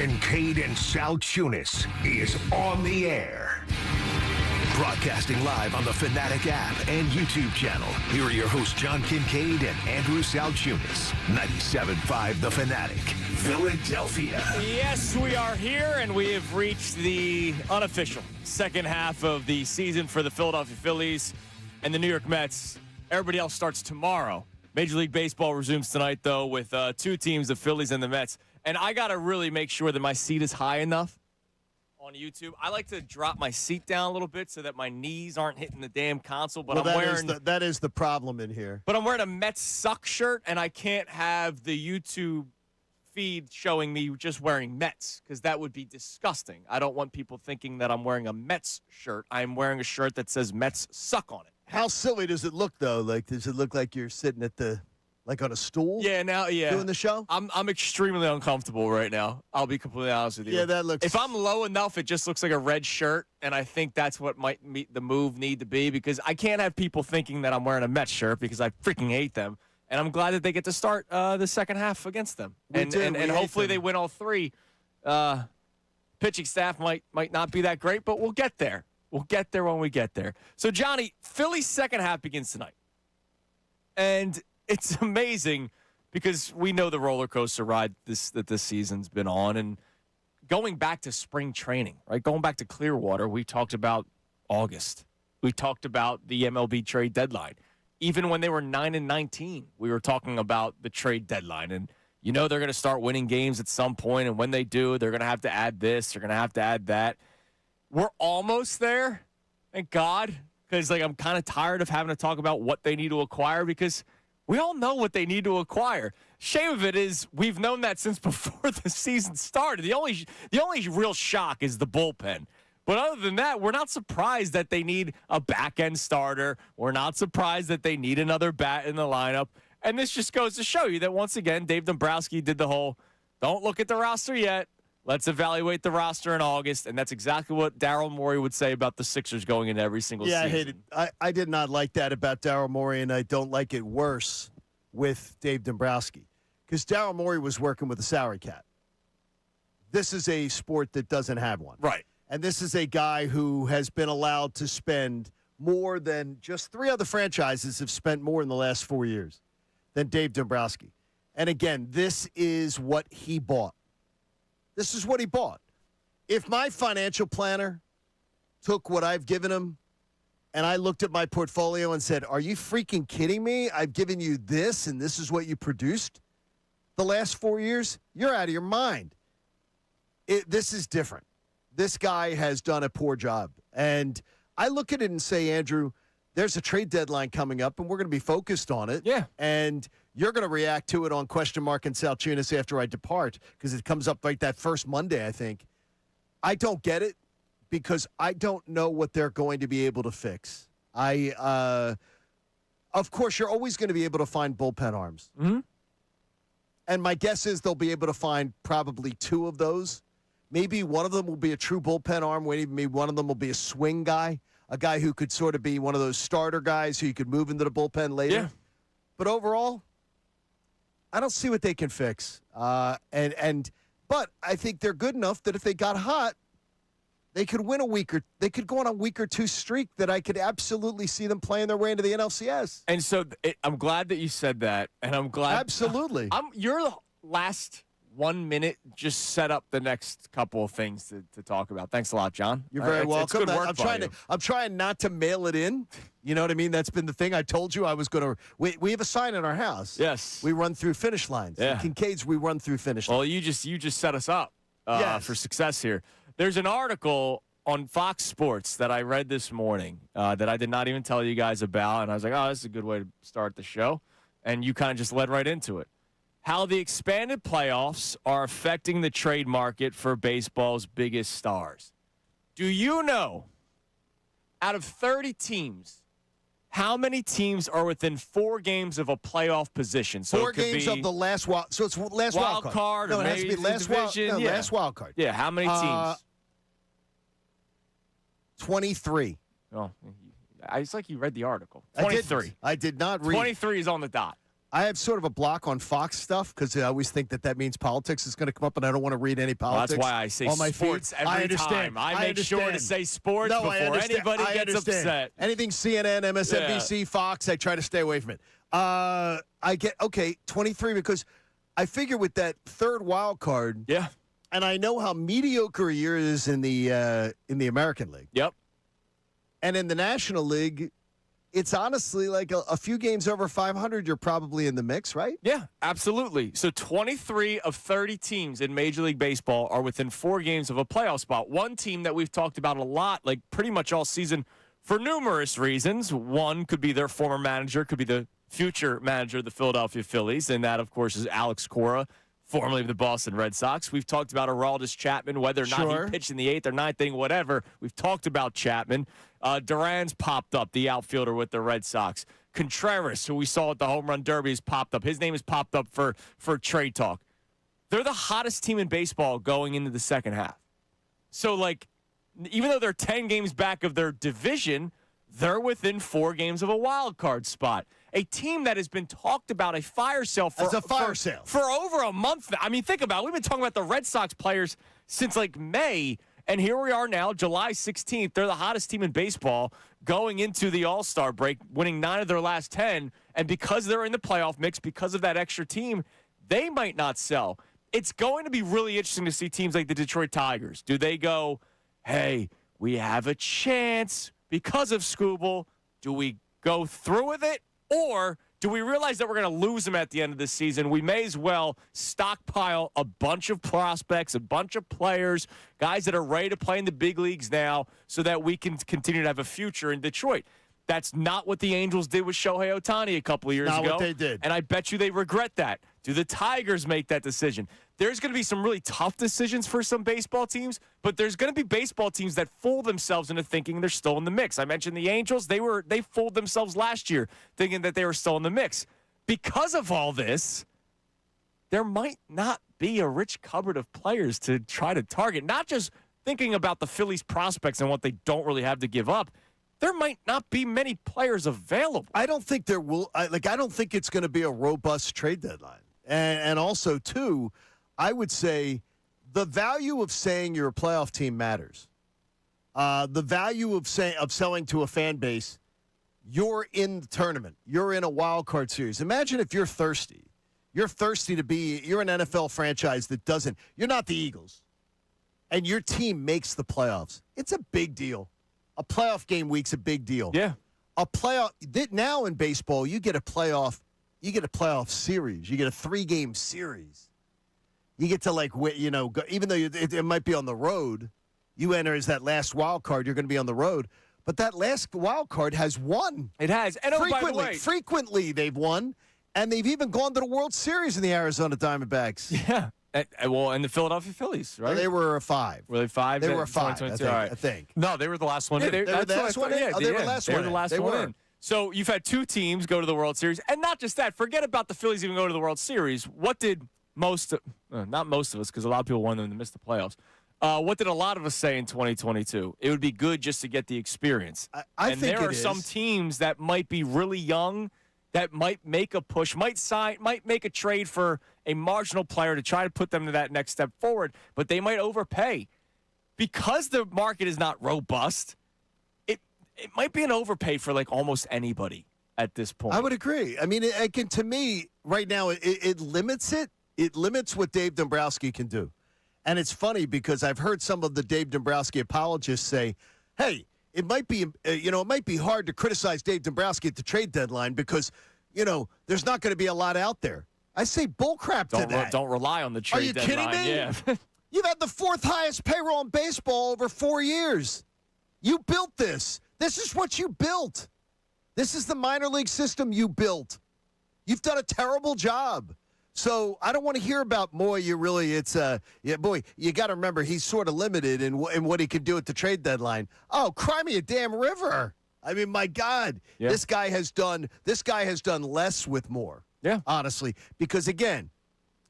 Kincade and Salciunas is on the air. Broadcasting live on the Fanatic app and YouTube channel. Here are your hosts, John Kincade and Andrew Salciunas. 97.5 The Fanatic, Philadelphia. Yes, we are here, and we have reached the unofficial second half of the season for the Philadelphia Phillies and the New York Mets. Everybody else starts tomorrow. Major League Baseball resumes tonight, though, with two teams, the Phillies and the Mets. And I got to really make sure that my seat is high enough on YouTube. I like to drop my seat down a little bit so that my knees aren't hitting the damn console. But that is the problem in here. But I'm wearing a Mets suck shirt, and I can't have the YouTube feed showing me just wearing Mets because that would be disgusting. I don't want people thinking that I'm wearing a Mets shirt. I'm wearing a shirt that says Mets suck on it. How silly does it look, though? Like, does it look like you're sitting at on a stool? Yeah, doing the show? I'm extremely uncomfortable right now. I'll be completely honest with you. Yeah, that looks... If I'm low enough, it just looks like a red shirt, and I think that's what might the move need to be because I can't have people thinking that I'm wearing a Mets shirt because I freaking hate them, and I'm glad that they get to start the second half against them. And hopefully they win all three. Pitching staff might not be that great, but we'll get there. We'll get there when we get there. So, Johnny, Philly's second half begins tonight. And it's amazing because we know the roller coaster ride that this season's been on. And going back to spring training, right? Going back to Clearwater, we talked about August. We talked about the MLB trade deadline. Even when they were 9-19, we were talking about the trade deadline. And you know they're going to start winning games at some point, and when they do, they're going to have to add this, they're going to have to add that. We're almost there, thank God, because I'm kind of tired of having to talk about what they need to acquire because we all know what they need to acquire. Shame of it is we've known that since before the season started. The only real shock is the bullpen. But other than that, we're not surprised that they need a back-end starter. We're not surprised that they need another bat in the lineup. And this just goes to show you that, once again, Dave Dombrowski did the whole, don't look at the roster yet. Let's evaluate the roster in August, and that's exactly what Daryl Morey would say about the Sixers going into every single season. Yeah, I hate it. I did not like that about Daryl Morey, and I don't like it worse with Dave Dombrowski because Daryl Morey was working with a salary cap. This is a sport that doesn't have one. Right. And this is a guy who has been allowed to spend more than just three other franchises have spent more in the last 4 years than Dave Dombrowski. And again, this is what he bought. This is what he bought. If my financial planner took what I've given him and I looked at my portfolio and said, are you freaking kidding me? I've given you this and this is what you produced the last 4 years? You're out of your mind. This is different. This guy has done a poor job. And I look at it and say, Andrew, there's a trade deadline coming up and we're going to be focused on it. Yeah. And you're going to react to it on Question Mark and Salciunas after I depart because it comes up like that first Monday, I think. I don't get it because I don't know what they're going to be able to fix. Of course, you're always going to be able to find bullpen arms. Mm-hmm. And my guess is they'll be able to find probably two of those. Maybe one of them will be a true bullpen arm. Maybe one of them will be a swing guy, a guy who could sort of be one of those starter guys who you could move into the bullpen later. Yeah. But overall, I don't see what they can fix. But I think they're good enough that if they got hot, they could win they could go on a week or two streak that I could absolutely see them playing their way into the NLCS. And so I'm glad that you said that, and I'm glad. Absolutely. Your last 1 minute just set up the next couple of things to talk about. Thanks a lot, John. You're very welcome. It's good work I'm trying not to mail it in. You know what I mean? That's been the thing. I told you I was going to. We have a sign in our house. Yes. We run through finish lines. Yeah. In Kincaid's, we run through finish lines. Well, you just set us up for success here. There's an article on Fox Sports that I read this morning that I did not even tell you guys about, and I was like, oh, this is a good way to start the show. And you kind of just led right into it. How the expanded playoffs are affecting the trade market for baseball's biggest stars. Do you know, out of 30 teams, how many teams are within 4 games of a playoff position? So 4 games of the last wild. So it's last wild card. No, it has to be last wild card. Yeah, how many teams? 23. Oh, it's like you read the article. 23. I did not read. 23 is on the dot. I have sort of a block on Fox stuff because I always think that means politics is going to come up, and I don't want to read any politics. Well, that's why I say on my sports feed. every I understand. time. I make sure to say sports before anybody gets upset. Anything CNN, MSNBC, Fox, I try to stay away from it. I get, 23 because I figure with that third wild card. Yeah. And I know how mediocre a year is in the American League. Yep. And in the National League, it's honestly like a few games over 500, you're probably in the mix, right? Yeah, absolutely. So 23 of 30 teams in Major League Baseball are within 4 games of a playoff spot. One team that we've talked about a lot, like pretty much all season, for numerous reasons. One could be their former manager, could be the future manager of the Philadelphia Phillies, and that, of course, is Alex Cora, formerly of the Boston Red Sox. We've talked about Aroldis Chapman, whether or not he pitched in the 8th or 9th inning, whatever. We've talked about Chapman. Duran's popped up, the outfielder with the Red Sox. Contreras, who we saw at the Home Run Derby, has popped up. His name has popped up for trade talk. They're the hottest team in baseball going into the second half. So, like, even though they're 10 games back of their division, they're within 4 games of a wild card spot. A team that has been talked about a fire sale for over a month. I mean, think about it. We've been talking about the Red Sox players since like May, and here we are now, July 16th. They're the hottest team in baseball going into the All-Star break, winning 9 of their last 10. And because they're in the playoff mix, because of that extra team, they might not sell. It's going to be really interesting to see teams like the Detroit Tigers. Do they go, hey, we have a chance because of Skubal? Do we go through with it? Or do we realize that we're going to lose them at the end of the season? We may as well stockpile a bunch of prospects, a bunch of players, guys that are ready to play in the big leagues now so that we can continue to have a future in Detroit. That's not what the Angels did with Shohei Ohtani a couple of years ago. Not what they did. And I bet you they regret that. Do the Tigers make that decision? There's going to be some really tough decisions for some baseball teams, but there's going to be baseball teams that fool themselves into thinking they're still in the mix. I mentioned the Angels. They fooled themselves last year thinking that they were still in the mix. Because of all this, there might not be a rich cupboard of players to try to target. Not just thinking about the Phillies prospects and what they don't really have to give up. There might not be many players available. I don't think there will. I don't think it's going to be a robust trade deadline. And also, too, I would say the value of saying you're a playoff team matters. The value of selling to a fan base, you're in the tournament. You're in a wild card series. Imagine if you're thirsty. You're thirsty to be – you're an NFL franchise that doesn't – you're not the Eagles. And your team makes the playoffs. It's a big deal. A playoff game week's a big deal. Yeah. A playoff – now in baseball, you get a playoff series. You get a 3-game series. You get to, like, go, even though it might be on the road, you enter as that last wild card, you're going to be on the road. But that last wild card has won. It has. And by the way, frequently they've won, and they've even gone to the World Series in the Arizona Diamondbacks. Yeah. And the Philadelphia Phillies, right? They were a 5. Were they 5? They were a 5, I think. No, they were the last one. Yeah, They they were the last one in? They were the last one in. They were the last one in. So you've had 2 teams go to the World Series. And not just that. Forget about the Phillies even going to the World Series. What did not most of us, because a lot of people wanted them to miss the playoffs. What did a lot of us say in 2022? It would be good just to get the experience. I think there are some teams that might be really young, that might make a push, might make a trade for a marginal player to try to put them to that next step forward, but they might overpay. Because the market is not robust, it might be an overpay for like almost anybody at this point. I would agree. I mean, to me, right now, it limits it. It limits what Dave Dombrowski can do. And it's funny because I've heard some of the Dave Dombrowski apologists say, hey, it might be hard to criticize Dave Dombrowski at the trade deadline because, there's not going to be a lot out there. I say bullcrap to that. Don't rely on the trade deadline. Are you kidding me? Yeah. You've had the 4th highest payroll in baseball over 4 years. You built this. This is what you built. This is the minor league system you built. You've done a terrible job. So I don't want to hear about Moy. You got to remember he's sort of limited in what he can do at the trade deadline. Oh, cry me a damn river. I mean, my God, this guy has done less with more. Yeah, honestly, because again,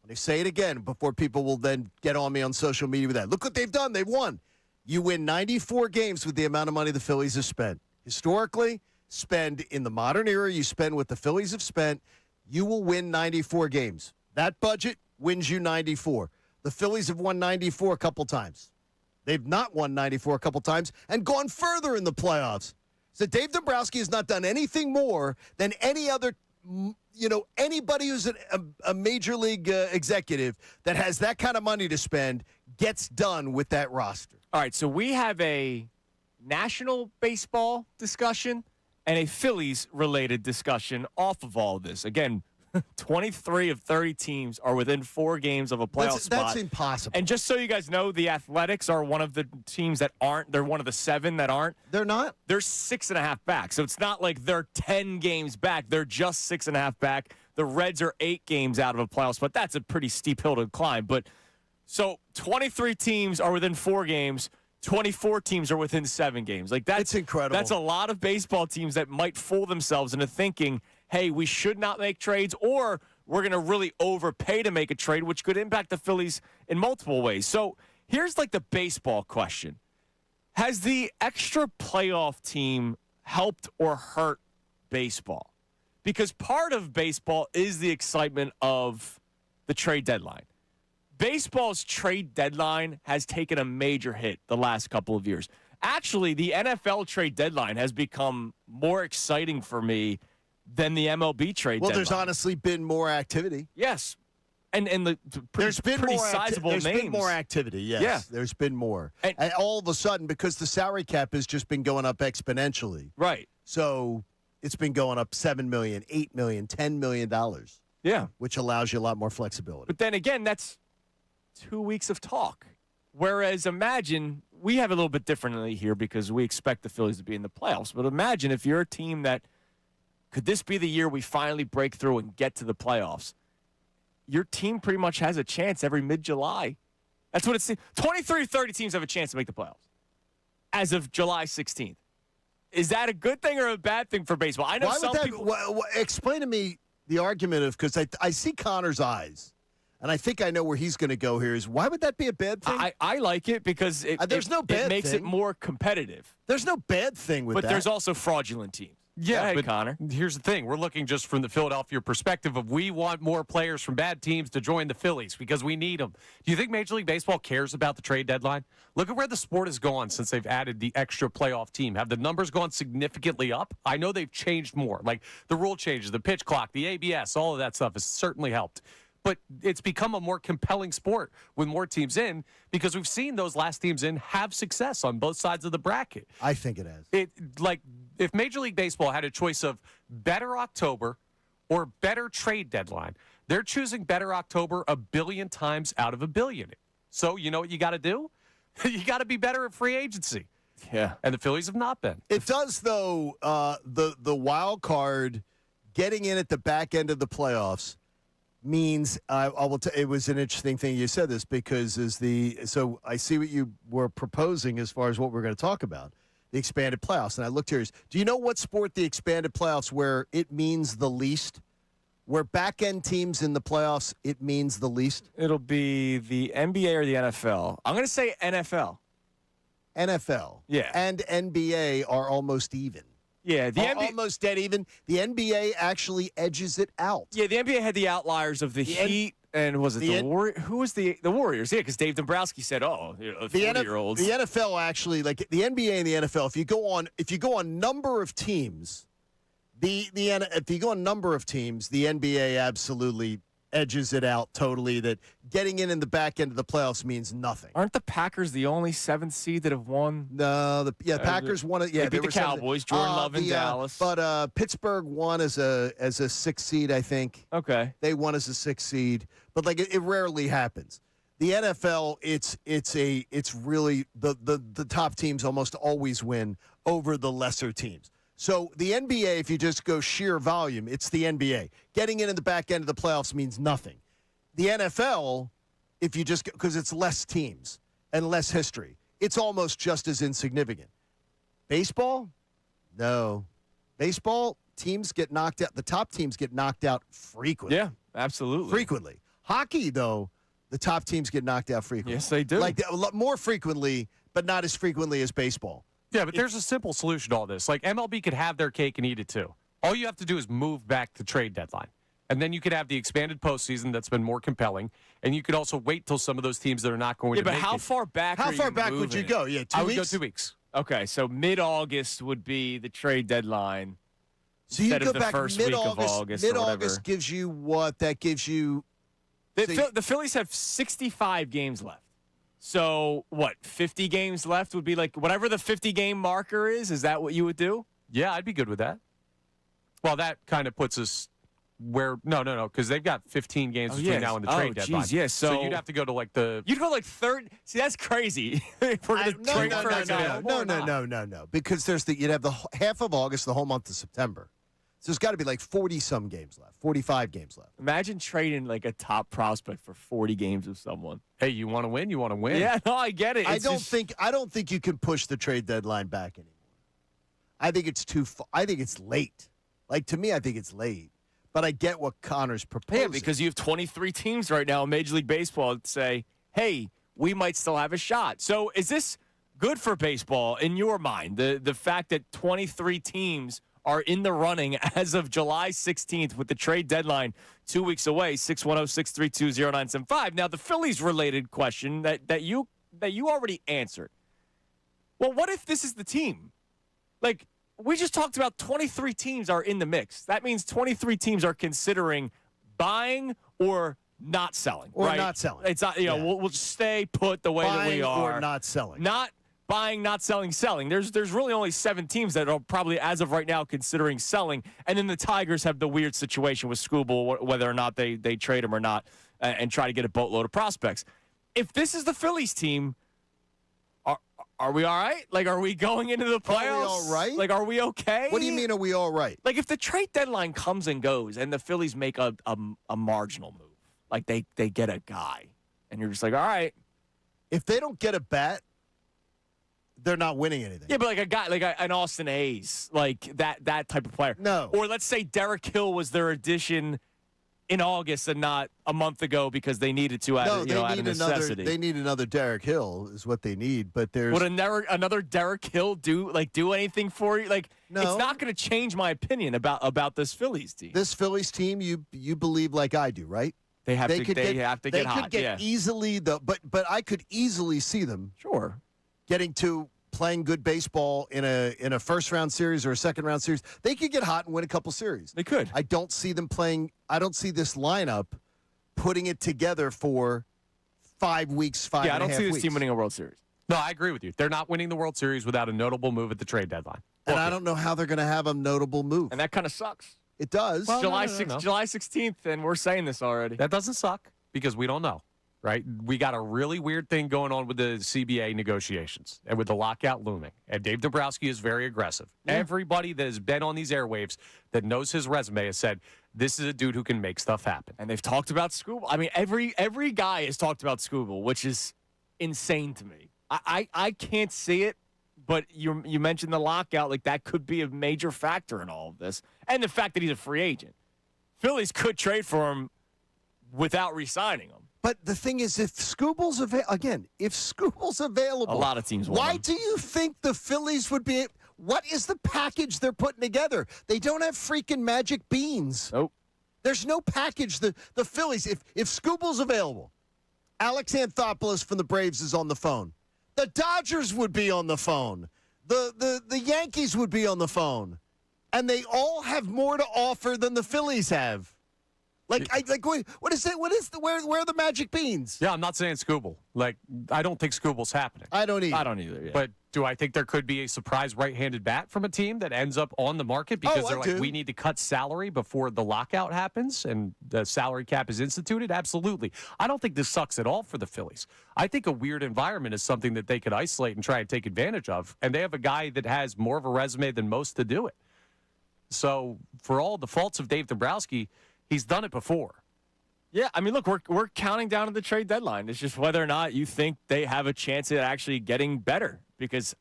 they say it again before people will then get on me on social media with that. Look what they've done. They've won. You win 94 games with the amount of money the Phillies have spent. Historically, spend in the modern era, you spend what the Phillies have spent. you will win 94 games. That budget wins you 94. The Phillies have won 94 a couple times. They've not won 94 a couple times and gone further in the playoffs. So Dave Dombrowski has not done anything more than any other, anybody who's a major league executive that has that kind of money to spend gets done with that roster. All right, so we have a national baseball discussion and a Phillies-related discussion off of all of this. Again, 23 of 30 teams are within 4 games of a playoff spot. That's impossible. And just so you guys know, the Athletics are one of the teams that aren't. They're one of the 7 that aren't. They're not? They're 6.5 back. So it's not like they're 10 games back. They're just 6.5 back. The Reds are 8 games out of a playoff spot. That's a pretty steep hill to climb. But so 23 teams are within 4 games. 24 teams are within 7 games. Like that's incredible. That's a lot of baseball teams that might fool themselves into thinking, hey, we should not make trades, or we're going to really overpay to make a trade, which could impact the Phillies in multiple ways. So here's like the baseball question. Has the extra playoff team helped or hurt baseball? Because part of baseball is the excitement of the trade deadline. Baseball's trade deadline has taken a major hit the last couple of years. Actually, the NFL trade deadline has become more exciting for me than the MLB trade deadline. There's honestly been more activity. Yes. And there's been pretty sizable names. There's been more activity, yes. Yeah. There's been more. And all of a sudden, because the salary cap has just been going up exponentially. Right. So it's been going up $7 million, $8 million, $10 million. Yeah. Which allows you a lot more flexibility. But then again, that's 2 weeks of talk. Whereas imagine, we have a little bit differently here because we expect the Phillies to be in the playoffs. But imagine if you're a team that, could this be the year we finally break through and get to the playoffs? Your team pretty much has a chance every mid-July. That's what it's. 23 30 teams have a chance to make the playoffs as of July 16th. Is that a good thing or a bad thing for baseball? I know people. Explain to me the argument of, because I see Connor's eyes, and I think I know where he's going to go here, is why would that be a bad thing? I like it because it makes it more competitive. There's no bad thing with that. But there's also fraudulent teams. Yeah, ahead, but Connor. Here's the thing. We're looking just from the Philadelphia perspective of we want more players from bad teams to join the Phillies because we need them. Do you think Major League Baseball cares about the trade deadline? Look at where the sport has gone since they've added the extra playoff team. Have the numbers gone significantly up? I know they've changed more. Like the rule changes, the pitch clock, the ABS, all of that stuff has certainly helped. But it's become a more compelling sport with more teams in because we've seen those last teams in have success on both sides of the bracket. I think it has. If Major League Baseball had a choice of better October or better trade deadline, they're choosing better October 1 billion times out of 1 billion. So you know what you got to do? You got to be better at free agency. Yeah. And the Phillies have not been. It does, though, the wild card getting in at the back end of the playoffs means it was an interesting thing you said this because so I see what you were proposing as far as what we're going to talk about, the expanded playoffs. And I looked here. Do you know what sport the expanded playoffs where it means the least? Where back end teams in the playoffs, it means the least? It'll be the NBA or the NFL. I'm going to say NFL. NFL. Yeah. And NBA are almost even. Yeah, the NBA almost dead even. The NBA actually edges it out. Yeah, the NBA had the outliers of the Heat and was it the Warriors? Who was the Warriors? Yeah, because Dave Dombrowski said, "Oh, 40-year-olds." The NFL actually, like the NBA and the NFL, if you go on number of teams, if you go on number of teams, the NBA absolutely edges it out totally. That getting in the back end of the playoffs means nothing. Aren't the Packers the only 7th seed that have won? No, Packers won it. Yeah, they beat the Cowboys. Jordan Love in Dallas. But Pittsburgh won as a 6th seed, I think. Okay, they won as a 6th seed, but like it rarely happens. The NFL, it's really the top teams almost always win over the lesser teams. So the NBA, if you just go sheer volume, it's the NBA. Getting in the back end of the playoffs means nothing. The NFL, if you just because it's less teams and less history, it's almost just as insignificant. Baseball, no. Baseball teams get knocked out. The top teams get knocked out frequently. Yeah, absolutely. Frequently. Hockey, though, the top teams get knocked out frequently. Yes, they do. Like more frequently, but not as frequently as baseball. Yeah, but there's a simple solution to all this. Like MLB could have their cake and eat it too. All you have to do is move back the trade deadline. And then you could have the expanded postseason that's been more compelling. And you could also wait till some of those teams that are not going to make it. Yeah, but how far back would you go? Yeah, 2 weeks? I would go 2 weeks. Okay, so mid-August would be the trade deadline. So you instead go of the back first week of mid-August. August or whatever. Mid-August gives you what? That gives you... The Phillies have 65 games left. So, what, 50 games left would be like whatever the 50-game marker is? Is that what you would do? Yeah, I'd be good with that. Well, that kind of puts us where – no, because they've got 15 games between now and the trade deadline. Geez, yeah, so you'd have to go to like the – You'd go like third – see, that's crazy. If we're going to trade for a guy. No. Because you'd have the half of August, the whole month of September. So there's got to be like 40-some games left, 45 games left. Imagine trading like a top prospect for 40 games of someone. Hey, you want to win? You want to win. Yeah, no, I get it. I don't think you can push the trade deadline back anymore. I think it's too far. I think it's late. Like, to me, I think it's late. But I get what Connor's proposing. Yeah, because you have 23 teams right now in Major League Baseball that say, hey, we might still have a shot. So is this good for baseball in your mind? The fact that 23 teams are in the running as of July 16th with the trade deadline 2 weeks away, 610-632-0975. Now, the Phillies-related question that you already answered. Well, what if this is the team? Like, we just talked about 23 teams are in the mix. That means 23 teams are considering buying or not selling. Or right? not selling. It's not, we'll stay put the way that we are. Buying or not selling. Not buying, not selling, selling. There's really only 7 teams that are probably, as of right now, considering selling. And then the Tigers have the weird situation with Skubal, whether or not they trade him or not, and try to get a boatload of prospects. If this is the Phillies team, are we all right? Like, are we going into the playoffs? Are we all right? Like, are we okay? What do you mean, are we all right? Like, if the trade deadline comes and goes and the Phillies make a marginal move, like they get a guy, and you're just like, all right. If they don't get a bat, they're not winning anything. Yeah, but like a guy, like an Austin Hayes, like that type of player. No. Or let's say Derek Hill was their addition in August and not a month ago because they needed to out of necessity. They need another Derek Hill is what they need. But there's would another Derek Hill do anything for you? Like, no. It's not going to change my opinion about this Phillies team. This Phillies team, you believe like I do, right? They have to get hot. They could get easily but I could easily see them getting to playing good baseball in a first round series or a second round series. They could get hot and win a couple series. They could. I don't see them playing. I don't see this lineup putting it together for 5 weeks, 5 and a half weeks. Yeah, I don't see this team winning a World Series. No, I agree with you. They're not winning the World Series without a notable move at the trade deadline. And I don't know how they're going to have a notable move. And that kind of sucks. It does. Well, July 16th, and we're saying this already. That doesn't suck because we don't know, right? We got a really weird thing going on with the CBA negotiations and with the lockout looming. And Dave Dombrowski is very aggressive. Yeah. Everybody that has been on these airwaves that knows his resume has said, this is a dude who can make stuff happen. And they've talked about Skubal. I mean, every guy has talked about Skubal, which is insane to me. I can't see it. But you mentioned the lockout, like that could be a major factor in all of this. And the fact that he's a free agent. Phillies could trade for him without re-signing him. But the thing is, if Skubal's available, a lot of teams want why him. do you think the Phillies would be? What is the package they're putting together? They don't have freaking magic beans. Nope. There's no package. The Phillies, if Skubal's available, Alex Anthopoulos from the Braves is on the phone. The Dodgers would be on the phone. The Yankees would be on the phone. And they all have more to offer than the Phillies have. What is it? Where are the magic beans? Yeah, I'm not saying Skubal. Like, I don't think Skubal's happening. I don't either. Yeah. But do I think there could be a surprise right-handed bat from a team that ends up on the market because they're like, we need to cut salary before the lockout happens and the salary cap is instituted? Absolutely. I don't think this sucks at all for the Phillies. I think a weird environment is something that they could isolate and try and take advantage of. And they have a guy that has more of a resume than most to do it. So for all the faults of Dave Dombrowski, he's done it before. Yeah, I mean, look, we're counting down to the trade deadline. It's just whether or not you think they have a chance at actually getting better. Because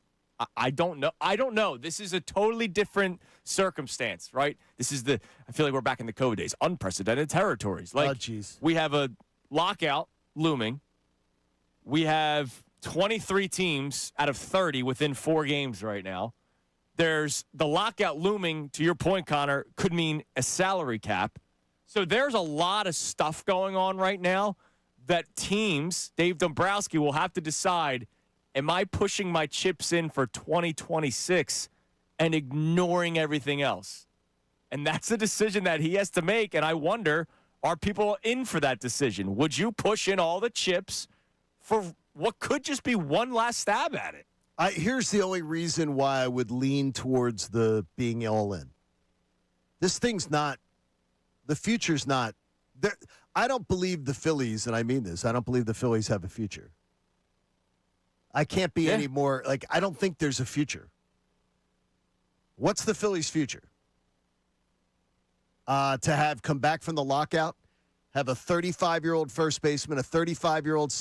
I don't know. I don't know. This is a totally different circumstance, right? I feel like we're back in the COVID days. Unprecedented territories. Like, we have a lockout looming. We have 23 teams out of 30 within 4 games right now. There's the lockout looming, to your point, Connor, could mean a salary cap. So there's a lot of stuff going on right now that teams, Dave Dombrowski, will have to decide, am I pushing my chips in for 2026 and ignoring everything else? And that's a decision that he has to make, and I wonder, are people in for that decision? Would you push in all the chips for what could just be one last stab at it? Here's the only reason why I would lean towards the being all in. This thing's not, the future's not, there. I don't believe the Phillies, and I mean this, I don't believe the Phillies have a future. I can't be any more, I don't think there's a future. What's the Phillies' future? To have come back from the lockout, have a 35-year-old first baseman, a 35-year-old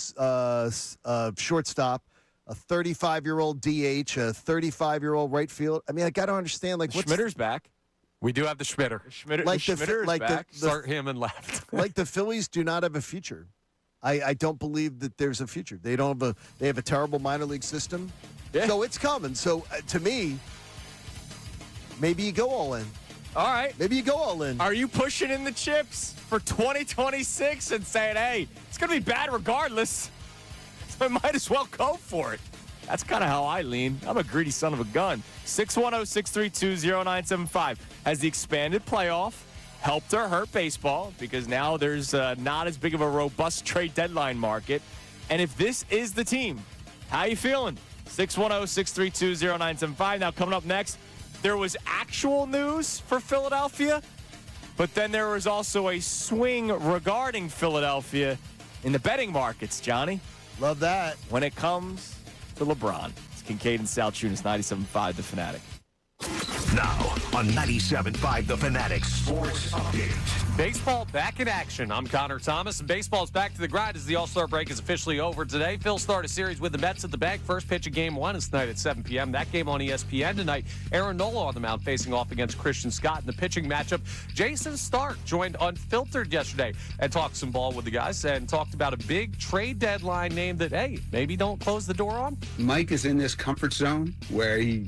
shortstop, a 35-year-old DH, a 35-year-old right field. I mean, I got to understand, what's Schmitter's back. We do have the Schmitter. Schmitter is back. Start him and left. The Phillies do not have a future. I don't believe that there's a future. They don't have they have a terrible minor league system. Yeah. So it's coming. So to me, maybe you go all in. All right. Maybe you go all in. Are you pushing in the chips for 2026 and saying, hey, it's going to be bad regardless, so I might as well go for it? That's kind of how I lean. I'm a greedy son of a gun. 610-632-0975. Has the expanded playoff helped or hurt baseball? Because now there's not as big of a robust trade deadline market. And if this is the team, how you feeling? 610-632-0975. Now, coming up next, there was actual news for Philadelphia, but then there was also a swing regarding Philadelphia in the betting markets, Johnny. Love that. When it comes to LeBron. It's Kincade and Salciunas, 97.5 The Fanatic. Now on 97.5 The Fanatic Sports Update. Baseball back in action. I'm Connor Thomas, and baseball's back to the grind as the All-Star break is officially over today. Phil started a series with the Mets at the bank. First pitch of Game 1 is tonight at 7 p.m. That game on ESPN tonight. Aaron Nola on the mound facing off against Christian Scott in the pitching matchup. Jason Stark joined Unfiltered yesterday and talked some ball with the guys and talked about a big trade deadline name that, hey, maybe don't close the door on. Mike is in this comfort zone where he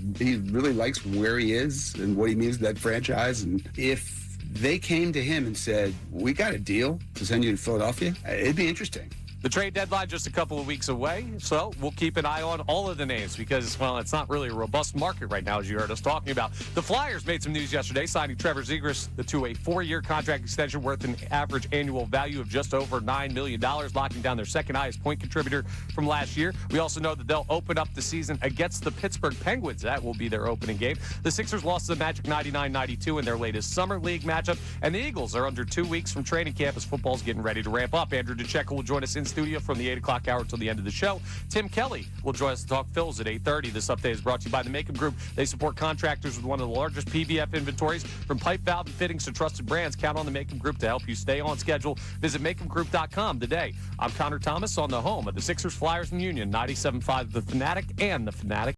really likes where he is and what he means to that franchise. And if they came to him and said, we got a deal to send you to Philadelphia, it'd be interesting. The trade deadline just a couple of weeks away, so we'll keep an eye on all of the names because, well, it's not really a robust market right now, as you heard us talking about. The Flyers made some news yesterday, signing Trevor Zegras to a 4-year contract extension worth an average annual value of just over $9 million, locking down their second highest point contributor from last year. We also know that they'll open up the season against the Pittsburgh Penguins. That will be their opening game. The Sixers lost to the Magic 99-92 in their latest Summer League matchup, and the Eagles are under 2 weeks from training camp as football's getting ready to ramp up. Andrew DeCecco will join us in studio from the 8 o'clock hour till the end of the show. Tim Kelly will join us to talk Phils at 8:30. This update is brought to you by the Makeup Group. They support contractors with one of the largest PVF inventories. From pipe, valve, and fittings to trusted brands, count on the Makeup Group to help you stay on schedule. Visit makeupgroup.com today. I'm Connor Thomas on the home of the Sixers, Flyers, and Union, 97.5 The Fanatic and The Fanatic.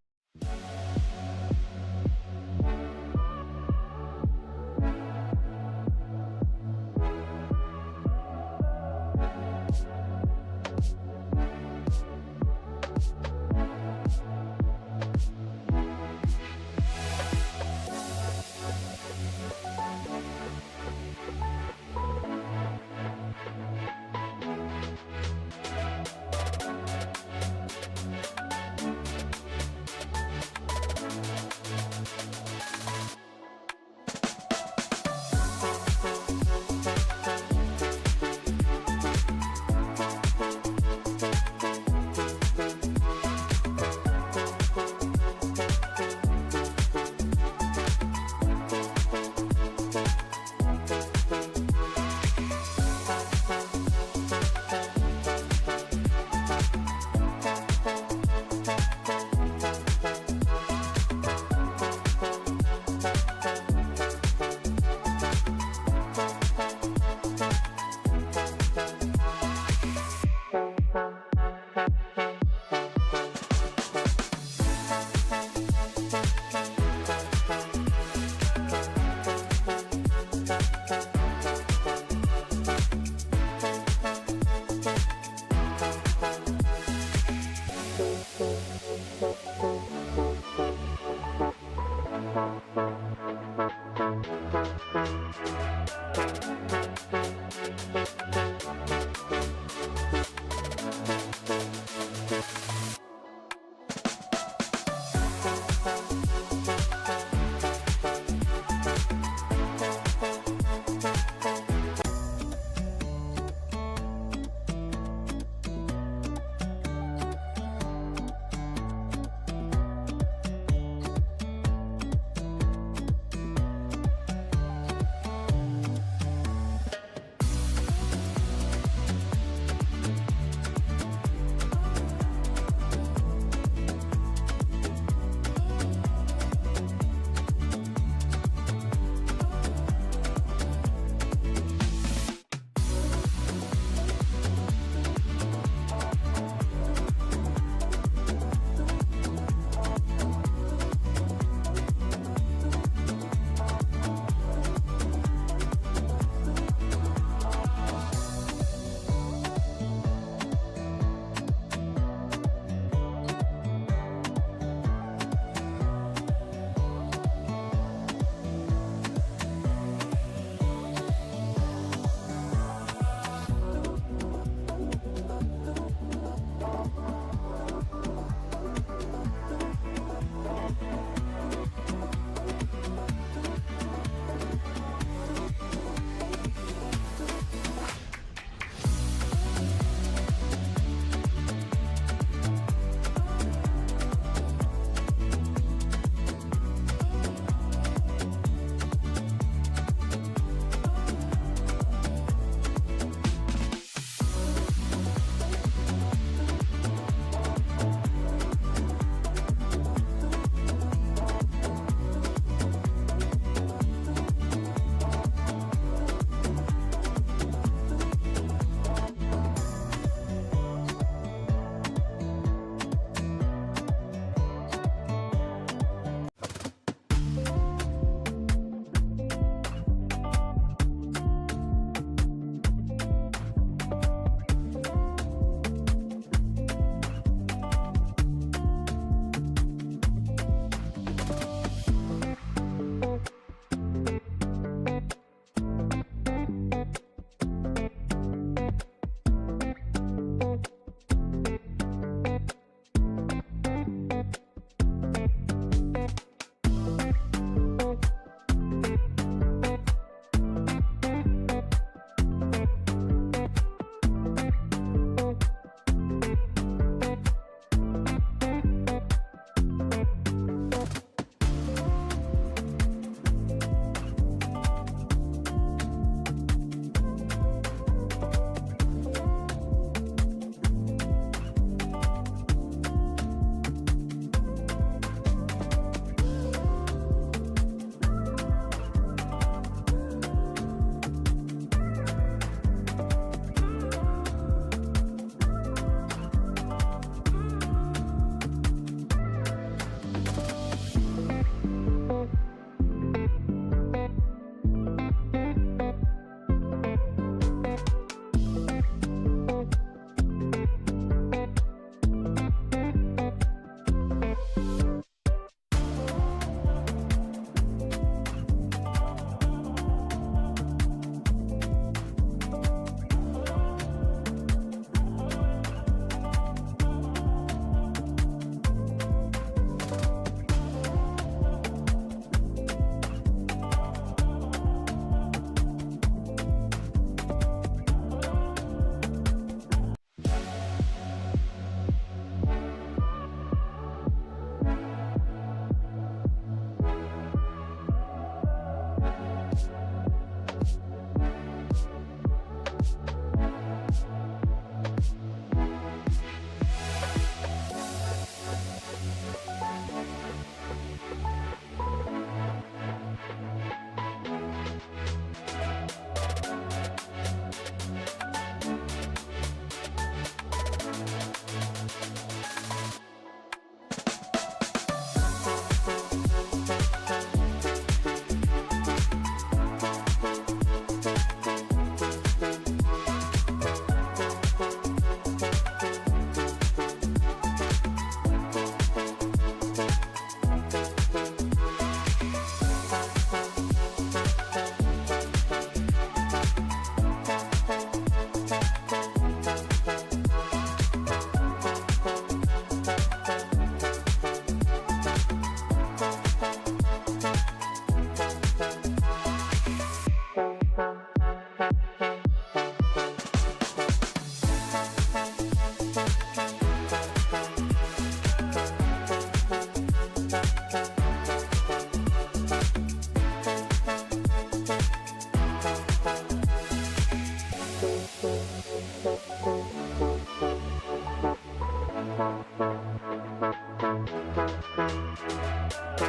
Gap.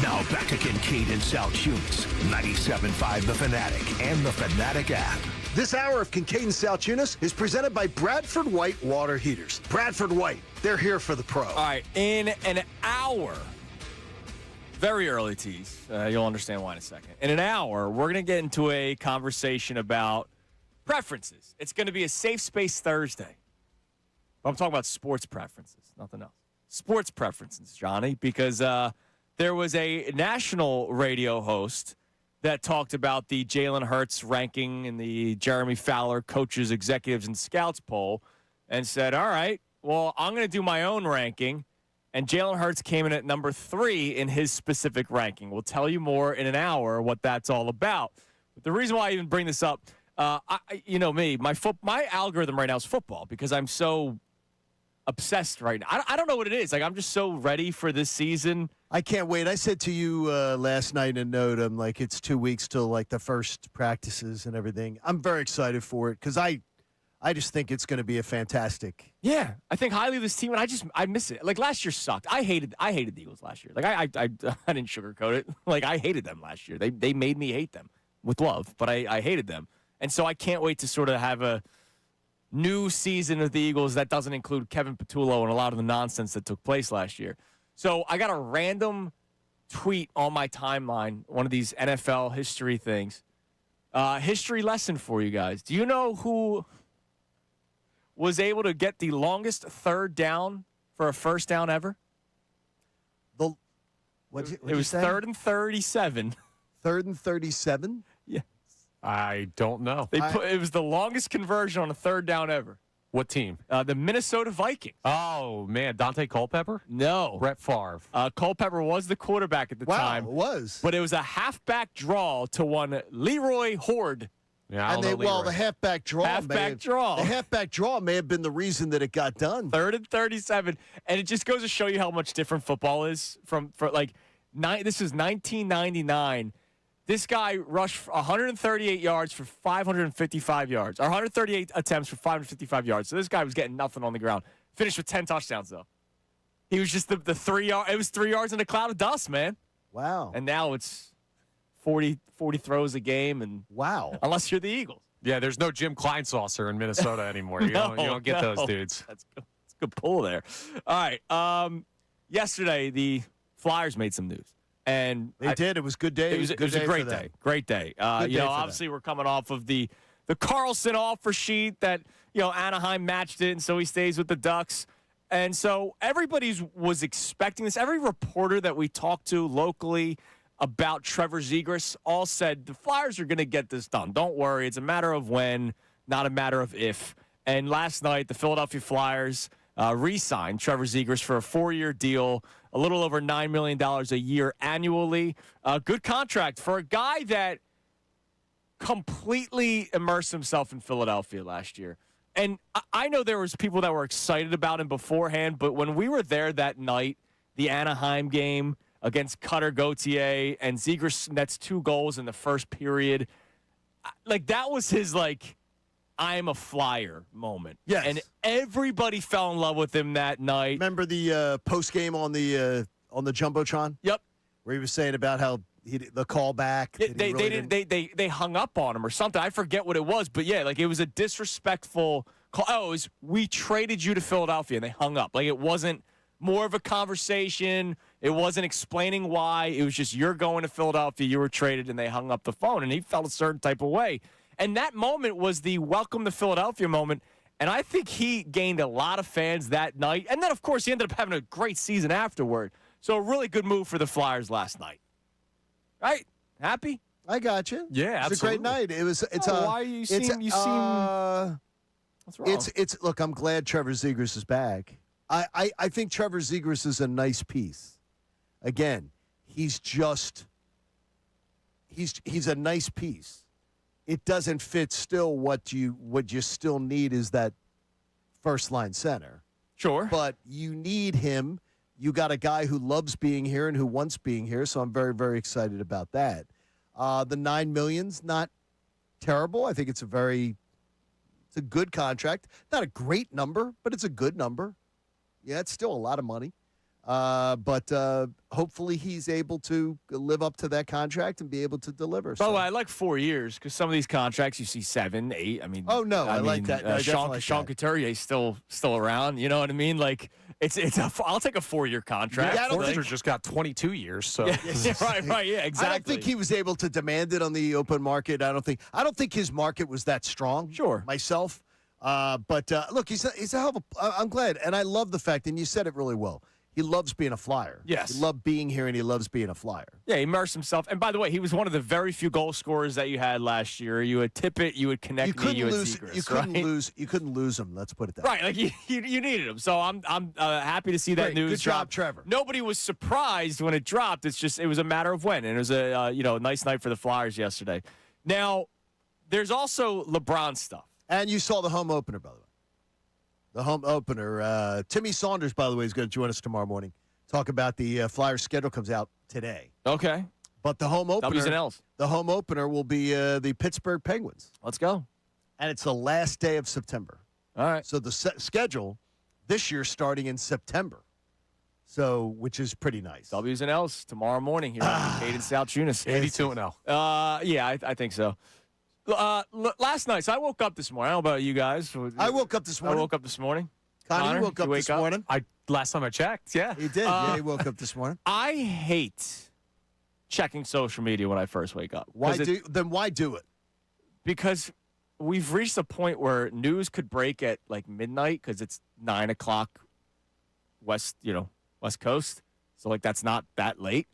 Now back to Kincade and Salciunas, 97.5 The Fanatic and the Fanatic app. This hour of Kincade and Salciunas is presented by Bradford White Water Heaters. Bradford White, they're here for the pro. All right, in an hour, very early tease. You'll understand why in a second. In an hour, we're going to get into a conversation about preferences. It's going to be a safe space Thursday. I'm talking about sports preferences, nothing else. Sports preferences, Johnny, because there was a national radio host that talked about the Jalen Hurts ranking in the Jeremy Fowler coaches, executives, and scouts poll and said, all right, well, I'm going to do my own ranking. And Jalen Hurts came in at number 3 in his specific ranking. We'll tell you more in an hour what that's all about. But the reason why I even bring this up, you know me, my algorithm right now is football because I'm so obsessed right now. I don't know what it is. Like, I'm just so ready for this season. I can't wait. I said to you last night in a note, I'm like, it's 2 weeks till like the first practices and everything. I'm very excited for it because I just think it's going to be a fantastic. Yeah, I think highly of this team, and I miss it. Like, last year sucked. I hated the Eagles last year. Like, I didn't sugarcoat it. Like, I hated them last year. They made me hate them with love, but I hated them. And so I can't wait to sort of have a new season of the Eagles that doesn't include Kevin Patullo and a lot of the nonsense that took place last year. So I got a random tweet on my timeline, one of these NFL history things. History lesson for you guys. Do you know who was able to get the longest third down for a first down ever? It was 3rd and 37. 3rd and 37? Yeah. I don't know. It was the longest conversion on a third down ever. What team? The Minnesota Vikings. Oh, man. Dante Culpepper? No. Brett Favre. Culpepper was the quarterback at the time. Wow, it was. But it was a halfback draw to one Leroy Horde. Yeah, I And don't know Leroy. the halfback draw. The halfback draw may have been the reason that it got done. 3rd and 37. And it just goes to show you how much different football is this is 1999. This guy rushed 138 yards for 555 yards, or 138 attempts for 555 yards. So this guy was getting nothing on the ground. Finished with 10 touchdowns, though. He was just the 3 yard. It was 3 yards in a cloud of dust, man. Wow. And now it's 40 throws a game, and wow. Unless you're the Eagles. Yeah, there's no Jim Kleinsaucer in Minnesota anymore. You don't get those dudes. That's a good pull there. All right. Yesterday, the Flyers made some news. And They did. It was a good day. It was a great day. Great day. Obviously we're coming off of the Carlson offer sheet that, Anaheim matched it, and so he stays with the Ducks. And so everybody was expecting this. Every reporter that we talked to locally about Trevor Zegras all said the Flyers are going to get this done. Don't worry. It's a matter of when, not a matter of if. And last night, the Philadelphia Flyers re-signed Trevor Zegras for a 4-year deal, a little over $9 million a year annually. Good contract for a guy that completely immersed himself in Philadelphia last year. And I know there was people that were excited about him beforehand, but when we were there that night, the Anaheim game against Cutter Gauthier, and Zegras nets 2 goals in the first period, that was his, I'm a Flyer moment. Yes. And everybody fell in love with him that night. Remember the post game on the Jumbotron? Yep. Where he was saying about how the callback. They hung up on him or something. I forget what it was, but yeah, it was a disrespectful call. Oh, it was, we traded you to Philadelphia, and they hung up. It wasn't more of a conversation. It wasn't explaining why. It was just, you're going to Philadelphia, you were traded, and they hung up the phone, and he felt a certain type of way. And that moment was the welcome to Philadelphia moment. And I think he gained a lot of fans that night. And then, of course, he ended up having a great season afterward. So a really good move for the Flyers last night. Right? Happy? I got you. Yeah, it was a great night. Why you seem what's wrong? Look, I'm glad Trevor Zegras is back. I think Trevor Zegras is a nice piece. Again, he's a nice piece. It doesn't fit still what you still need is that first line center. Sure. But you need him. You got a guy who loves being here and who wants being here, so I'm very, very excited about that. The $9 million's not terrible. I think it's a good contract. Not a great number, but it's a good number. Yeah, it's still a lot of money. But hopefully he's able to live up to that contract and be able to deliver. By the way, I like 4 years because some of these contracts you see 7, 8. I mean, oh no, I like that. No, Sean Couturier's still around. You know what I mean? Like I'll take a 4-year contract. Yeah, Forster just got 22 years. So right, yeah, exactly. I don't think he was able to demand it on the open market. I don't think his market was that strong. Sure, myself. But look, he's a hell of a. I'm glad, and I love the fact, and you said it really well. He loves being a Flyer. Yes. He loved being here, and he loves being a Flyer. Yeah, he immersed himself. And by the way, he was one of the very few goal scorers that you had last year. You would tip it, you would connect me, you would Zegras, You couldn't lose him. Let's put it that way. Right, like you needed him. So I'm happy to see that Great. news Good job, drop. Trevor. Nobody was surprised when it dropped. It was a matter of when. And it was a nice night for the Flyers yesterday. Now, there's also LeBron stuff. And you saw the home opener, by the way. The home opener. Timmy Saunders, by the way, is going to join us tomorrow morning. Talk about the Flyers schedule comes out today. Okay. But the home opener, W's and L's. The home opener will be the Pittsburgh Penguins. Let's go. And it's the last day of September. All right. So the schedule this year starting in September. So, which is pretty nice. W's and L's tomorrow morning here on Kincade Salciunas. 82-0. Yeah, I think so. Last night, so I woke up this morning. I don't know about you guys. I woke up this morning. Connor, you woke up this morning? Last time I checked, yeah. He did. Yeah, he woke up this morning. I hate checking social media when I first wake up. Why do it? Because we've reached a point where news could break at like midnight because it's 9 o'clock West Coast. So like that's not that late.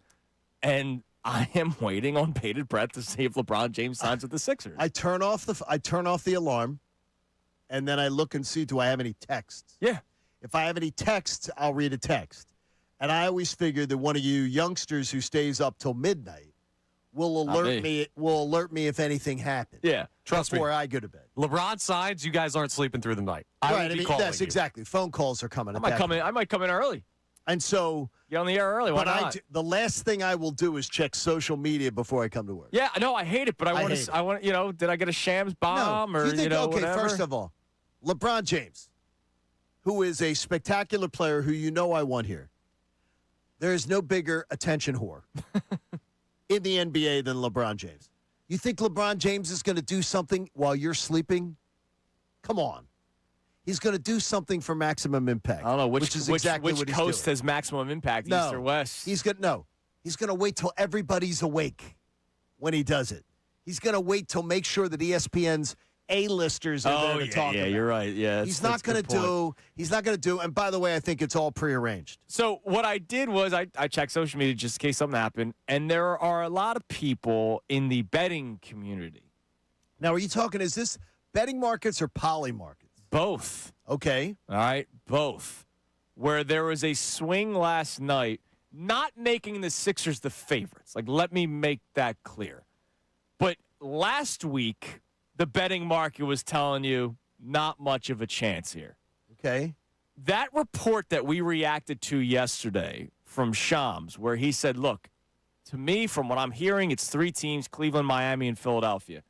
And I am waiting on bated breath to see if LeBron James signs with the Sixers. I turn off the alarm, and then I look and see, do I have any texts? Yeah. If I have any texts, I'll read a text. And I always figure that one of you youngsters who stays up till midnight will alert me if anything happens. Yeah. Trust me. Before I go to bed. LeBron signs, you guys aren't sleeping through the night. I will be calling yes, you. exactly. Phone calls are coming. I might come in early. And so Get on the air early. Why not? The last thing I will do is check social media before I come to work. Yeah, no, I hate it, but I want to, did I get a Shams bomb or, okay, whatever? First of all, LeBron James, who is a spectacular player who I want here. There is no bigger attention whore in the NBA than LeBron James. You think LeBron James is going to do something while you're sleeping? Come on. He's going to do something for maximum impact. I don't know which is exactly what he's coast doing. has maximum impact, No, east or west. He's going to wait till everybody's awake when he does it. He's going to wait till make sure that ESPN's A-listers are there to talk about. Yeah, you're right. Yeah, He's not going to do. And by the way, I think it's all prearranged. So what I did was I checked social media just in case something happened, and there are a lot of people in the betting community. Now, are you talking? Is this betting markets or poly markets? Both. Okay. All right, both. Where there was a swing last night, not making the Sixers the favorites. Like, let me make that clear. But last week, the betting market was telling you not much of a chance here. Okay. That report that we reacted to yesterday from Shams, where he said, look, to me, from what I'm hearing, it's 3 teams, Cleveland, Miami, and Philadelphia.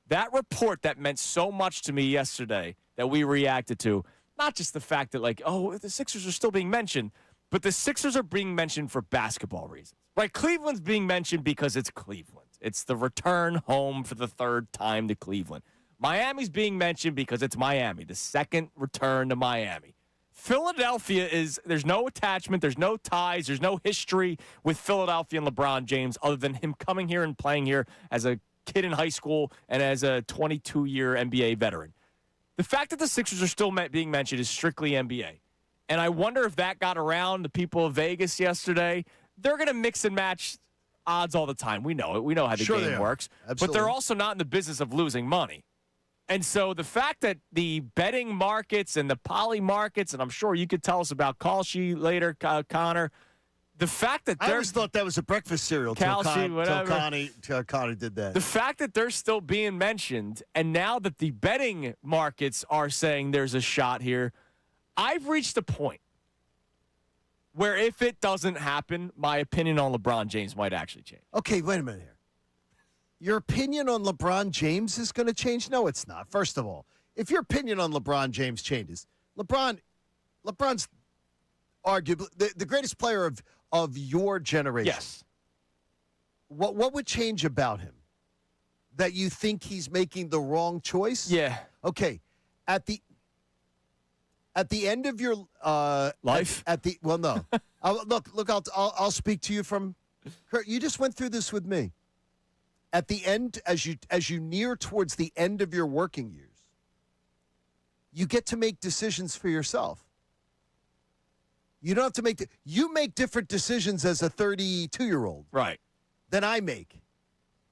That report that meant so much to me yesterday that we reacted to, not just the fact that, like, oh, the Sixers are still being mentioned, but the Sixers are being mentioned for basketball reasons. Right? Cleveland's being mentioned because it's Cleveland. It's the return home for the 3rd time to Cleveland. Miami's being mentioned because it's Miami, the 2nd return to Miami. Philadelphia there's no attachment, there's no ties, there's no history with Philadelphia and LeBron James other than him coming here and playing here as a kid in high school and as a 22-year NBA veteran. The fact that the Sixers are still being mentioned is strictly NBA. And I wonder if that got around the people of Vegas yesterday. They're going to mix and match odds all the time. We know it. We know how the game works. Absolutely. But they're also not in the business of losing money. And so the fact that the betting markets and the poly markets, and I'm sure you could tell us about Kalshi later, Connor, the fact that I always thought that was a breakfast cereal till Connie did that. The fact that they're still being mentioned, and now that the betting markets are saying there's a shot here, I've reached a point where if it doesn't happen, my opinion on LeBron James might actually change. Okay, wait a minute here. Your opinion on LeBron James is going to change? No, it's not. First of all, if your opinion on LeBron James changes, LeBron's arguably the greatest player of your generation. Yes. What would change about him? That you think he's making the wrong choice? Yeah. Okay. At the end of your life. No. I'll speak to you from Kurt. You just went through this with me. At the end, as you near towards the end of your working years, you get to make decisions for yourself. You don't have to you make different decisions as a 32-year-old, Right. than I make.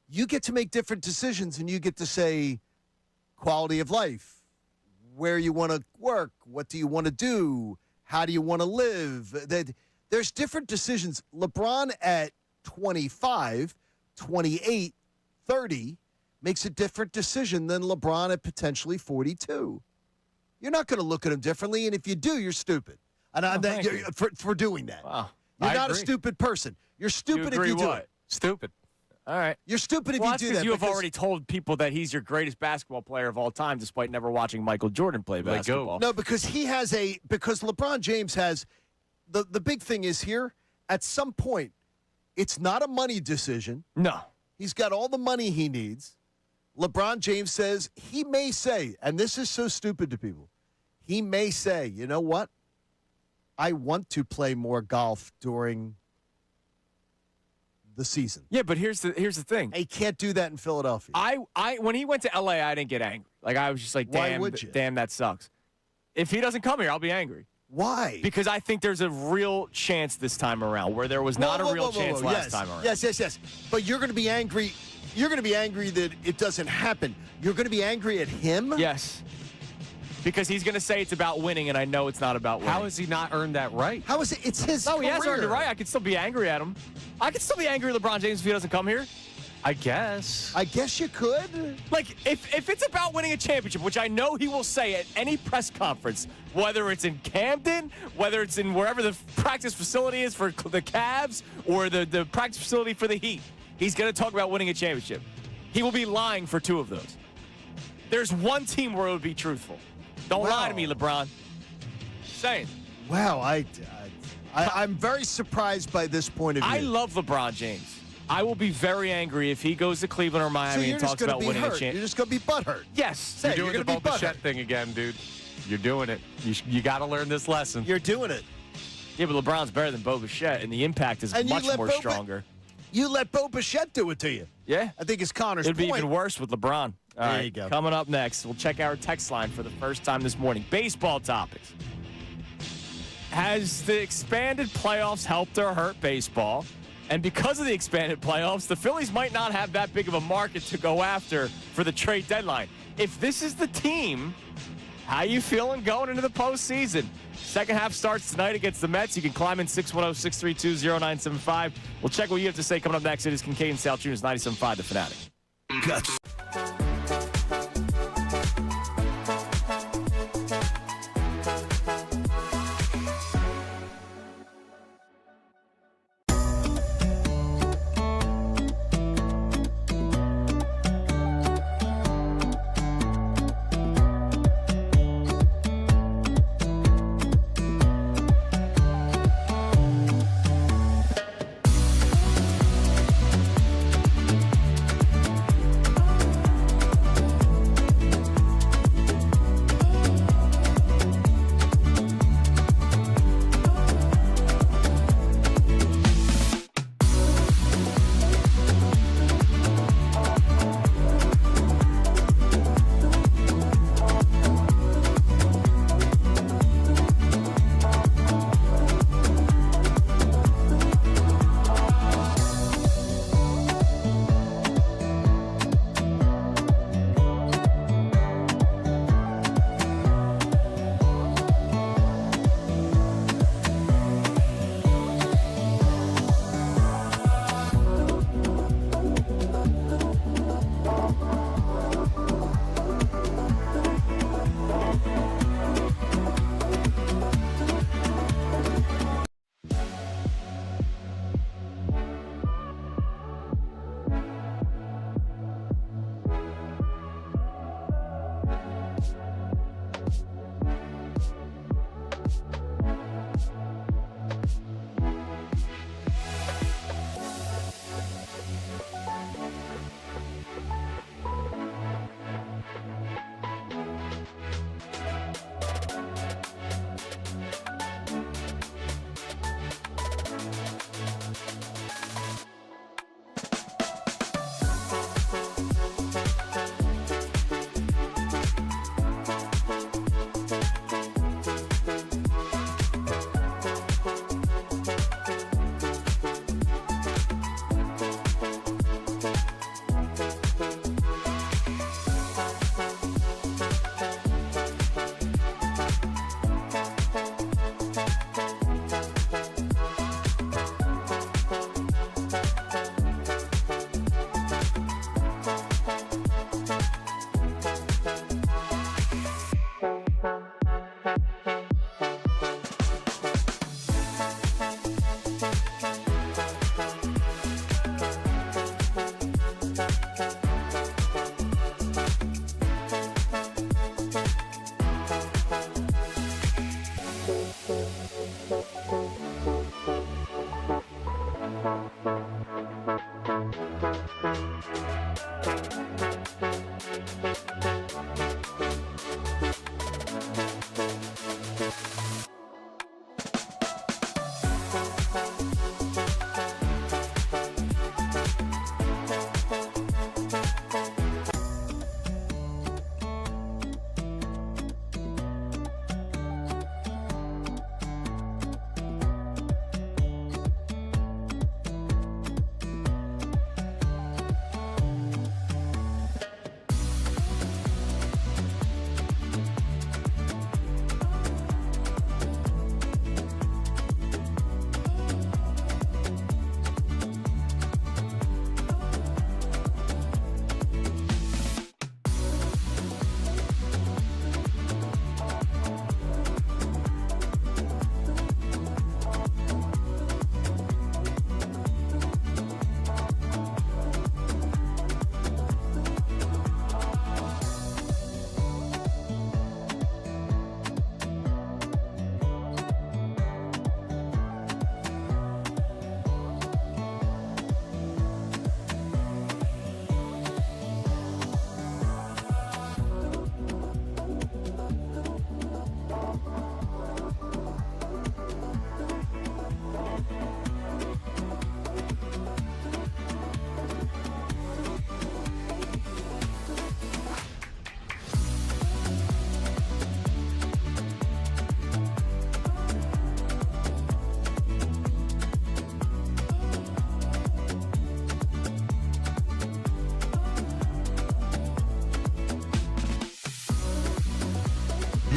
You get to make different decisions, and you get to say quality of life, where you want to work, what do you want to do, how do you want to live. There's different decisions. LeBron at 25, 28, 30 makes a different decision than LeBron at potentially 42. You're not going to look at him differently, and if you do, you're stupid. And for doing that. Wow. You're I not agree. a stupid person. You're stupid if you do it. Stupid. All right. You're stupid if Well, you that's do because that. you have already told people that he's your greatest basketball player of all time, despite never watching Michael Jordan play Let go. basketball. No, because because LeBron James has the big thing is here, at some point, it's not a money decision. No. He's got all the money he needs. LeBron James says, he may say, and this is so stupid to people, he may say, you know what? I want to play more golf during the season. Yeah, but here's the thing. He can't do that in Philadelphia. I when he went to LA, I didn't get angry. Like I was just like, Why would you? damn, that sucks. If he doesn't come here, I'll be angry. Why? Because I think there's a real chance this time around where there was not a real chance last time around. Yes. But you're going to be angry. You're going to be angry that it doesn't happen. You're going to be angry at him? Yes. Because he's going to say it's about winning, and I know it's not about winning. How has he not earned that right? How is it? It's his No, career. he has earned it right. I could still be angry at him. I could still be angry at LeBron James if he doesn't come here. I guess. I guess you could. Like, if it's about winning a championship, which I know he will say at any press conference, whether it's in Camden, whether it's in wherever the practice facility is for the Cavs or the practice facility for the Heat, he's going to talk about winning a championship. He will be lying for two of those. There's one team where it would be truthful. Don't lie to me, LeBron. Saying. Wow, I'm very surprised by this point of view. I love LeBron James. I will be very angry if he goes to Cleveland or Miami and talks about winning a championship. You're just going to be butthurt. Yes. You're doing you're the gonna be Boba butthurt. Fett thing again, dude. You're doing it. You got to learn this lesson. You're doing it. Yeah, but LeBron's better than Boba Fett, and the impact is And you much let more Boba- stronger. You let Bo Bichette do it to you. Yeah. I think it's Connor's It'd be point. even worse with LeBron. All There right, you go. Coming up next, we'll check our text line for the first time this morning. Baseball topics. Has the expanded playoffs helped or hurt baseball? And because of the expanded playoffs, the Phillies might not have that big of a market to go after for the trade deadline. If this is the team, how you feeling going into the postseason? Second half starts tonight against the Mets. You can climb in 610-632-0975. We'll check what you have to say coming up next. It is Kincade Salciunas, 97.5 The Fanatic. Guts.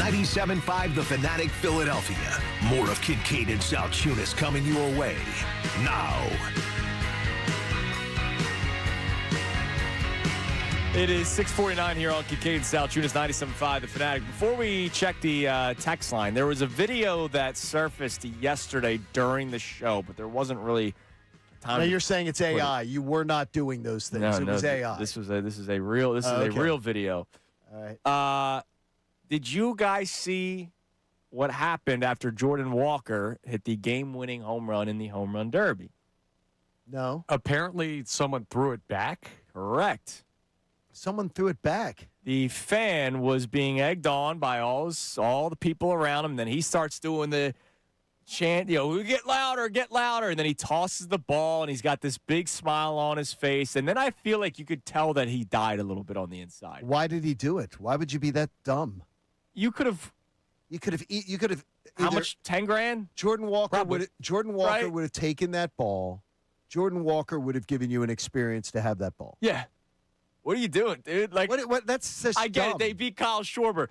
97.5 The Fanatic Philadelphia. More of Kincade Salciunas coming your way now. It is 6:49 here on Kincade Salciunas, 97.5 The Fanatic. Before we check the text line, there was a video that surfaced yesterday during the show, but there wasn't really time. Now you're saying it's AI. You were not doing those things. No, it was AI. This is a real video. All right. Did you guys see what happened after Jordan Walker hit the game-winning home run in the home run derby? No. Apparently, someone threw it back. Correct. Someone threw it back. The fan was being egged on by all the people around him. Then he starts doing the chant, get louder, and then he tosses the ball, and he's got this big smile on his face. And then I feel like you could tell that he died a little bit on the inside. Why did he do it? Why would you be that dumb? You could have. How much? 10 grand? Jordan Walker Probably. would have taken that ball. Jordan Walker would have given you an experience to have that ball. Yeah. What are you doing, dude? Like, What? That's just I get dumb. it. They beat Kyle Schwarber.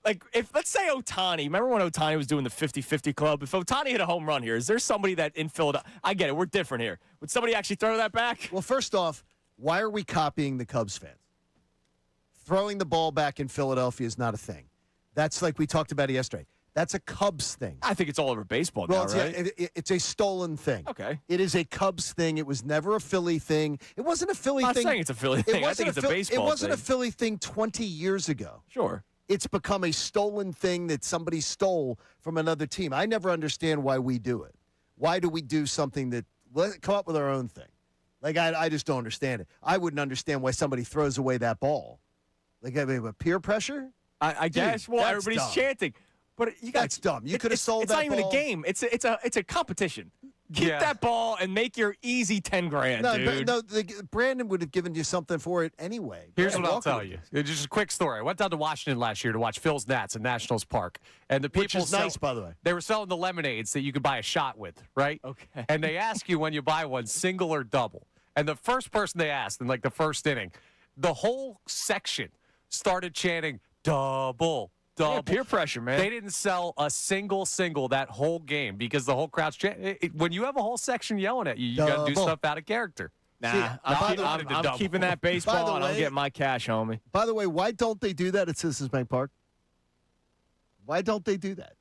Like, if let's say Ohtani, remember when Ohtani was doing the 50-50 club? If Ohtani hit a home run here, is there somebody that in Philadelphia? I get it. We're different here. Would somebody actually throw that back? Well, first off, why are we copying the Cubs fans? Throwing the ball back in Philadelphia is not a thing. That's like we talked about it yesterday. That's a Cubs thing. I think it's all over baseball Well, now, right? it's a stolen thing. Okay. It is a Cubs thing. It was never a Philly thing. It wasn't a Philly I'm not thing. saying it's a Philly thing. I think it's a baseball It wasn't a thing. Philly thing 20 years ago. Sure. It's become a stolen thing that somebody stole from another team. I never understand why we do it. Why do we do something that come up with our own thing? Like I just don't understand it. I wouldn't understand why somebody throws away that ball. Like I mean, peer pressure. I guess. Well, that's everybody's dumb. chanting. But That's dumb. You could have sold it's that not even ball. a game. It's a competition. Get that ball and make your easy 10 grand, dude. Brandon would have given you something for it anyway. Here's Brandon what I'll Walker tell would you. have. Just a quick story. I went down to Washington last year to watch Phil's Nats in Nationals Park. And the people Which is nice, by the way. They were selling the lemonades that you could buy a shot with, right? Okay. And they ask you when you buy one, single or double. And the first person they asked in like the first inning, the whole section started chanting double. Yeah, peer pressure, man. They didn't sell a single that whole game because the whole crowd's when you have a whole section yelling at you, you got to do Double. stuff out of character. Nah, I'm keeping that By baseball, the and I'm way- getting my cash, homie. By the way, why don't they do that at Citizens Bank Park? Why don't they do that?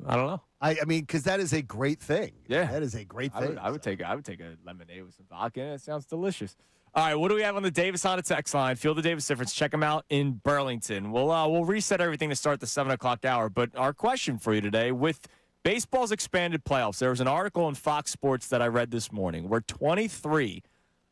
I don't know. I mean, because that is a great thing. Yeah. That is a great thing. I would take a lemonade with some vodka. It sounds delicious. All right, what do we have on the Davis Honda text line? Field the Davis difference. Check them out in Burlington. We'll reset everything to start the 7 o'clock hour. But our question for you today, with baseball's expanded playoffs, there was an article in Fox Sports that I read this morning where 23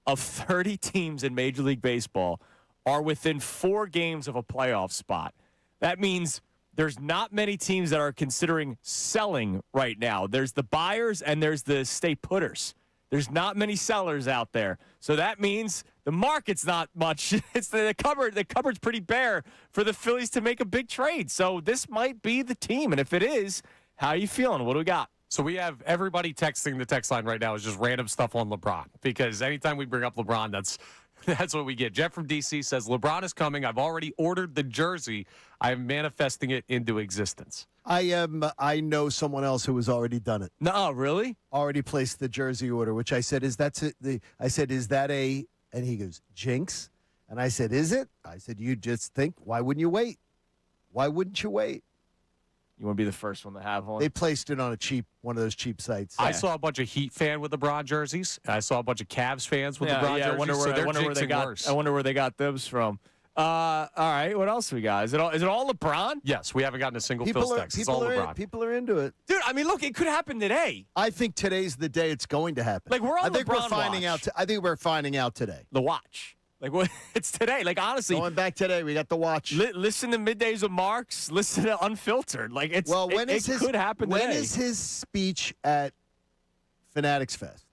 of 30 teams in Major League Baseball are within 4 games of a playoff spot. That means there's not many teams that are considering selling right now. There's the buyers and there's the stay putters. There's not many sellers out there. So that means the market's not much. It's the cupboard. The cupboard's pretty bare for the Phillies to make a big trade. So this might be the team. And if it is, how are you feeling? What do we got? So we have everybody texting the text line right now is just random stuff on LeBron because anytime we bring up LeBron, that's what we get. Jeff from D.C. says, LeBron is coming. I've already ordered the jersey. I'm manifesting it into existence. I know someone else who has already done it. No, really? Already placed the jersey order, which I said, is that a, and he goes, jinx? And I said, is it? I said, you just think, why wouldn't you wait? Why wouldn't you wait? You want to be the first one to have one? They placed it on one of those cheap sites. I saw a bunch of Heat fan with LeBron jerseys. I saw a bunch of Cavs fans with LeBron jerseys. I wonder where they got those from. All right, what else we got? Is it all LeBron? Yes, we haven't gotten a single Phil's text. It's all LeBron. People are into it. Dude, I mean, look, it could happen today. I think today's the day it's going to happen. Like, we're on I think LeBron we're finding watch. out. I think we're finding out today. The watch. Like, what? It's today. Like, honestly, Going back today, we got the watch. listen to Middays with Marks. Listen to Unfiltered. Like, it could happen today. When is his speech at Fanatics Fest?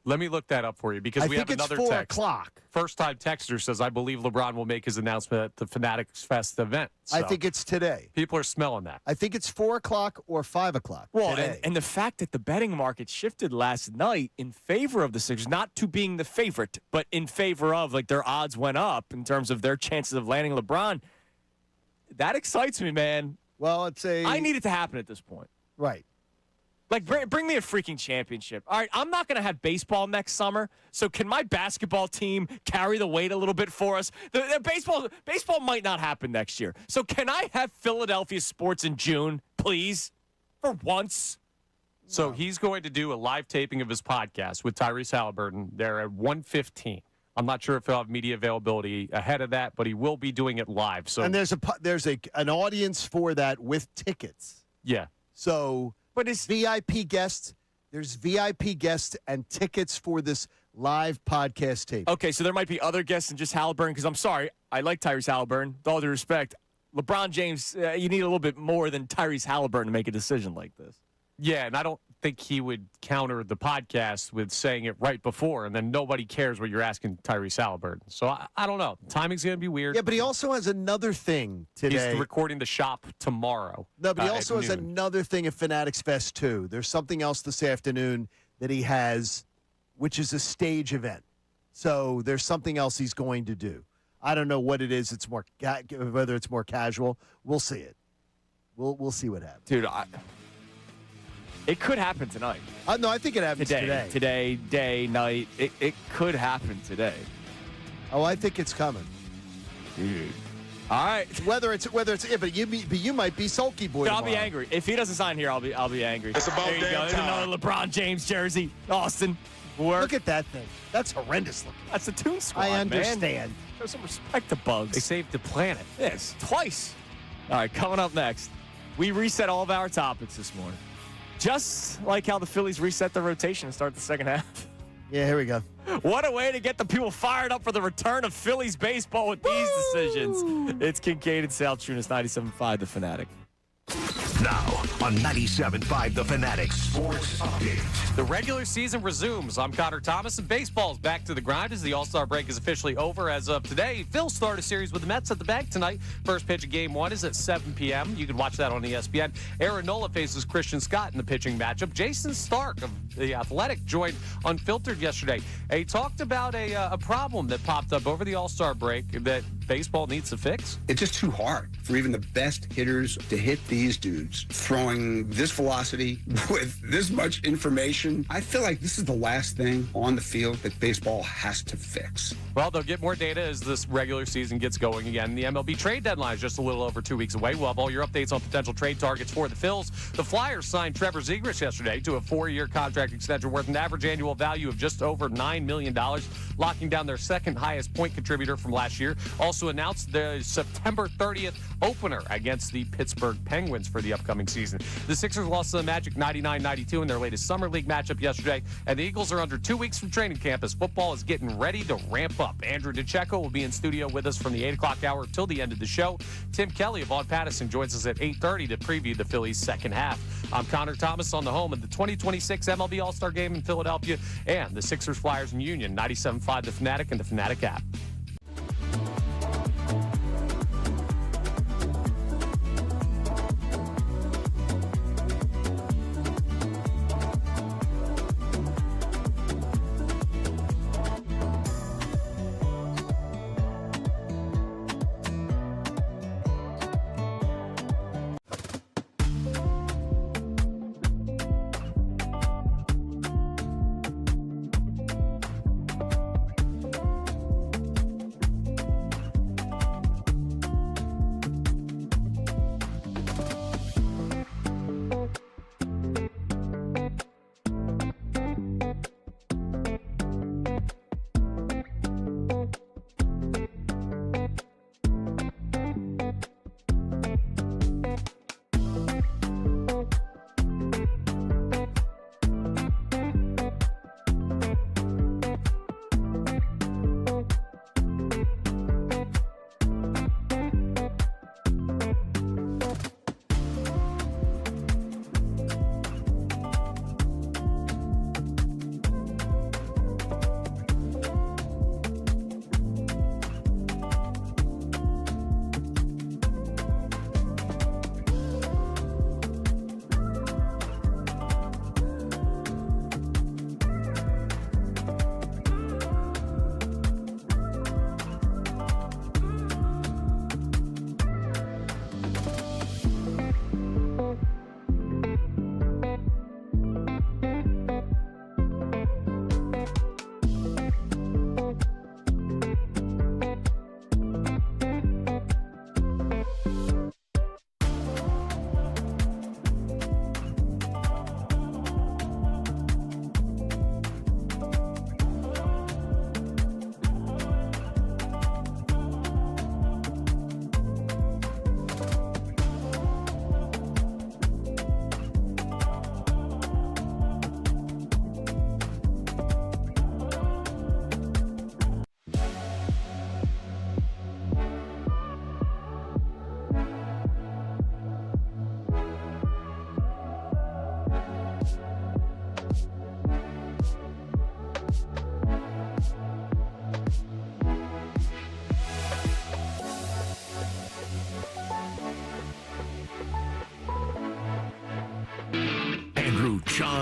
Let me look that up for you because we have another it's 4 text. o'clock. First-time texter says, I believe LeBron will make his announcement at the Fanatics Fest event. I So think it's today. people are smelling that. I think it's 4 o'clock or 5 o'clock. Well, today. and the fact that the betting market shifted last night in favor of the Sixers, not to being the favorite, but in favor of, like, their odds went up in terms of their chances of landing LeBron, that excites me, man. Well, it's I need it to happen at this point. right. Like, bring me a freaking championship. All right, I'm not going to have baseball next summer, so can my basketball team carry the weight a little bit for us? The baseball might not happen next year. So can I have Philadelphia sports in June, please, for once? So he's going to do a live taping of his podcast with Tyrese Halliburton there at 1:15. I'm not sure if he'll have media availability ahead of that, but he will be doing it live. So And there's an audience for that with tickets. yeah. So, But it's VIP guests. There's VIP guests and tickets for this live podcast tape. okay, so there might be other guests than just Halliburton, because I'm sorry, I like Tyrese Halliburton. With all due respect, LeBron James, you need a little bit more than Tyrese Halliburton to make a decision like this. Yeah, and I don't think he would counter the podcast with saying it right before, and then nobody cares what you're asking Tyrese Halliburton. So I don't know. Timing's going to be weird. Yeah, but he also has another thing today. He's recording the shop tomorrow. No, but he at also has noon. another thing at Fanatics Fest, too. There's something else this afternoon that he has, which is a stage event. So there's something else he's going to do. I don't know what it is. It's more whether it's more casual. We'll see it. We'll see what happens. Dude, it could happen tonight. No, I think it happens today. Today, day, night. It could happen today. Oh, I think it's coming. Dude. All right. Whether it's but you might be sulky boy. I'll be tomorrow. angry. If he doesn't sign here, I'll be angry. It's about there you damn go. There's time. another LeBron James jersey. Austin. Work. Look at that thing. That's horrendous looking. That's the Toon Squad, I man. understand. Show some respect to Bugs. They saved the planet. Yes, twice. All right, coming up next, we reset all of our topics this morning. Just like how the Phillies reset their rotation and start the second half. Yeah, here we go. What a way to get the people fired up for the return of Phillies baseball with these decisions. It's Kincade and Salciunas, 97.5 The Fanatic. Now on 97.5 The Fanatic Sports Update. The regular season resumes. I'm Connor Thomas, and baseball's back to the grind as the All-Star break is officially over as of today. Phil start a series with the Mets at the bank tonight. First pitch of Game 1 is at 7 p.m. You can watch that on ESPN. Aaron Nola faces Christian Scott in the pitching matchup. Jason Stark of The Athletic joined Unfiltered yesterday. He talked about a problem that popped up over the All-Star break that baseball needs to fix. It's just too hard for even the best hitters to hit these dudes throwing this velocity with this much information. I feel like this is the last thing on the field that baseball has to fix. Well, they'll get more data as this regular season gets going again. The MLB trade deadline is just a little over 2 weeks away. We'll have all your updates on potential trade targets for the Phils. The Flyers signed Trevor Zegras yesterday to a 4-year contract extension worth an average annual value of just over $9 million, locking down their second highest point contributor from last year. Also announced the September 30th opener against the Pittsburgh Penguins for the upcoming season. The Sixers lost to the Magic 99-92 in their latest Summer League matchup yesterday, and the Eagles are under 2 weeks from training camp as football is getting ready to ramp up. Andrew DeCecco will be in studio with us from the 8 o'clock hour till the end of the show. Tim Kelly of Vaughn Pattison joins us at 8:30 to preview the Phillies' second half. I'm Connor Thomas on the home of the 2026 MLB All-Star Game in Philadelphia and the Sixers, Flyers, and Union, 97.5 The Fanatic and the Fanatic app.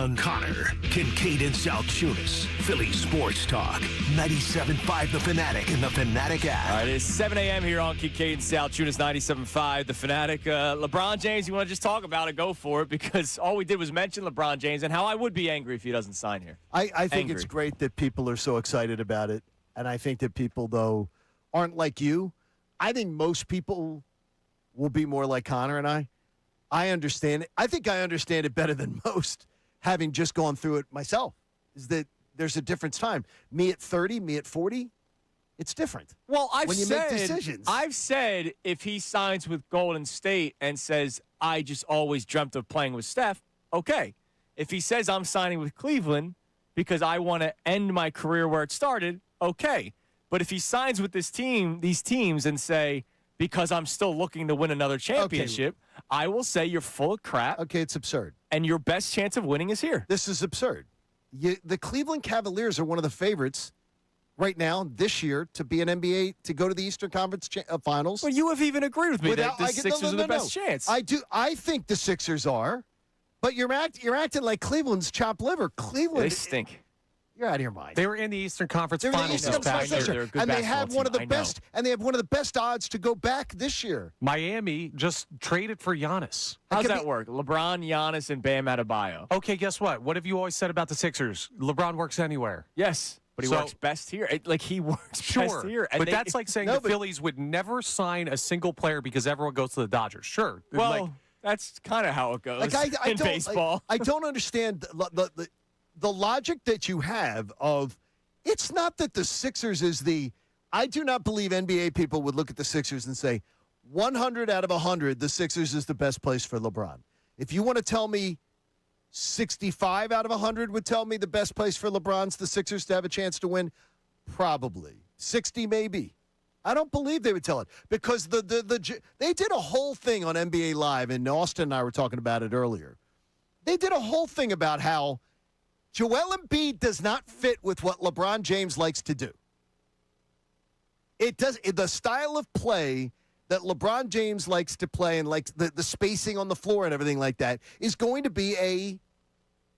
young Connor, Kincade Salciunas, Philly Sports Talk, 97.5 The Fanatic and the Fanatic app. All right, it's 7 a.m. here on Kincade Salciunas, 97.5 The Fanatic. LeBron James, you want to just talk about it, go for it, because all we did was mention LeBron James and how I would be angry if he doesn't sign here. I think it's great that people are so excited about it, and I think that people, though, aren't like you. I think most people will be more like Connor and I. I understand it. I think I understand it better than most, having just gone through it myself, is that there's a difference time. Me at 30, me at 40, it's different. Well, when you make decisions. I've said if he signs with Golden State and says, I just always dreamt of playing with Steph, okay. If he says I'm signing with Cleveland because I want to end my career where it started, okay. But if he signs with these teams and say, because I'm still looking to win another championship, I will say you're full of crap. Okay, it's absurd. And your best chance of winning is here. This is absurd. The Cleveland Cavaliers are one of the favorites right now this year to be an NBA, to go to the Eastern Conference Finals. Well, you have even agreed with me that the Sixers are the best chance. I do. I think the Sixers are, but you're acting like Cleveland's chopped liver. Cleveland, they stink. You're out of your mind. They were in the Eastern Conference They're in the Finals Eastern this past Conference year. They're a good and they have basketball one of the team, best, and they have one of the best odds to go back this year. Miami just traded for Giannis. How does that work? LeBron, Giannis, and Bam Adebayo. Okay, guess what? What have you always said about the Sixers? LeBron works anywhere. Yes, but he works best here. He works best here. And but that's like saying the Phillies would never sign a single player because everyone goes to the Dodgers. Sure. Well, that's kind of how it goes in baseball. I don't understand the logic that you have of. It's not that the Sixers is I do not believe NBA people would look at the Sixers and say 100 out of 100, the Sixers is the best place for LeBron. If you want to tell me 65 out of 100 would tell me the best place for LeBron's the Sixers to have a chance to win, probably. 60 maybe. I don't believe they would tell it because they did a whole thing on NBA Live, and Austin and I were talking about it earlier. They did a whole thing about how Joel Embiid does not fit with what LeBron James likes to do. The style of play that LeBron James likes to play and likes the spacing on the floor and everything like that is going to be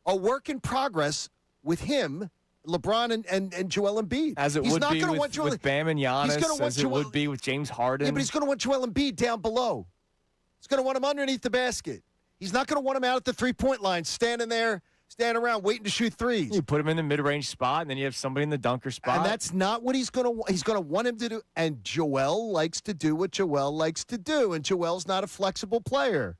a work in progress with him, LeBron and Joel Embiid. As it would be with Bam and Giannis, as it would be with James Harden. Yeah, but he's going to want Joel Embiid down below. He's going to want him underneath the basket. He's not going to want him out at the three-point line, standing around waiting to shoot threes. You put him in the mid-range spot, and then you have somebody in the dunker spot. And that's not what he's going to want. He's going to want him to do. And Joel likes to do what Joel likes to do. And Joel's not a flexible player.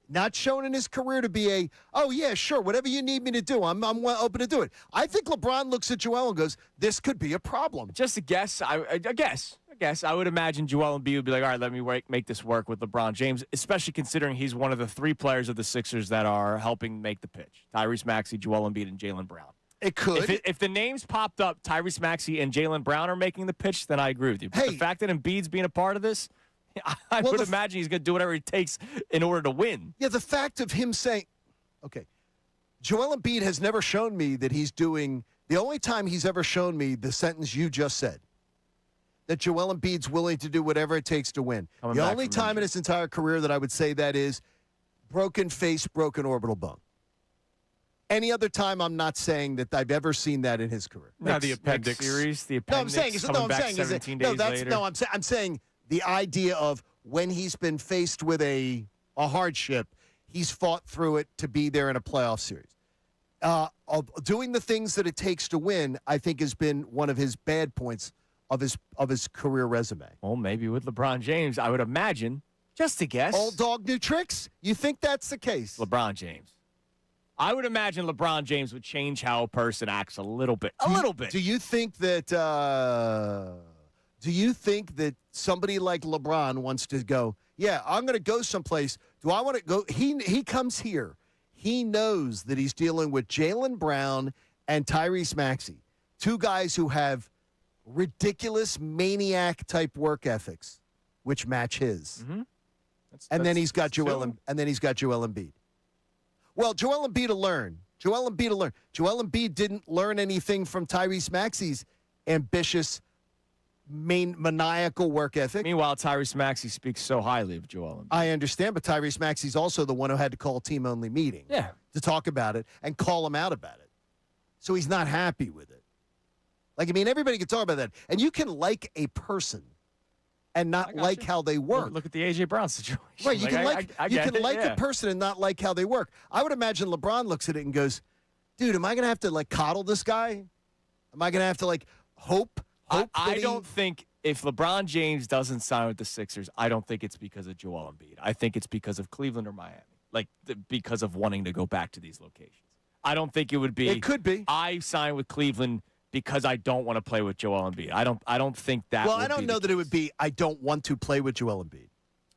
Not shown in his career to be whatever you need me to do, I'm open to do it. I think LeBron looks at Joel and goes, this could be a problem. Just a guess. I guess. I would imagine Joel Embiid would be like, all right, let me make this work with LeBron James, especially considering he's one of the three players of the Sixers that are helping make the pitch. Tyrese Maxey, Joel Embiid, and Jaylen Brown. It could. If the names popped up, Tyrese Maxey and Jaylen Brown are making the pitch, then I agree with you. But the fact that Embiid's being a part of this, I would imagine he's going to do whatever it takes in order to win. Yeah, the fact of him saying, okay, Joel Embiid has never shown me that he's doing, the only time he's ever shown me the sentence you just said, that Joel Embiid's willing to do whatever it takes to win. The only time in his entire career that I would say that is broken face, broken orbital bone. Any other time, I'm not saying that I've ever seen that in his career. Now the appendix series, the appendix. I'm saying the idea of when he's been faced with a hardship, he's fought through it to be there in a playoff series. Of doing the things that it takes to win, I think has been one of his bad points of his career resume. Well, maybe with LeBron James, I would imagine, just to guess. Old dog, new tricks? You think that's the case? LeBron James. I would imagine LeBron James would change how a person acts a little bit. Do you think that somebody like LeBron wants to go, yeah, I'm going to go someplace. Do I want to go? He comes here. He knows that he's dealing with Jaylen Brown and Tyrese Maxey, two guys who have ridiculous maniac-type work ethics, which match his. Mm-hmm. And then he's got Joel Embiid. Well, Joel Embiid will learn. Joel Embiid didn't learn anything from Tyrese Maxey's ambitious maniacal work ethic. Meanwhile, Tyrese Maxey speaks so highly of Joel Embiid. I understand, but Tyrese Maxey's also the one who had to call a team-only meeting to talk about it and call him out about it. So he's not happy with it. Like, I mean, everybody can talk about that. And you can like a person and not like how they work. Look at the A.J. Brown situation. Right, you can like a person and not like how they work. I would imagine LeBron looks at it and goes, dude, am I going to have to, like, coddle this guy? Am I going to have to, like, hope I don't think if LeBron James doesn't sign with the Sixers, I don't think it's because of Joel Embiid. I think it's because of Cleveland or Miami, like because of wanting to go back to these locations. I don't think it would be. It could be. I sign with Cleveland because I don't want to play with Joel Embiid. I don't think that. Well, I don't know that it would be I don't want to play with Joel Embiid.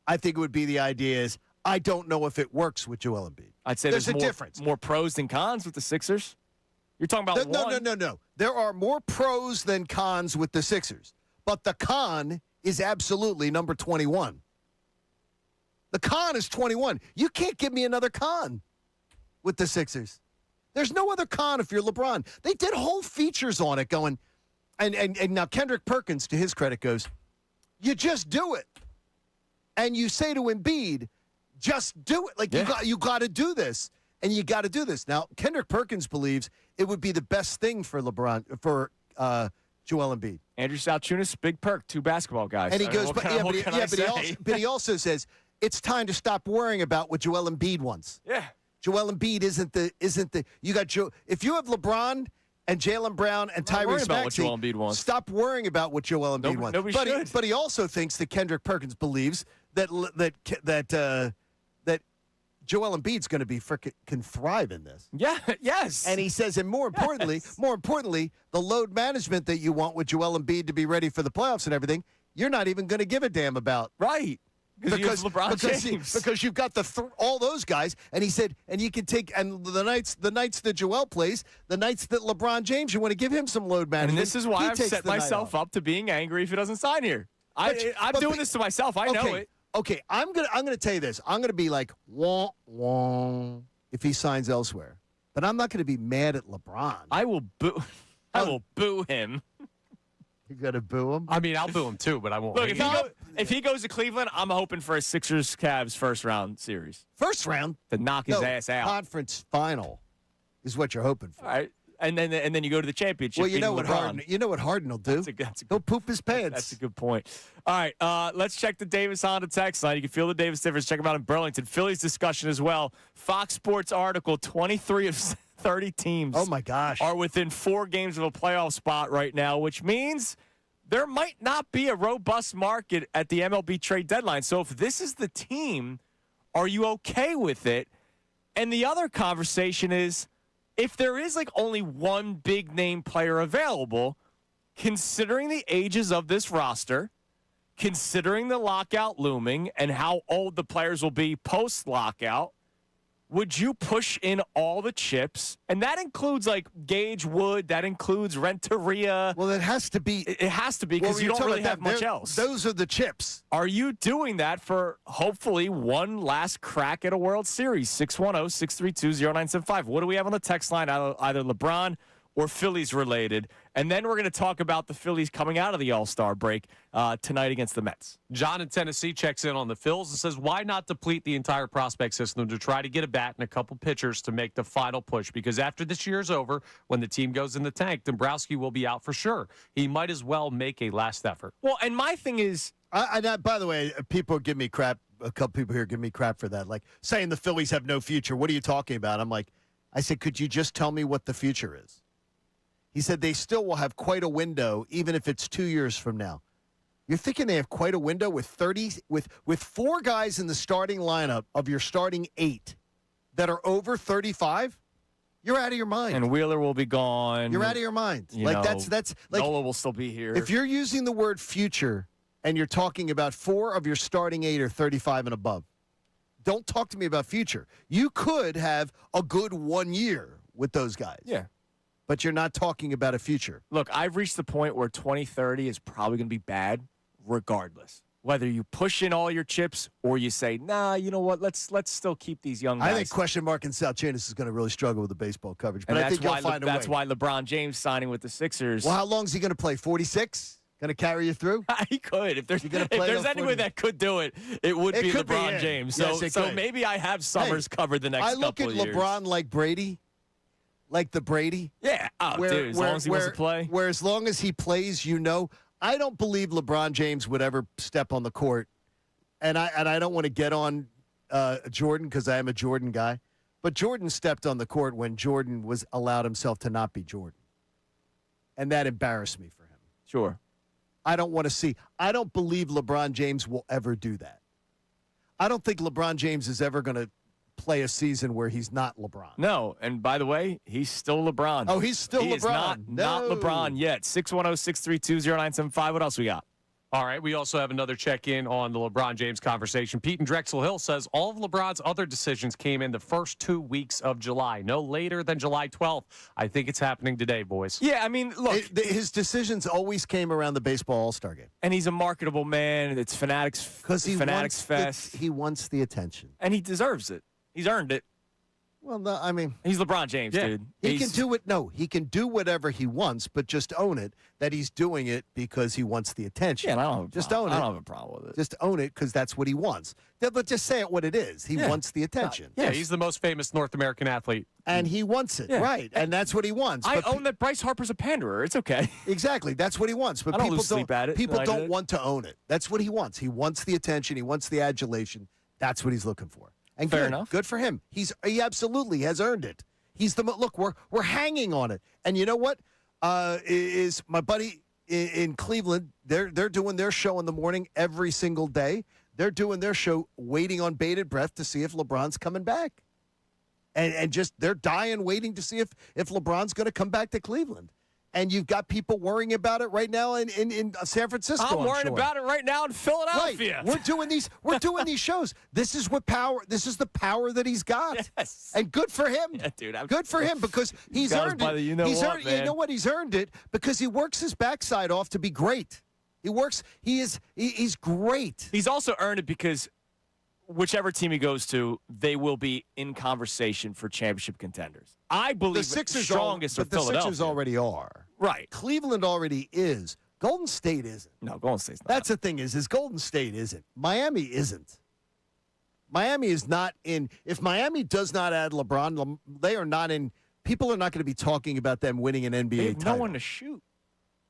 I think it would be the idea is I don't know if it works with Joel Embiid. I'd say there's a more, difference. More pros than cons with the Sixers. You're talking about No. There are more pros than cons with the Sixers. But the con is absolutely number 21. The con is 21. You can't give me another con with the Sixers. There's no other con if you're LeBron. They did whole features on it going, and now Kendrick Perkins, to his credit, goes, you just do it. And you say to Embiid, just do it. Like, you got to do this. And you got to do this. Now, Kendrick Perkins believes it would be the best thing for Joel Embiid. Andrew Salciunas, big perk, 2 basketball guys. And he goes, but he also says it's time to stop worrying about what Joel Embiid wants. Yeah. Joel Embiid isn't the you got Joe. If you have LeBron and Jaylen Brown and Tyrese Maxey, what Joel Embiid wants. Stop worrying about what Joel Embiid wants. Nobody should. But he also thinks that Kendrick Perkins believes that Joel Embiid's going to be can thrive in this. Yeah, yes. And he says, and more importantly, the load management that you want with Joel Embiid to be ready for the playoffs and everything, you're not even going to give a damn about. Right. Because you've got all those guys, and he said, and you can take the nights that Joel plays, the nights that LeBron James, you want to give him some load management. And this is why I've set myself up to being angry if he doesn't sign here. I'm doing this to myself. I know it. Okay, I'm gonna tell you this. I'm gonna be like wah wah if he signs elsewhere, but I'm not gonna be mad at LeBron. I will boo. I will boo him. You're gonna boo him? I mean, I'll boo him too, but I won't. Look, if he goes to Cleveland, I'm hoping for a Sixers-Cavs first-round series. First round to knock his ass out. Conference final is what you're hoping for. All right. And then you go to the championship. Well, you know what Harden will do. He'll poop his pants. That's a good point. All right, let's check the Davis Honda text line. You can feel the Davis difference. Check them out in Burlington. Phillies discussion as well. Fox Sports article: 23 of 30 teams. Oh my gosh, are within 4 games of a playoff spot right now, which means there might not be a robust market at the MLB trade deadline. So if this is the team, are you okay with it? And the other conversation is, if there is like only one big name player available, considering the ages of this roster, considering the lockout looming and how old the players will be post-lockout, would you push in all the chips? And that includes like Gage Wood, that includes Renteria. Well, it has to be. It has to be because you don't really have much else. Those are the chips. Are you doing that for hopefully one last crack at a World Series? 610-632-0975. What do we have on the text line? Either LeBron or Phillies related. And then we're going to talk about the Phillies coming out of the All-Star break tonight against the Mets. John in Tennessee checks in on the Phils and says, why not deplete the entire prospect system to try to get a bat and a couple pitchers to make the final push? Because after this year's over, when the team goes in the tank, Dombrowski will be out for sure. He might as well make a last effort. Well, and my thing is, by the way, people give me crap. A couple people here give me crap for that, like saying the Phillies have no future. What are you talking about? I said, could you just tell me what the future is? He said they still will have quite a window, even if it's 2 years from now. You're thinking they have quite a window with 4 guys in the starting lineup of your starting 8 that are over 35? You're out of your mind. And Wheeler will be gone. You're out of your mind. That's like Nola will still be here. If you're using the word future and you're talking about 4 of your starting 8 are 35 and above, don't talk to me about future. You could have a good 1 year with those guys. Yeah. But you're not talking about a future. Look, I've reached the point where 2030 is probably going to be bad regardless. Whether you push in all your chips or you say, nah, you know what, let's still keep these young guys. I think question mark in Salciunas is going to really struggle with the baseball coverage. But I think you'll find a way. That's why LeBron James signing with the Sixers. Well, how long is he going to play? 46? Going to carry you through? He could. If there's gonna play anybody that could do it, it would be could be LeBron him. James. Yes, So it so could. maybe I have Summers covered the next I look couple at of years. LeBron like Brady, like the Brady. Yeah. Oh, dude, as long as he wants to play. Where as long as he plays, I don't believe LeBron James would ever step on the court. And I don't want to get on Jordan because I am a Jordan guy. But Jordan stepped on the court when Jordan was allowed himself to not be Jordan. And that embarrassed me for him. Sure. I don't want to see. I don't believe LeBron James will ever do that. I don't think LeBron James is ever going to play a season where he's not LeBron. No, and by the way, he's still LeBron. Oh, he's still he LeBron. Is not LeBron yet. 610-632-0975. What else we got? All right, we also have another check-in on the LeBron James conversation. Pete in Drexel Hill says all of LeBron's other decisions came in the first 2 weeks of July, no later than July 12th. I think it's happening today, boys. Yeah, I mean, look. His decisions always came around the baseball All-Star game. And he's a marketable man. It's Fanatics Fest. He wants the attention. And he deserves it. He's earned it. Well, no, I mean, He's LeBron James, Yeah. dude. he can do it. No, he can do whatever he wants, but just own it that he's doing it because he wants the attention. Yeah, and I don't have a Just problem. own it. I don't have a problem with it. Just own it because that's what he wants. But just say it what it is. He wants the attention. Yeah, he's the most famous North American athlete. And he wants it, Yeah. right? And that's what he wants. I But own that Bryce Harper's a panderer. It's okay. Exactly. That's what he wants. But I don't people lose sleep at it people when I do don't it. want to own it. That's what he wants. He wants the attention. He wants the adulation. That's what he's looking for. And Fair good, enough. Good for him. He absolutely has earned it. He's the look. We're hanging on it. And you know what? Is my buddy in Cleveland? They're doing their show in the morning every single day. They're doing their show, waiting on bated breath to see if LeBron's coming back. And just they're dying, waiting to see if LeBron's going to come back to Cleveland. And you've got people worrying about it right now in San Francisco. I'm worried sure. about it right now in Philadelphia. Right. We're doing these shows. This is what power. This is the power that he's got. Yes. And good for him. Yeah, dude, good for him because he's got us earned by it. the you know he's what, earned, man. You know what? He's earned it because he works his backside off to be great. He works. He's great. He's also earned it because whichever team he goes to, they will be in conversation for championship contenders. I believe The Sixers strongest but are the Philadelphia. Sixers already are. Right. Cleveland already is. Golden State isn't. No, Golden State's not. That's the thing is Golden State isn't. Miami isn't. Miami is not in. If Miami does not add LeBron, they are not in. People are not going to be talking about them winning an NBA they have title. no one to shoot.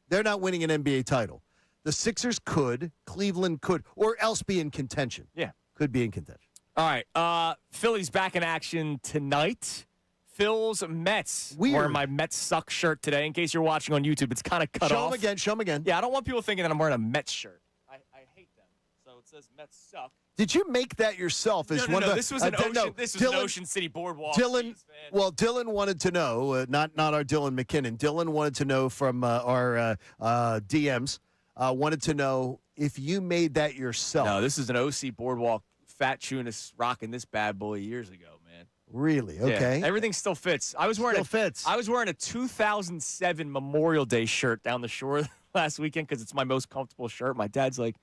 They're not winning an NBA title. The Sixers could. Cleveland could. Or else be in contention. Yeah. Could be in contention. All right. Phillies back in action tonight. Phil's Mets. Weird. Wearing my Mets suck shirt today. In case you're watching on YouTube, it's kind of cut Show off. them again. Show them again. Yeah, I don't want people thinking that I'm wearing a Mets shirt. I hate them. So it says Mets suck. Did you make that yourself? As No, one of the, this was an Ocean. no, This was an Ocean City Boardwalk. Dylan, piece, man. well, Dylan wanted to know, not our Dylan McKinnon. Dylan wanted to know from our DMs, wanted to know if you made that yourself. No, this is an OC Boardwalk. Fat Tunis rocking this bad boy years ago, man. Really? Okay. Yeah, everything still fits. I was wearing I was wearing a 2007 Memorial Day shirt down the shore last weekend because it's my most comfortable shirt. My dad's like,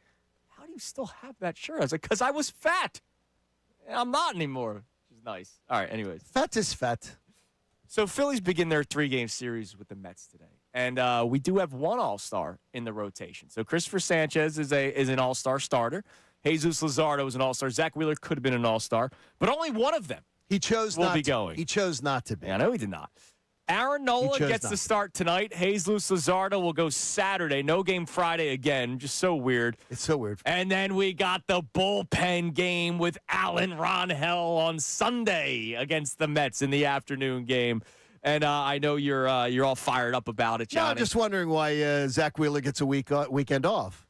"How do you still have that shirt?" I was like, "Because I was fat. And I'm not anymore." Which is nice. All right. Anyways, Fat is fat. so Phillies begin their 3-game series with the Mets today, and we do have one All-Star in the rotation. So Christopher Sanchez is an All-Star starter. Jesus Luzardo is an All-Star. Zach Wheeler could have been an All-Star, but only one of them. He chose Will not be to. going. He chose not to be. Yeah, I know he did not. Aaron Nola chose gets not the to. start tonight. Jesus Luzardo will go Saturday. No game Friday again. Just so weird. It's so weird. And then we got the bullpen game with Alan Ronhell on Sunday against the Mets in the afternoon game. And I know you're all fired up about it, No, Johnny. I'm just wondering why Zach Wheeler gets a weekend off.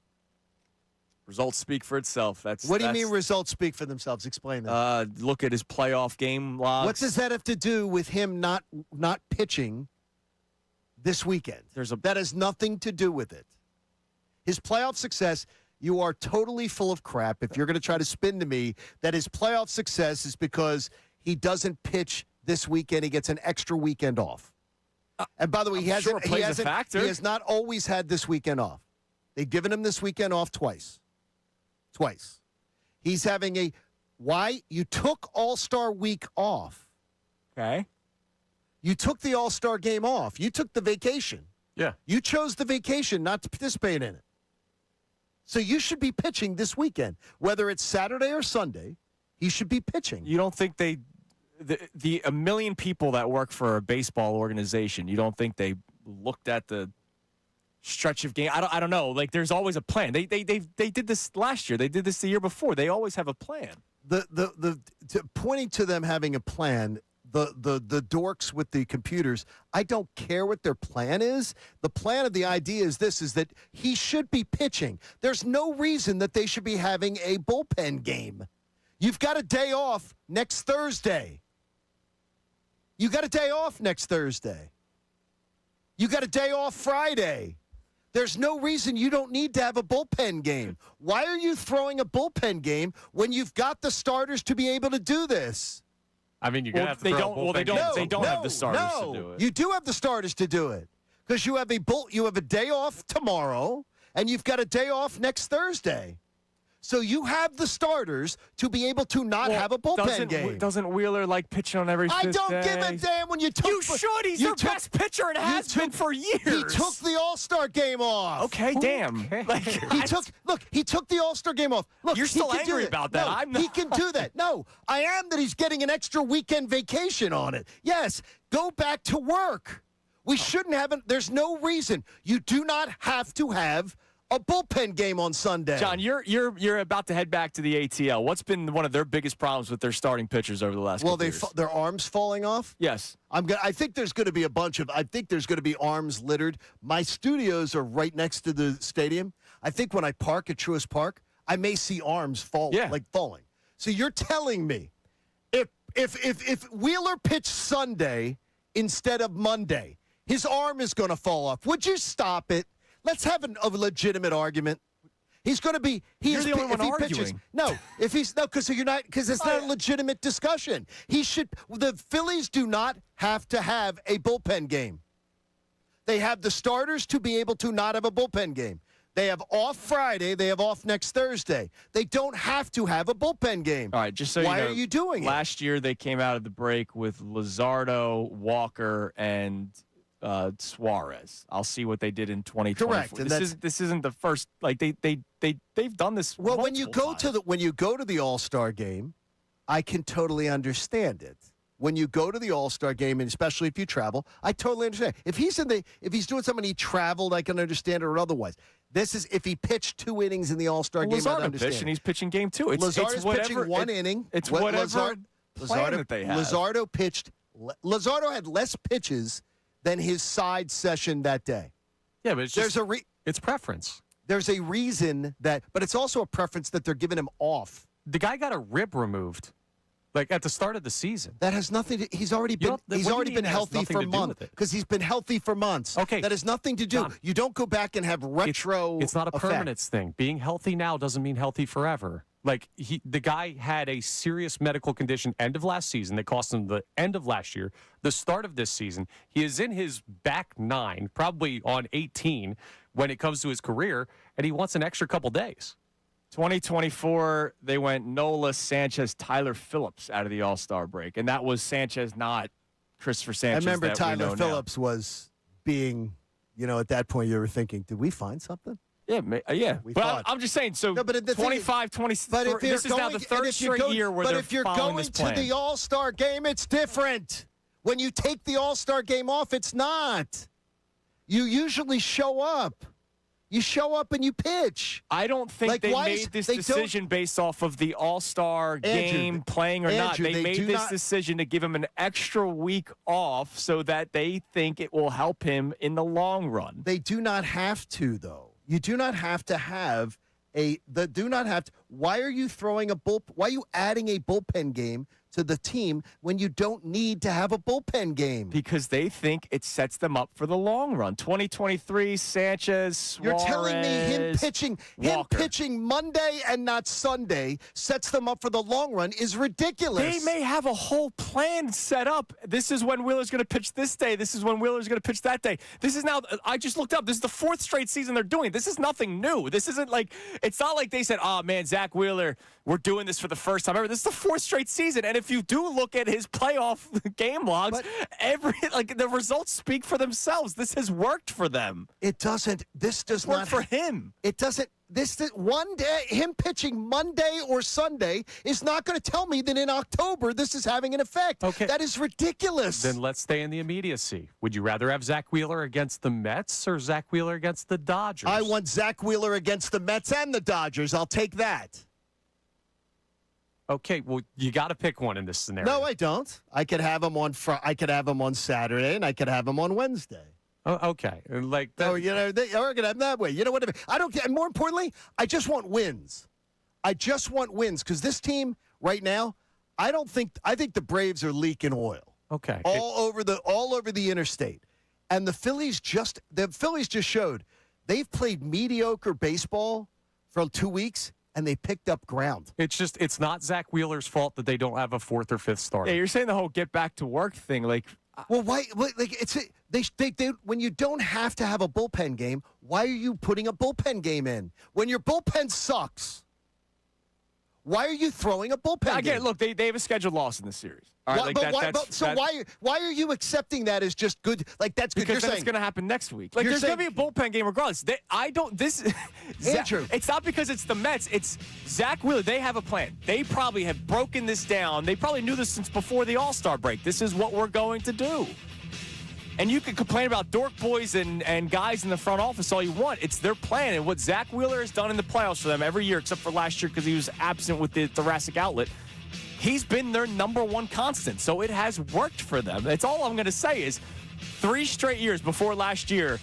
Results speak for itself. What do you mean results speak for themselves? Explain that. Look at his playoff game logs. What does that have to do with him not pitching this weekend? That has nothing to do with it. His playoff success, you are totally full of crap if you're going to try to spin to me that his playoff success is because he doesn't pitch this weekend. He gets an extra weekend off. And by the way, he has not always had this weekend off. They've given him this weekend off twice. He's having why? You took All-Star Week off. Okay. You took the All-Star game off. You took the vacation. Yeah. You chose the vacation not to participate in it. So you should be pitching this weekend. Whether it's Saturday or Sunday, he should be pitching. You don't think the a million people that work for a baseball organization, you don't think they looked at the stretch of game? I don't know. Like, there's always a plan. They did this last year. They did this the year before. They always have a plan. Pointing to them having a plan, the dorks with the computers, I don't care what their plan is. The plan of the idea is this, is that he should be pitching. There's no reason that they should be having a bullpen game. You've got a day off next Thursday. You got a day off next Thursday. You got a day off Friday. There's no reason you don't need to have a bullpen game. Why are you throwing a bullpen game when you've got the starters to be able to do this? I mean, you're going to have to throw a bullpen they game. don't have the starters to do it. You do have the starters to do it because you have a day off tomorrow and you've got a day off next Thursday. So you have the starters to be able to not have a bullpen game. Doesn't Wheeler like pitching on every fifth day? I don't give a damn when you took. You should. He's their best pitcher and has been for years. He took the All-Star game off. Okay, damn. Like, he took the All-Star game off. Look, you're still angry about that. No, I'm not. He can do that. No, I am that he's getting an extra weekend vacation on it. Yes, go back to work. We shouldn't have it. There's no reason. You do not have to have a bullpen game on Sunday. John, you're about to head back to the ATL. What's been one of their biggest problems with their starting pitchers over the last couple years? Their arms falling off? Yes. I think there's going to be there's going to be arms littered. My studios are right next to the stadium. I think when I park at Truist Park, I may see arms falling. So you're telling me if Wheeler pitched Sunday instead of Monday, his arm is going to fall off. Would you stop it? Let's have a legitimate argument. He's going to be. You're the only one arguing. Pitches, because you're not, because it's not a legitimate discussion. He should. The Phillies do not have to have a bullpen game. They have the starters to be able to not have a bullpen game. They have off Friday. They have off next Thursday. They don't have to have a bullpen game. All right, just so why you know, are you doing it? Last year they came out of the break with Luzardo, Walker, and Suarez. I'll see what they did in 2024. Correct. And this isn't the first. Like they've done this. Well, when you go times. to the All-Star game, I can totally understand it. When you go to the All-Star game, and especially if you travel, I totally understand. If he's doing something he traveled, I can understand it, or otherwise. This is if he pitched 2 innings in the All-Star game. I understand. Pitched and he's pitching game 2. Lazardo's pitching 1 inning. It's whatever plan that they have. Lazardo pitched. Lazardo had less pitches than his side session that day. Yeah, but it's preference. There's a reason but it's also a preference that they're giving him off. The guy got a rib removed, like at the start of the season. That has nothing to. He's already been healthy for months because he's been healthy for months. Okay, that has nothing to do. John, you don't go back and have retro. It's not a effect. permanence thing. Being healthy now doesn't mean healthy forever. Like the guy had a serious medical condition end of last season that cost him the end of last year, the start of this season. He is in his back 9, probably on 18 when it comes to his career, and he wants an extra couple days. 2024, they went Nola, Sanchez, Tyler Phillips out of the All-Star break, and that was Sanchez, not Christopher Sanchez. I remember that Tyler we know Phillips was being, at that point you were thinking, did we find something? Yeah. But I'm just saying, so 25, 26, this is now the third straight year where they're following this plan. But if you're going to the All-Star game, it's different. When you take the All-Star game off, it's not. You usually show up. You show up and you pitch. I don't think they made this decision based off of the All-Star game playing or not. They made this decision to give him an extra week off so that they think it will help him in the long run. They do not have to, though. You do not have to have why are you why are you adding a bullpen game to the team when you don't need to have a bullpen game? Because they think it sets them up for the long run. 2023, Sanchez, Suarez, you're telling me him pitching Monday and not Sunday sets them up for the long run is ridiculous. They may have a whole plan set up. This is when Wheeler's going to pitch this day. This is when Wheeler's going to pitch that day. This is now, I just looked up, this is the 4th straight season they're doing. This is nothing new. This isn't like, it's not like they said, oh man, Zach Wheeler, we're doing this for the first time ever. This is the 4th straight season. And if you do look at his playoff game logs, the results speak for themselves. This has worked for them. It doesn't. This does work not for him. It doesn't. one day, him pitching Monday or Sunday is not going to tell me that in October this is having an effect. Okay. That is ridiculous. Then let's stay in the immediacy. Would you rather have Zach Wheeler against the Mets or Zach Wheeler against the Dodgers? I want Zach Wheeler against the Mets and the Dodgers. I'll take that. Okay, well, you got to pick one in this scenario. No, I don't. I could have him on I could have him on Saturday, and I could have him on Wednesday. Oh, okay. Like that, Oh, they're going to have that way. You know what I mean? I don't. And more importantly, I just want wins. I just want wins because this team right now, I think the Braves are leaking oil. Okay. All over the interstate, and the Phillies just showed they've played mediocre baseball for 2 weeks. And they picked up ground. It's not Zach Wheeler's fault that they don't have a fourth or fifth starter. Yeah, you're saying the whole get back to work thing. Like, Well, why? Like they when you don't have to have a bullpen game, why are you putting a bullpen game in when your bullpen sucks? Why are you throwing a bullpen again, game? look, they have a scheduled loss in this series. All right, why are you accepting that as just good? Like that's good. Because You're then it's going to happen next week. Like there's going to be a bullpen game regardless. Andrew. It's not because it's the Mets. It's Zach Wheeler. They have a plan. They probably have broken this down. They probably knew this since before the All-Star break. This is what we're going to do. And you can complain about dork boys and guys in the front office all you want. It's their plan. And what Zach Wheeler has done in the playoffs for them every year, except for last year because he was absent with the thoracic outlet, he's been their number one constant. So it has worked for them. That's all I'm going to say is 3 straight years before last year,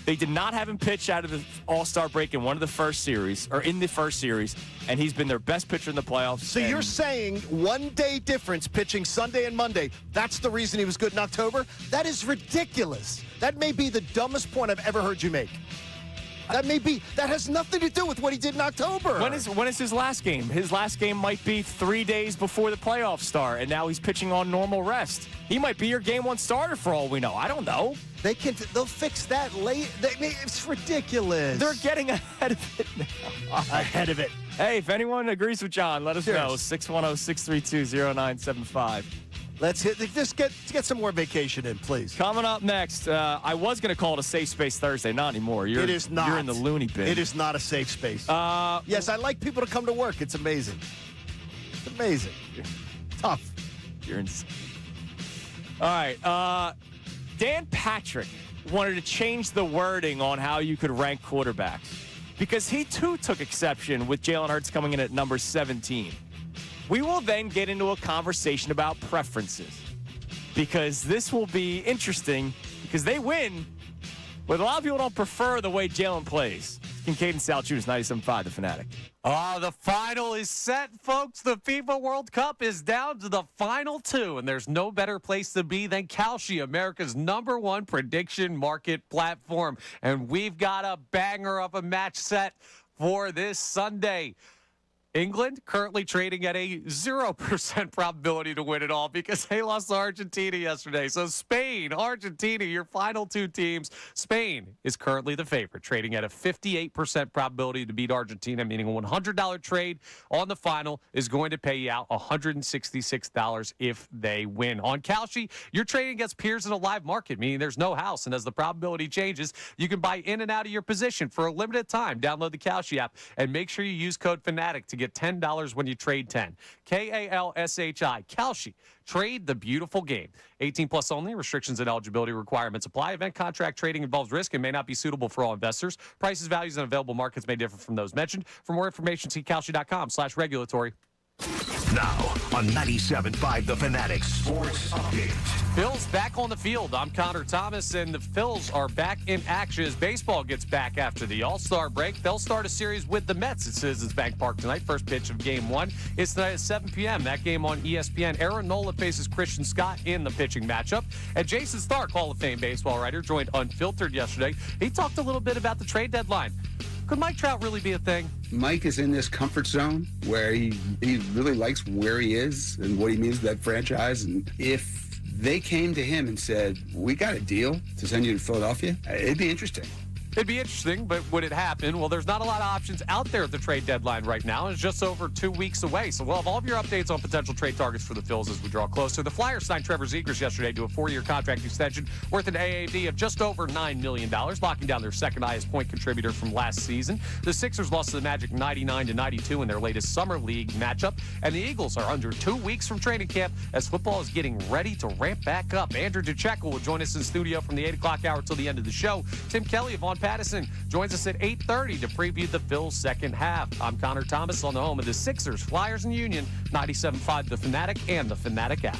they did not have him pitch out of the All-Star break in the first series, and he's been their best pitcher in the playoffs. So you're saying 1 day difference pitching Sunday and Monday, that's the reason he was good in October? That is ridiculous. That may be the dumbest point I've ever heard you make. That has nothing to do with what he did in October. When is his last game? His last game might be 3 days before the playoffs start, and now he's pitching on normal rest. He might be your game 1 starter for all we know. I don't know. They'll fix that late. It's ridiculous. They're getting ahead of it now. Ahead of it. Hey, if anyone agrees with John, let us know. 610-632-0975. Let's get some more vacation in, please. Coming up next, I was going to call it a Safe Space Thursday. Not anymore. It is not. You're in the loony bin. It is not a safe space. Yes, I like people to come to work. It's amazing. It's amazing. Tough. You're insane. All right. Dan Patrick wanted to change the wording on how you could rank quarterbacks because he, too, took exception with Jalen Hurts coming in at number 17. We will then get into a conversation about preferences because this will be interesting because they win, but a lot of people don't prefer the way Jalen plays. Kincade Salciunas, 97.5, The Fanatic. The final is set, folks. The FIFA World Cup is down to the final 2, and there's no better place to be than Kalshi, America's #1 prediction market platform. And we've got a banger of a match set for this Sunday. England currently trading at a 0% probability to win it all because they lost to Argentina yesterday. So Spain, Argentina, your final 2 teams. Spain is currently the favorite, trading at a 58% probability to beat Argentina, meaning a $100 trade on the final is going to pay you out $166 if they win. On Kalshi, you're trading against peers in a live market, meaning there's no house. And as the probability changes, you can buy in and out of your position for a limited time. Download the Kalshi app and make sure you use code FANATIC to get $10 when you trade 10. Kalshi. Kalshi. Trade the beautiful game. 18 plus only. Restrictions and eligibility requirements apply. Event contract trading involves risk and may not be suitable for all investors. Prices, values, and available markets may differ from those mentioned. For more information, see kalshi.com/regulatory. Now on 97.5 The Fanatic Sports Update. Phil's back on the field. I'm Connor Thomas, and the Phils are back in action as baseball gets back after the All-Star break. They'll start a series with the Mets at Citizens Bank Park tonight. First pitch of Game 1 is tonight at 7 p.m. That game on ESPN. Aaron Nola faces Christian Scott in the pitching matchup. And Jason Stark, Hall of Fame baseball writer, joined Unfiltered yesterday. He talked a little bit about the trade deadline. Could Mike Trout really be a thing? Mike is in this comfort zone where he really likes where he is and what he means to that franchise. And if they came to him and said, we got a deal to send you to Philadelphia, it'd be interesting. It'd be interesting, but would it happen? Well, there's not a lot of options out there at the trade deadline right now. It's just over 2 weeks away. So we'll have all of your updates on potential trade targets for the Phils as we draw closer. The Flyers signed Trevor Zegras yesterday to a 4-year contract extension worth an AAV of just over $9 million, locking down their second highest point contributor from last season. The Sixers lost to the Magic 99-92 in their latest summer league matchup, and the Eagles are under 2 weeks from training camp as football is getting ready to ramp back up. Andrew DeCecco will join us in studio from the 8 o'clock hour till the end of the show. Tim Kelly of On Pattison joins us at 8:30 to preview the Phils' second half. I'm Connor Thomas on the home of the Sixers, Flyers, and Union, 97.5 The Fanatic and the Fanatic app.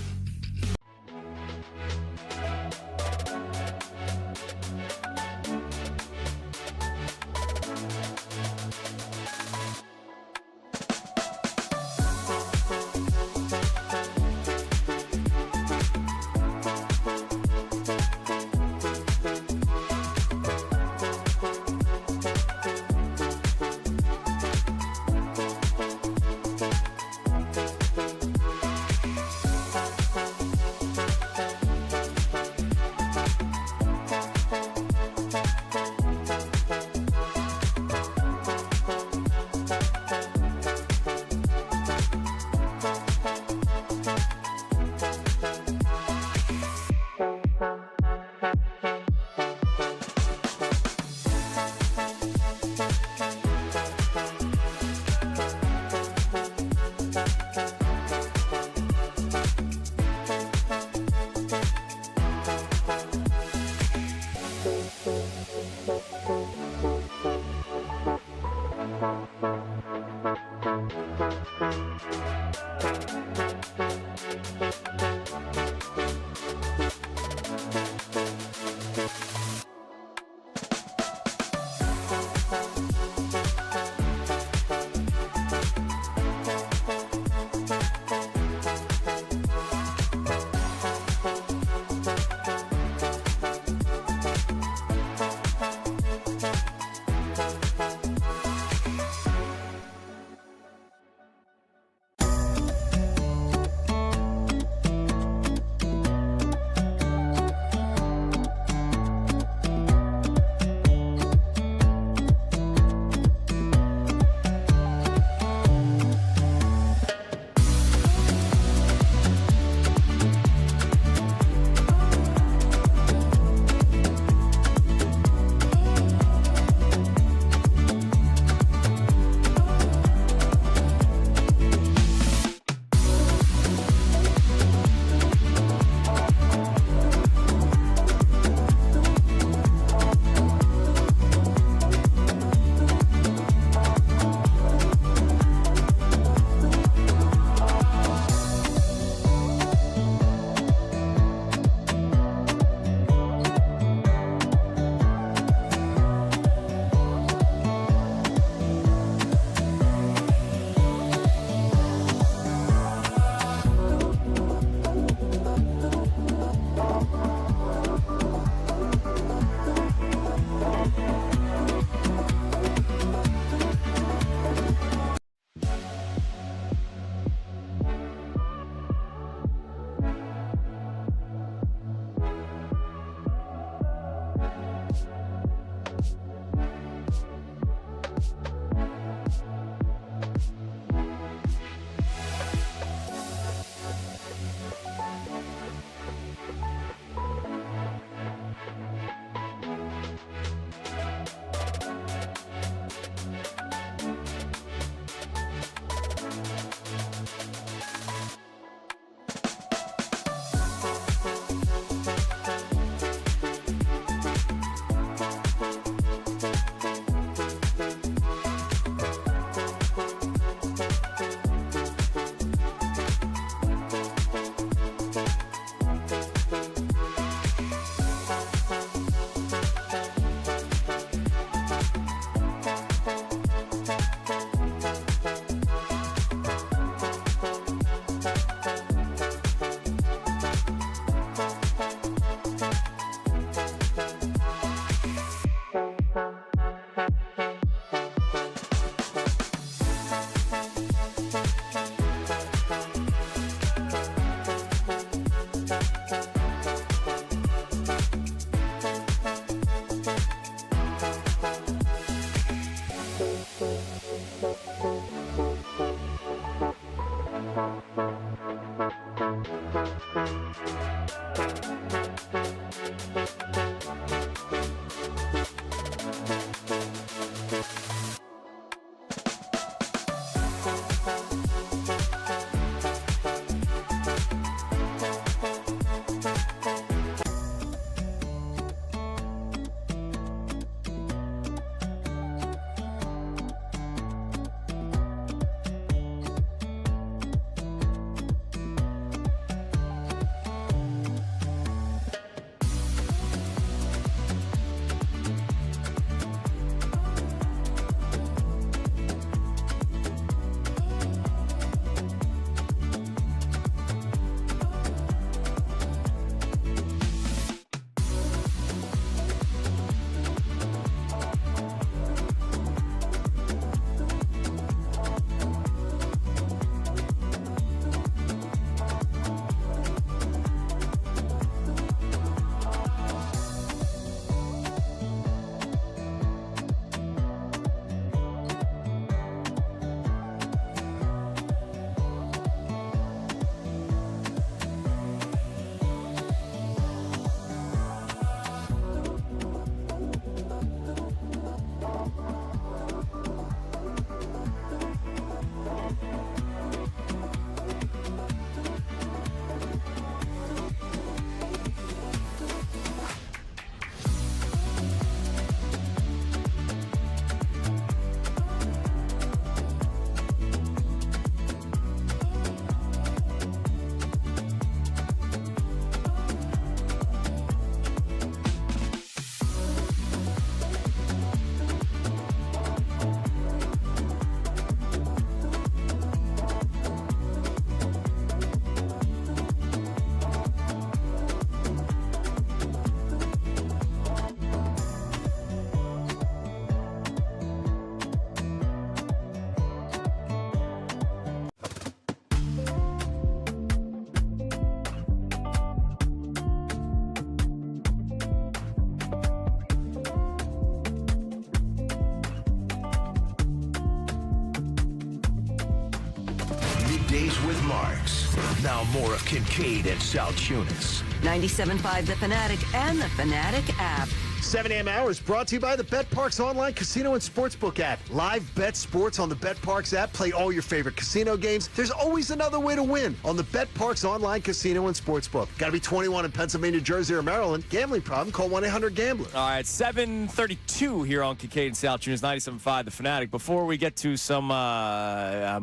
Weekdays with Marks. Now more of Kincade and Salciunas. 97.5 The Fanatic and the Fanatic app. 7 a.m. hour is brought to you by the BetParks online casino and sportsbook app. Live bet sports on the BetParks app. Play all your favorite casino games. There's always another way to win on the BetParks online casino and sportsbook. Got to be 21 in Pennsylvania, Jersey, or Maryland. Gambling problem? Call 1-800-GAMBLER. All right, 7:32 here on Kincade and Salciunas, 97.5 The Fanatic. Before we get to some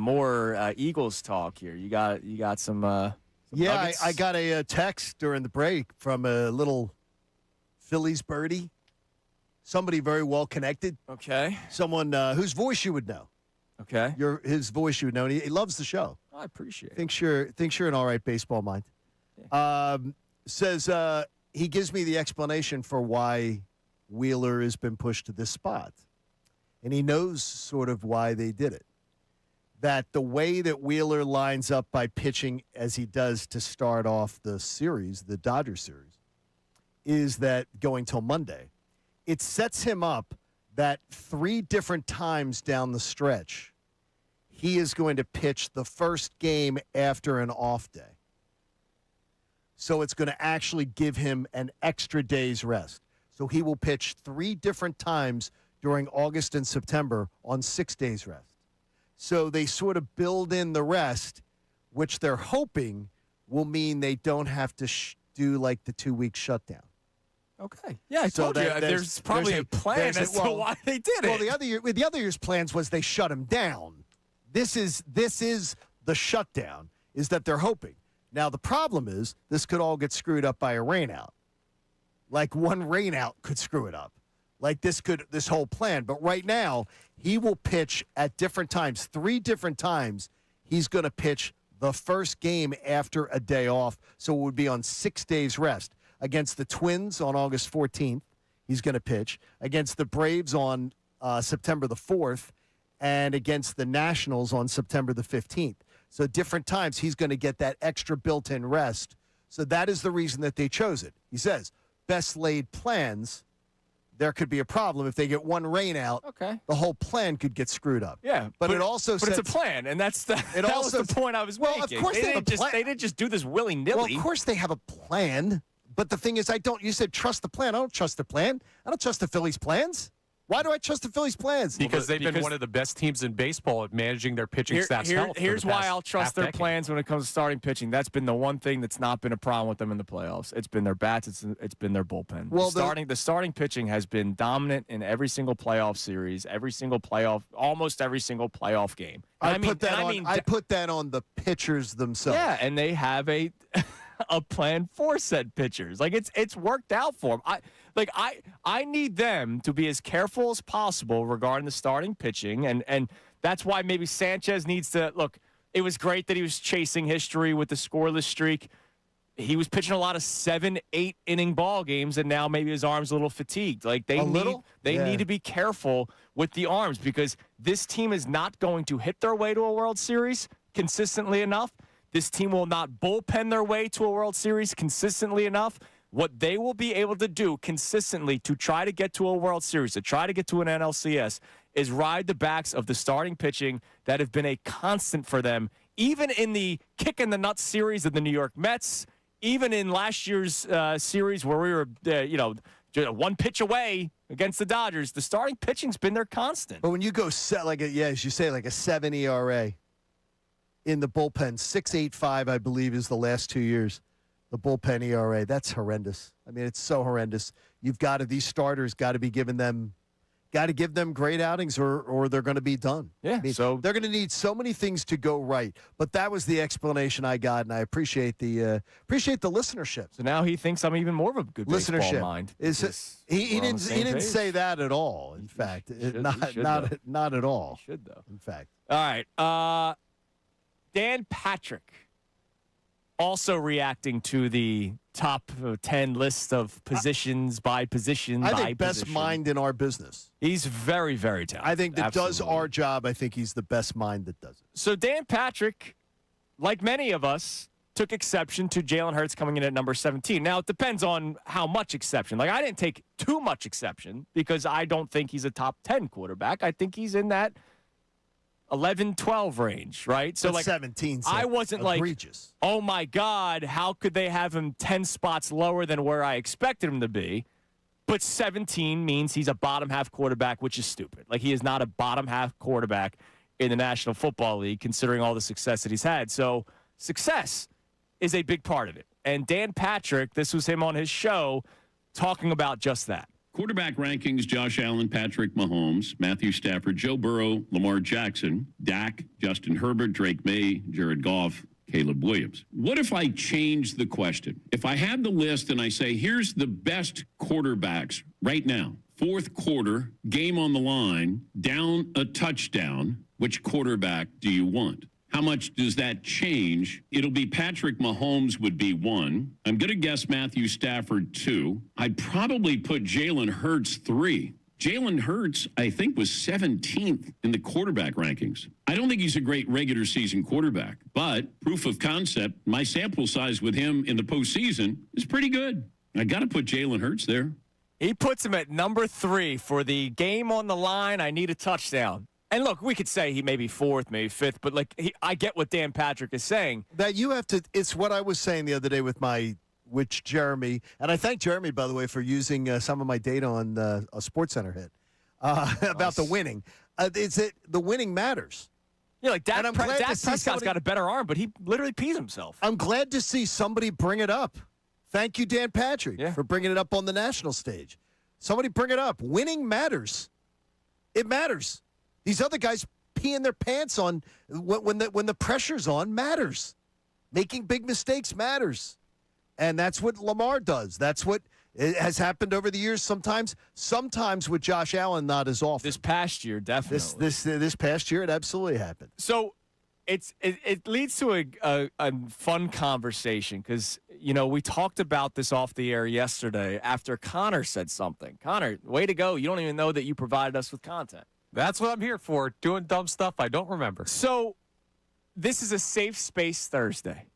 more Eagles talk here, you got some Yeah, nuggets? I got a text during the break from a little Phillies birdie. Somebody very well connected. Okay. Someone whose voice you would know. Okay. His voice you would know. And he loves the show. I appreciate it. Thinks you're an all right baseball mind. Says he gives me the explanation for why Wheeler has been pushed to this spot. And he knows sort of why they did it. That the way that Wheeler lines up by pitching as he does to start off the series, the Dodgers series, is that going till Monday, it sets him up that 3 different times down the stretch, he is going to pitch the first game after an off day. So it's going to actually give him an extra day's rest. So he will pitch 3 different times during August and September on 6 days rest. So they sort of build in the rest, which they're hoping will mean they don't have to do like the 2-week shutdown. Okay. Yeah, I So told you. that- There's probably a plan there's as to why they did Well, it. the other year's plans was they shut him down. This is the shutdown, is that they're hoping. Now, the problem is this could all get screwed up by a rainout. Like one rainout could screw it up. Like this whole plan. But right now, he will pitch at different times, 3 different times. He's going to pitch the first game after a day off. So it would be on 6 days rest. Against the Twins on August 14th, he's going to pitch. Against the Braves on September the 4th. And against the Nationals on September the 15th. So different times he's going to get that extra built-in rest. So that is the reason that they chose it. He says, best laid plans, there could be a problem. If they get one rain out, Okay. the whole plan could get screwed up. Yeah, But it also But it's a sets- plan, and that It was also- the point I was Well, of making. course they have a plan. They didn't just do this willy-nilly. Well, of course they have a plan. But the thing is, you said trust the plan. I don't trust the plan. I don't trust the Phillies' plans. Why do I trust the Phillies' plans? Because they've been one of the best teams in baseball at managing their pitching staff's health. Here's why I'll trust their plans when it comes to starting pitching. That's been the one thing that's not been a problem with them in the playoffs. It's been their bats. It's been their bullpen. Well, the starting pitching has been dominant in every single playoff series, almost every single playoff game. I put that on the pitchers themselves. Yeah, and they have a plan for said pitchers. Like it's worked out for them. I need them to be as careful as possible regarding the starting pitching, and that's why maybe Sanchez needs to look. It was great that he was chasing history with the scoreless streak. He was pitching a lot of 7-8 inning ball games, and now maybe his arm's a little fatigued. Like they need to be careful with the arms because this team is not going to hit their way to a World Series consistently enough. This team will not bullpen their way to a World Series consistently enough. What they will be able to do consistently to try to get to a World Series, to try to get to an NLCS, is ride the backs of the starting pitching that have been a constant for them, even in the kick in the nuts series of the New York Mets, even in last year's series where we were, one pitch away against the Dodgers. The starting pitching's been their constant. But when you go set as you say, like a 7 ERA in the bullpen, 6.85, I believe, is the last 2 years. The bullpen ERA, that's horrendous. I mean, it's so horrendous. These starters got to give them great outings or they're going to be done. Yeah, I mean, so they're going to need so many things to go right. But that was the explanation I got, and I appreciate the listenership. So now he thinks I'm even more of a good baseball Listenership mind. He didn't say that at all. In fact, not at all. He should though. In fact. All right. Dan Patrick also reacting to the top 10 list of positions by position. I think best mind in our business. He's very, very talented. I think that does Absolutely. our job. I think he's the best mind that does it. So Dan Patrick, like many of us, took exception to Jalen Hurts coming in at number 17. Now, it depends on how much exception. Like, I didn't take too much exception because I don't think he's a top 10 quarterback. I think he's in that 11, 12 range, right? So But like 17. I wasn't egregious. like, oh my God, how could they have him 10 spots lower than where I expected him to be? But 17 means he's a bottom half quarterback, which is stupid. Like he is not a bottom half quarterback in the National Football League, considering all the success that he's had. So success is a big part of it. And Dan Patrick, this was him on his show talking about just that. Quarterback rankings: Josh Allen, Patrick Mahomes, Matthew Stafford, Joe Burrow, Lamar Jackson, Dak, Justin Herbert, Drake May, Jared Goff, Caleb Williams. What if I change the question? If I have the list and I say, here's the best quarterbacks right now, fourth quarter, game on the line, down a touchdown, which quarterback do you want? How much does that change? It'll be Patrick Mahomes would be 1. I'm going to guess Matthew Stafford 2. I'd probably put Jalen Hurts 3. Jalen Hurts, I think, was 17th in the quarterback rankings. I don't think he's a great regular season quarterback, but proof of concept, my sample size with him in the postseason is pretty good. I got to put Jalen Hurts there. He puts him at number 3 for the game on the line. I need a touchdown. And look, we could say he may be 4th, maybe 5th, but like I get what Dan Patrick is saying. That you have to. It's what I was saying the other day with Jeremy, and I thank Jeremy, by the way, for using some of my data on a SportsCenter hit about the winning. The winning matters. Yeah, like Dak And I'm glad to see Prescott's somebody- got a better arm, but he literally pees himself. I'm glad to see somebody bring it up. Thank you, Dan Patrick, for bringing it up on the national stage. Somebody bring it up. Winning matters. It matters. These other guys peeing their pants on when the pressure's on matters. Making big mistakes matters. And that's what Lamar does. That's what has happened over the years sometimes. Sometimes with Josh Allen, not as often. This past year, definitely. This past year, it absolutely happened. So it leads to a fun conversation because, you know, we talked about this off the air yesterday after Connor said something. Connor, way to go. You don't even know that you provided us with content. That's what I'm here for, doing dumb stuff I don't remember. So this is a safe space Thursday.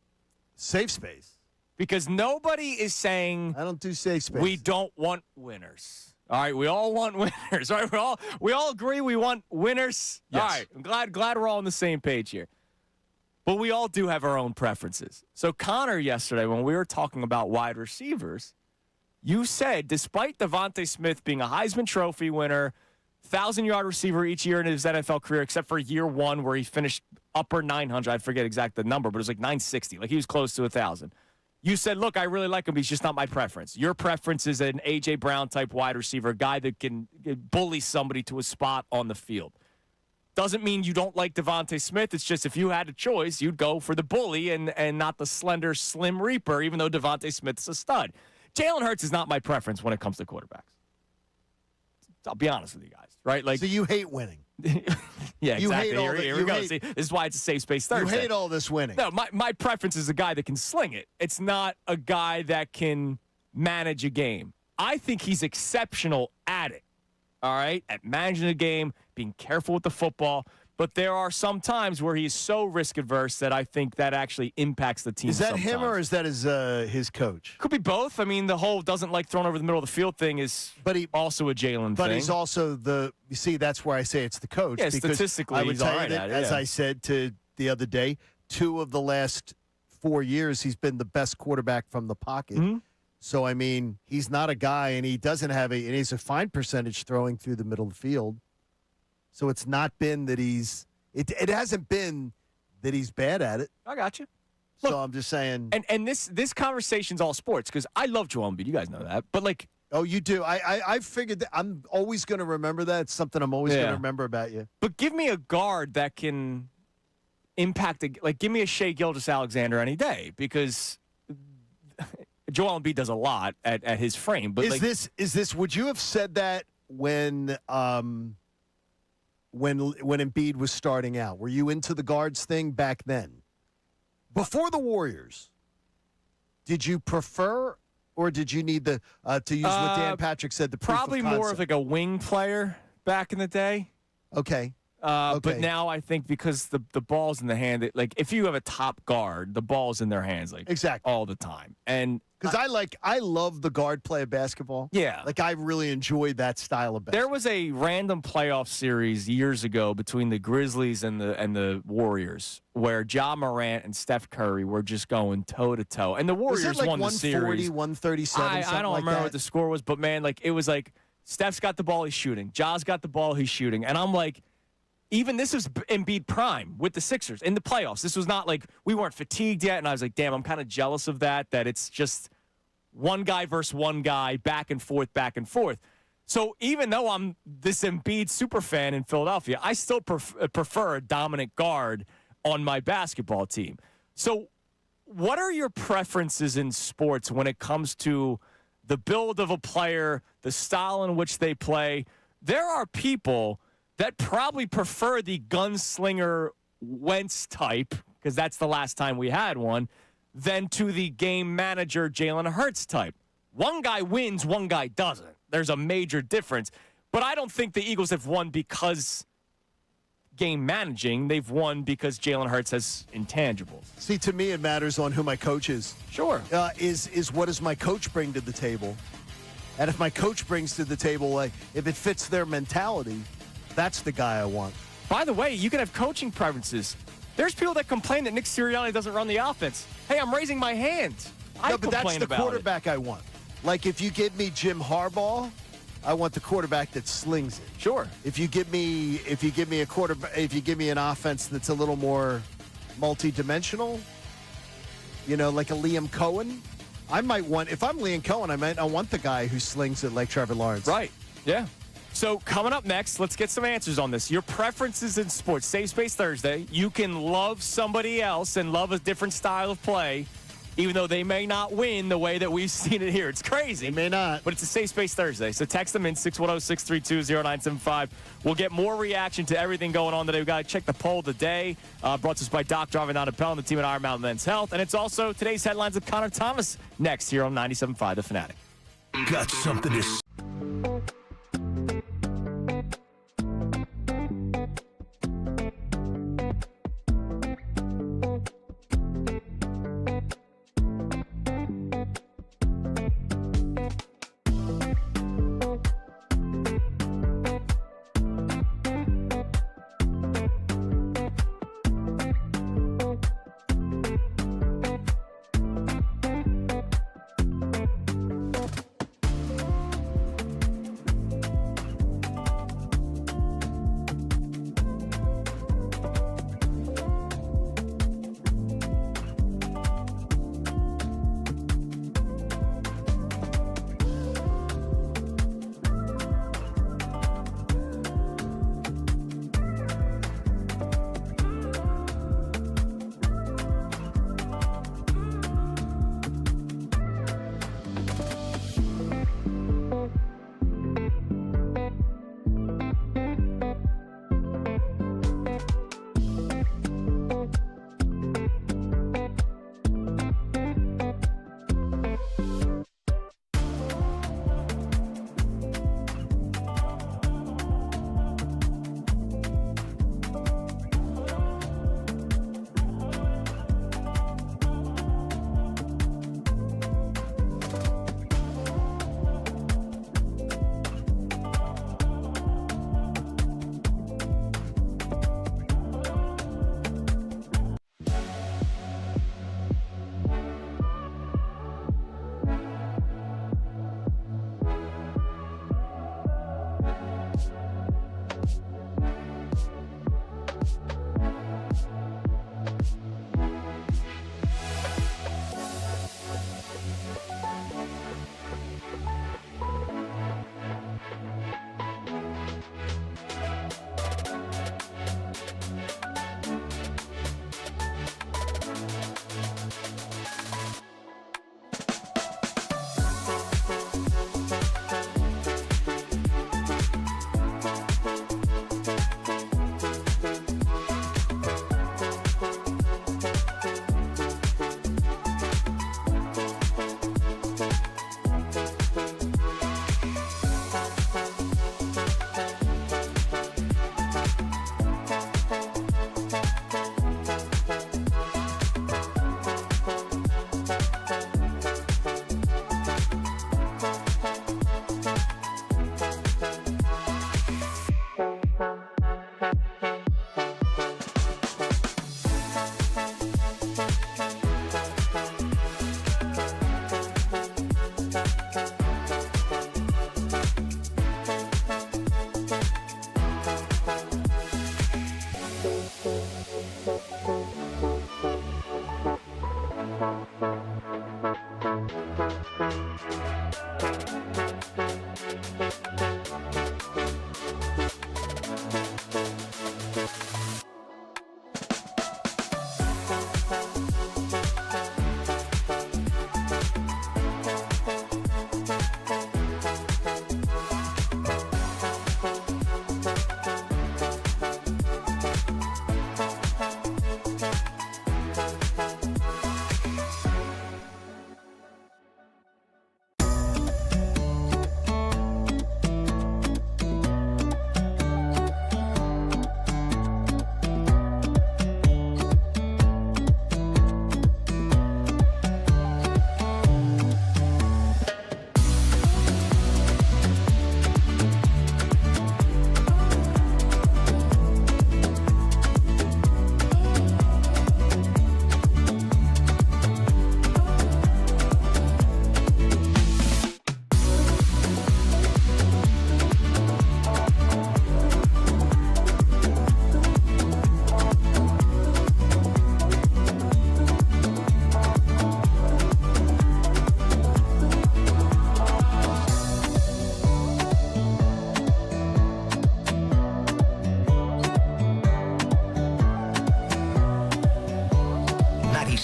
Safe space? Because nobody is saying I don't do safe space. we don't want winners. All right, we all want winners. All right, we all agree we want winners. Yes. All right, I'm glad we're all on the same page here. But we all do have our own preferences. So Connor, yesterday, when we were talking about wide receivers, you said despite Devontae Smith being a Heisman Trophy winner, 1,000-yard receiver each year in his NFL career, except for year 1 where he finished upper 900. I forget exact the number, but it was like 960. Like he was close to 1,000. You said, look, I really like him, but he's just not my preference. Your preference is an A.J. Brown-type wide receiver, a guy that can bully somebody to a spot on the field. Doesn't mean you don't like Devontae Smith. It's just if you had a choice, you'd go for the bully and not the slender, slim reaper, even though Devontae Smith's a stud. Jalen Hurts is not my preference when it comes to quarterbacks. I'll be honest with you guys, right? Like, so you hate winning. Yeah, You exactly. hate all Here the- we go. hate- See, this is why it's a safe space Thursday. You hate all this winning. No, my preference is a guy that can sling it. It's not a guy that can manage a game. I think he's exceptional at it, all right, at managing a game, being careful with the football. But there are some times where he's so risk-averse that I think that actually impacts the team. Is that him or sometimes. is that his coach? Could be both. I mean, the whole doesn't like throwing over the middle of the field thing is also a Jalen thing. But he's also you see, that's where I say it's the coach. Yeah, because statistically, I would he's tell all you right that, at it, as yeah. I said to the other day, 2 of the last 4 years, he's been the best quarterback from the pocket. Mm-hmm. So, I mean, he's not a guy, and he doesn't have and he's a fine percentage throwing through the middle of the field. So it's not been that it hasn't been that he's bad at it. I got you. So Look, I'm just saying. And this conversation's all sports because I love Joel Embiid. You guys know that. But, like, Oh, you do. I figured that I'm always going to remember that. It's something I'm always going to remember about you. but give me a guard that can impact give me a Shea Gilgeous-Alexander any day because Joel Embiid does a lot at his frame. But Is this? Would you have said that when Embiid was starting out? Were you into the guards thing back then? Before the Warriors, did you prefer or did you need to use what Dan Patrick said, the proof probably of more of concept? like a wing player back in the day. Okay. Okay. But now I think because the ball's in the hand, like if you have a top guard, the ball's in their hands like Exactly. all the time. And Because I love the guard play of basketball. Yeah. Like I really enjoyed that style of basketball. there was a random playoff series years ago between the Grizzlies and the Warriors where Ja Morant and Steph Curry were just going toe to toe, and the Was Warriors it like won the 140, series. 137, I something don't like remember that? what the score was, but man, like it was like Steph's got the ball, he's shooting. Ja's got the ball, he's shooting, and I'm like. Even this was Embiid prime with the Sixers in the playoffs. This was not like we weren't fatigued yet, and I was like, damn, I'm kind of jealous of that it's just one guy versus one guy, back and forth, back and forth. So even though I'm this Embiid super fan in Philadelphia, I still prefer a dominant guard on my basketball team. So what are your preferences in sports when it comes to the build of a player, the style in which they play? There are people that probably prefer the gunslinger Wentz type, because that's the last time we had one, than to the game manager Jalen Hurts type. One guy wins, one guy doesn't. There's a major difference. But I don't think the Eagles have won because game managing. They've won because Jalen Hurts has intangibles. See, to me, it matters on who my coach is. Sure. Is what does my coach bring to the table? And if my coach brings to the table, like if it fits their mentality, that's the guy I want. By the way, you can have coaching preferences. There's people that complain that Nick Sirianni doesn't run the offense. Hey, I'm raising my hand. No, but that's the quarterback I want. Like if you give me Jim Harbaugh, I want the quarterback that slings it. Sure. If you give me a quarterback, if you give me an offense that's a little more multi-dimensional, like a Liam Cohen, I might want. If I'm Liam Cohen, I want the guy who slings it like Trevor Lawrence. Right. Yeah. So coming up next, let's get some answers on this. Your preferences in sports. Safe Space Thursday. You can love somebody else and love a different style of play, even though they may not win the way that we've seen it here. It's crazy. They may not. But it's a Safe Space Thursday. So text them in 610-632-0975. We'll get more reaction to everything going on today. We've got to check the poll today. Brought to us by Doc Driving Out of Pell and the team at Iron Mountain Men's Health. And it's also today's headlines with Connor Thomas next here on 97.5 The Fanatic. Got something to say?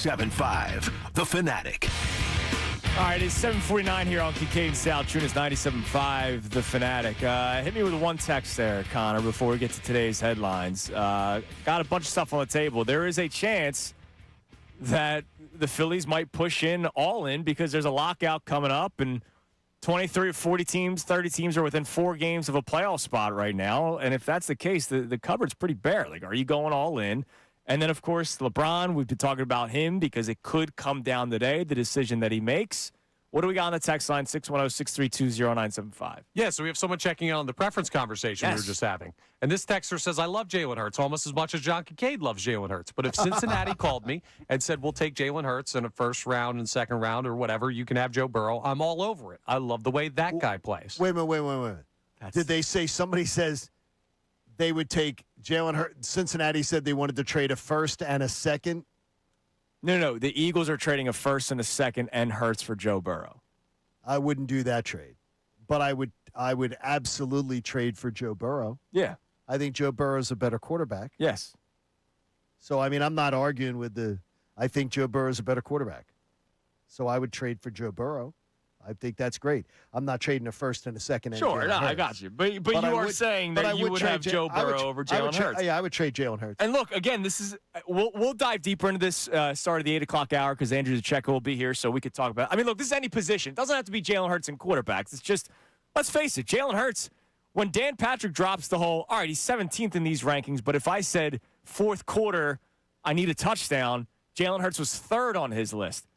97.5, The Fanatic. All right, it's 7:49 here on Kincade Salciunas, 97.5, The Fanatic. Hit me with one text there, Connor, before we get to today's headlines. Got a bunch of stuff on the table. There is a chance that the Phillies might push in all in because there's a lockout coming up, and 23 or 40 teams, 30 teams are within 4 games of a playoff spot right now. And if that's the case, the cupboard's pretty bare. Like, are you going all in? And then, of course, LeBron, we've been talking about him because it could come down today, the decision that he makes. What do we got on the text line? 610-632-0975. Yeah, so we have someone checking in on the preference conversation we were just having. And this texter says, I love Jalen Hurts almost as much as John Kincade loves Jalen Hurts. But if Cincinnati called me and said, we'll take Jalen Hurts in a first round and second round or whatever, you can have Joe Burrow, I'm all over it. I love the way that guy plays. Wait a minute. Did they say somebody says they would take Jalen Hurts? Cincinnati said they wanted to trade a first and a second. No. The Eagles are trading a first and a second and Hurts for Joe Burrow. I wouldn't do that trade, but I would absolutely trade for Joe Burrow. Yeah. I think Joe Burrow is a better quarterback. Yes. So, I mean, I'm not arguing with I think Joe Burrow is a better quarterback. So I would trade for Joe Burrow. I think that's great. I'm not trading a first and a second. Sure, no, I got you. But you are saying that you would have Joe Burrow over Jalen Hurts. Yeah, I would trade Jalen Hurts. And look, again, this is we'll dive deeper into this start of the 8 o'clock hour because Andrew DeCecco will be here, so we could talk about. I mean, look, this is any position. It doesn't have to be Jalen Hurts and quarterbacks. It's just, let's face it, Jalen Hurts. When Dan Patrick drops the whole, all right, he's 17th in these rankings, but if I said fourth quarter, I need a touchdown, Jalen Hurts was 3rd on his list.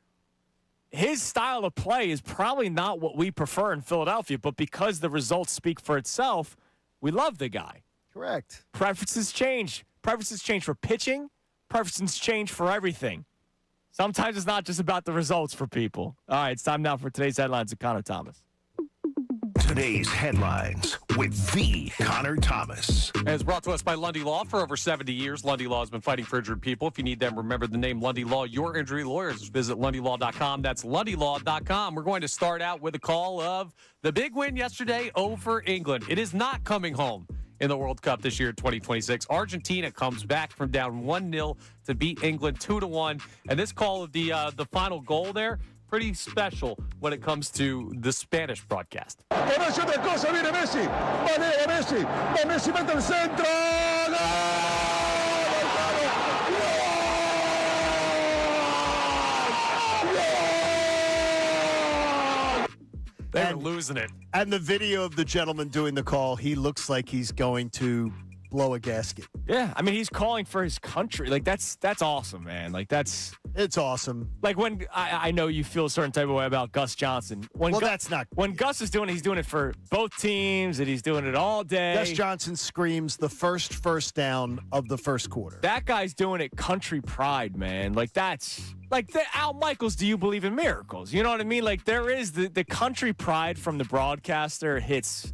His style of play is probably not what we prefer in Philadelphia, but because the results speak for itself, we love the guy. Correct. Preferences change. Preferences change for pitching. Preferences change for everything. Sometimes it's not just about the results for people. All right, it's time now for today's headlines with Connor Thomas. Today's headlines with the Connor Thomas. And it's brought to us by Lundy Law. For over 70 years, Lundy Law has been fighting for injured people. If you need them, remember the name Lundy Law, your injury lawyers. Visit LundyLaw.com. That's LundyLaw.com. We're going to start out with a call of the big win yesterday over England. It is not coming home in the World Cup this year, 2026. Argentina comes back from down 1-0 to beat England 2-1. And this call of the final goal there, pretty special when it comes to the Spanish broadcast. They're losing it. And the video of the gentleman doing the call, he looks like he's going to blow a gasket. Yeah, I mean, he's calling for his country. Like, that's awesome, man. Like, it's awesome. Like, when I know you feel a certain type of way about Gus Johnson. That's not. When Gus is doing it, he's doing it for both teams, and he's doing it all day. Gus Johnson screams the first down of the first quarter. That guy's doing it country pride, man. Like, that's like Al Michaels, do you believe in miracles? You know what I mean? Like, there is the country pride from the broadcaster hits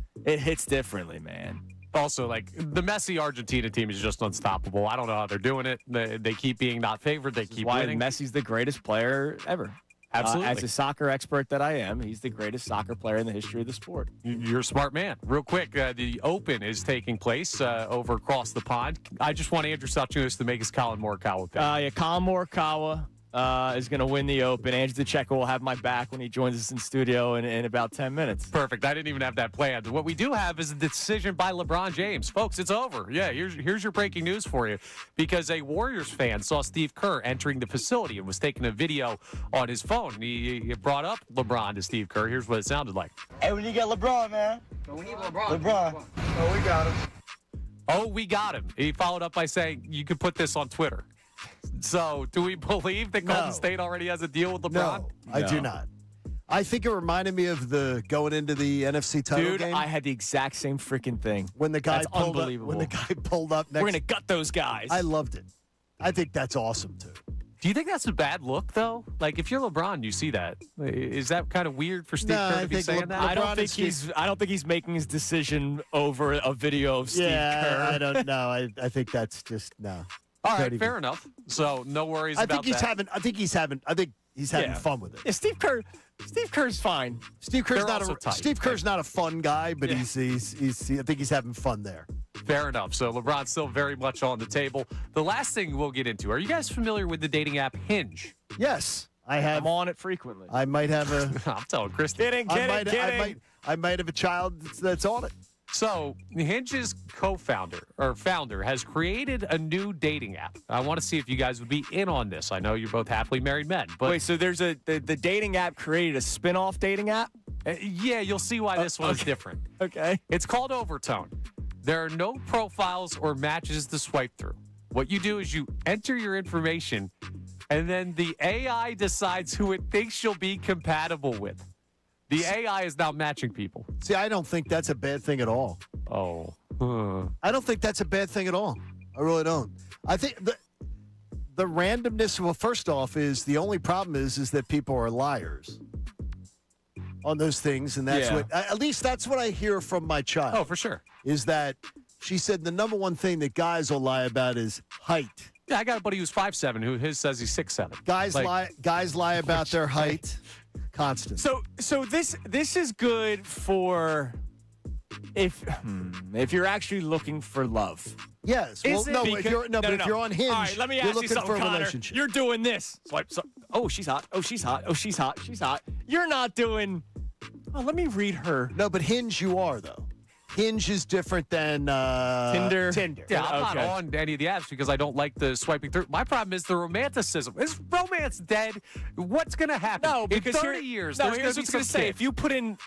differently, man. Also, like, the Messi Argentina team is just unstoppable. I don't know how they're doing it. They keep being not favored. They keep winning. Messi's the greatest player ever. Absolutely. As a soccer expert that I am, he's the greatest soccer player in the history of the sport. You're a smart man. Real quick, the Open is taking place over across the pond. I just want Andrew Salciunas to make his Colin Morikawa pick. Colin Morikawa is going to win the Open. Andrew DeCecco will have my back when he joins us in studio in about 10 minutes. Perfect. I didn't even have that planned. What we do have is a decision by LeBron James. Folks, it's over. Yeah, here's your breaking news for you. Because a Warriors fan saw Steve Kerr entering the facility and was taking a video on his phone. He brought up LeBron to Steve Kerr. Here's what it sounded like. Hey, we need to get LeBron, man. We need LeBron. Oh, we got him. Oh, we got him. He followed up by saying, you could put this on Twitter. So, do we believe that Golden State already has a deal with LeBron? No, I do not. I think it reminded me of the going into the NFC title game. Dude, I had the exact same freaking thing. When the guy pulled up, unbelievable. when the guy pulled up next. We're going to gut those guys. I loved it. I think that's awesome, too. Do you think that's a bad look, though? Like, if you're LeBron, you see that. Is that kind of weird for Steve Kerr to be saying that? I don't think he's making his decision over a video of Steve Kerr. I don't know. I think that's just no. All right, fair enough. So no worries about that. I think he's having fun with it. Yeah, Steve Kerr's fine. Steve Kerr's not a fun guy, but I think he's having fun there. Fair enough. So LeBron's still very much on the table. The last thing we'll get into, are you guys familiar with the dating app Hinge? Yes, I have. I'm on it frequently. I might have a. I'm telling Christy. Kidding. I might have a child that's on it. So, Hinge's founder has created a new dating app. I want to see if you guys would be in on this. I know you're both happily married men. But Wait, so there's the dating app created a spin-off dating app? yeah, you'll see why this one is different. Okay. It's called Overtone. There are no profiles or matches to swipe through. What you do is you enter your information, and then the AI decides who it thinks you'll be compatible with. The AI is now matching people. See, I don't think that's a bad thing at all. Oh. I don't think that's a bad thing at all. I really don't. I think the randomness, well, first off, is the only problem is that people are liars on those things, and that's what, at least that's what I hear from my child. Oh, for sure. Is that she said the number one thing that guys will lie about is height. Yeah, I got a buddy who's 5'7", who his says he's 6'7". Guys lie about their height constantly. So this is good for if you're actually looking for love. Yes. Well, no, if you're on Hinge, all right, let me you're ask you looking something, for a Connor. relationship. You're doing this. Swipe. Oh, she's hot. Oh, she's hot. Oh, she's hot. She's hot. You're not doing. Oh, let me read her. No, but Hinge you are, though. Hinge is different than Tinder. Yeah, I'm not on any of the apps because I don't like the swiping through. My problem is the romanticism. Is romance dead? What's going to happen? No, because in 30 years, no, there's here's going what's to going be to some say. kid. If you put in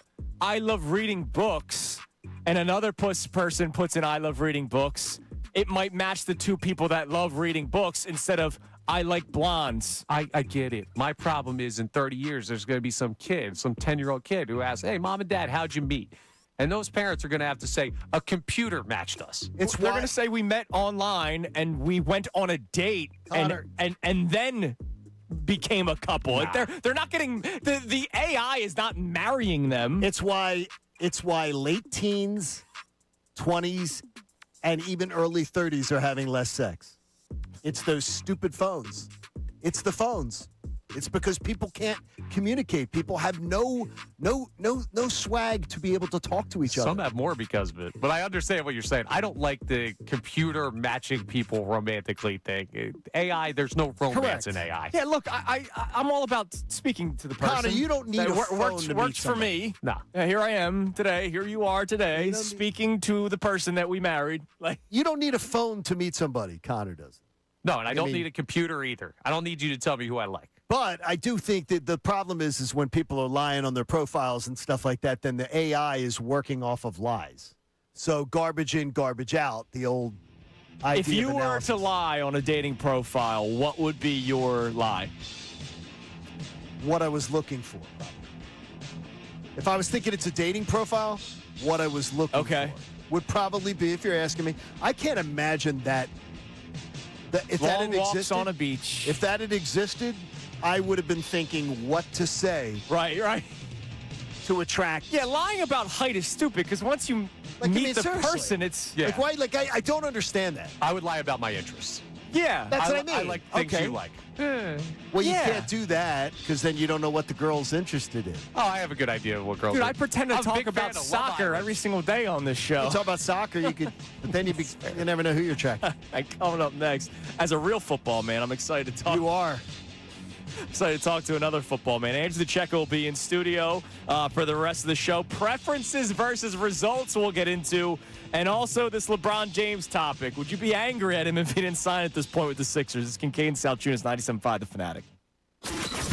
I love reading books and another person puts in I love reading books, it might match the two people that love reading books instead of I like blondes. I get it. My problem is in 30 years, there's going to be some kid, some 10-year-old kid who asks, hey, Mom and Dad, how'd you meet? And those parents are going to have to say, a computer matched us. They're going to say we met online and we went on a date and then became a couple. Nah. They're not getting the AI is not marrying them. It's why late teens, 20s, and even early 30s are having less sex. It's those stupid phones. It's the phones. It's because people can't communicate. People have no swag to be able to talk to each other. Some have more because of it. But I understand what you're saying. I don't like the computer matching people romantically thing. AI, there's no romance in AI. Yeah, look, I'm all about speaking to the person. Connor, you don't need a phone to meet works for somebody. me. No. Here I am today. Here you are today, speaking to the person that we married. Like You don't need a phone to meet somebody. Connor does. No, and I don't need a computer either. I don't need you to tell me who I like. But I do think that the problem is when people are lying on their profiles and stuff like that, then the AI is working off of lies. So garbage in, garbage out, the old idea if you of were analysis. to lie on a dating profile, what would be your lie? What I was looking for, probably. If I was thinking it's a dating profile, what I was looking for would probably be, if you're asking me, I can't imagine that if that Long had walks existed, on a beach. If that had existed, I would have been thinking what to say Right. to attract. Yeah, lying about height is stupid because once you meet the seriously. person, it's Yeah. Like, why? Like, I don't understand that. I would lie about my interests. yeah. That's what I mean. I like things Okay. you like. Well, you Yeah. can't do that because then you don't know what the girl's interested in. Oh, I have a good idea of what girls Dude, are. I pretend to I'm a talk big fan about of Love soccer Island. every single day on this show. You talk about soccer, you could, but then you never know who you're attracting. And coming up next, as a real football man, I'm excited to talk. You are. Excited to talk to another football man. Andrew DeCecco will be in studio for the rest of the show. Preferences versus results we'll get into. And also this LeBron James topic. Would you be angry at him if he didn't sign at this point with the Sixers? It's Kincade Salciunas, 97.5 The Fanatic.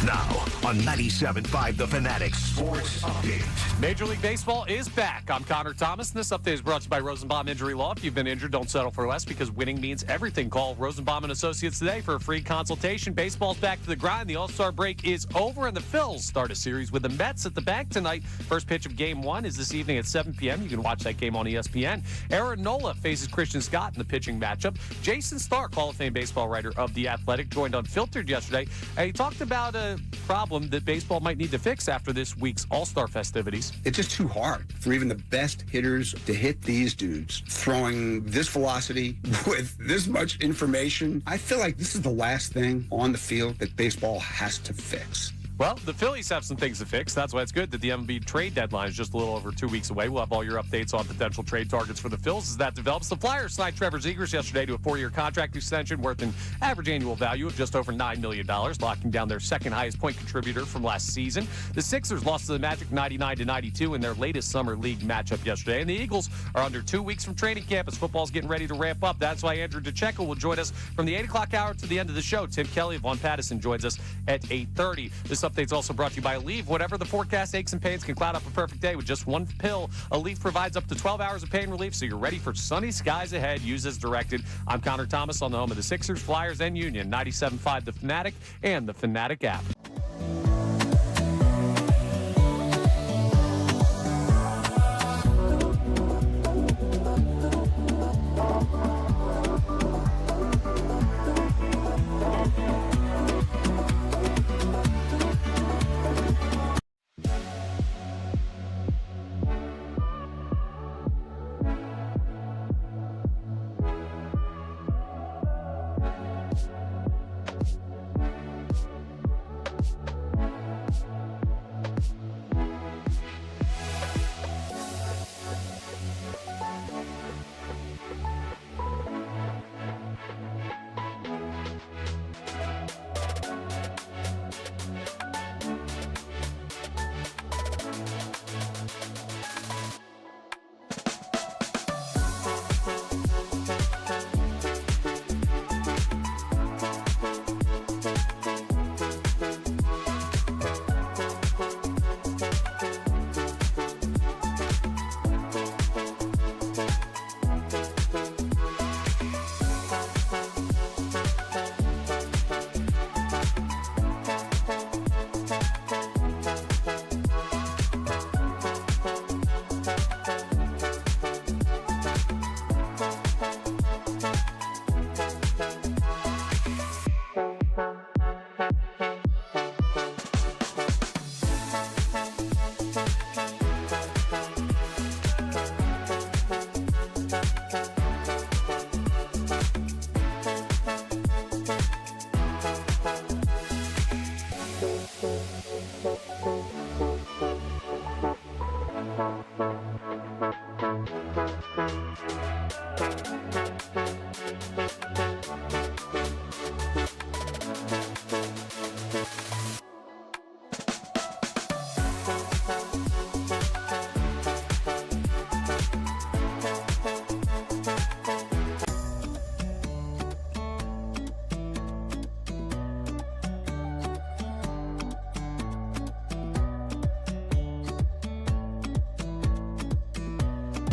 Now on 97.5 The Fanatic Sports Update. Major League Baseball is back. I'm Connor Thomas, and this update is brought to you by Rosenbaum Injury Law. If you've been injured, don't settle for less because winning means everything. Call Rosenbaum & Associates today for a free consultation. Baseball's back to the grind. The All-Star break is over, and the Phillies start a series with the Mets at the bank tonight. First pitch of Game 1 is this evening at 7 p.m. You can watch that game on ESPN. Aaron Nola faces Christian Scott in the pitching matchup. Jason Stark, Hall of Fame baseball writer of The Athletic, joined Unfiltered yesterday, and he talked about a problem that baseball might need to fix after this week's All-Star festivities. It's just too hard for even the best hitters to hit these dudes throwing this velocity with this much information. I feel like this is the last thing on the field that baseball has to fix. Well, the Phillies have some things to fix. That's why it's good that the MLB trade deadline is just a little over 2 weeks away. We'll have all your updates on potential trade targets for the Phils as that develops. The Flyers signed Trevor Zegras yesterday to a 4-year contract extension worth an average annual value of just over $9 million, locking down their second highest point contributor from last season. The Sixers lost to the Magic 99-92 in their latest summer league matchup yesterday. And the Eagles are under 2 weeks from training camp as football's getting ready to ramp up. That's why Andrew DeCecco will join us from the 8 o'clock hour to the end of the show. Tim Kelly of Von Pattison joins us at 8:30. This update's also brought to you by Aleve. Whatever the forecast, aches and pains can cloud up a perfect day with just one pill. Aleve provides up to 12 hours of pain relief, so you're ready for sunny skies ahead. Use as directed. I'm Connor Thomas on the home of the Sixers, Flyers, and Union. 97.5 The Fanatic and the Fanatic app.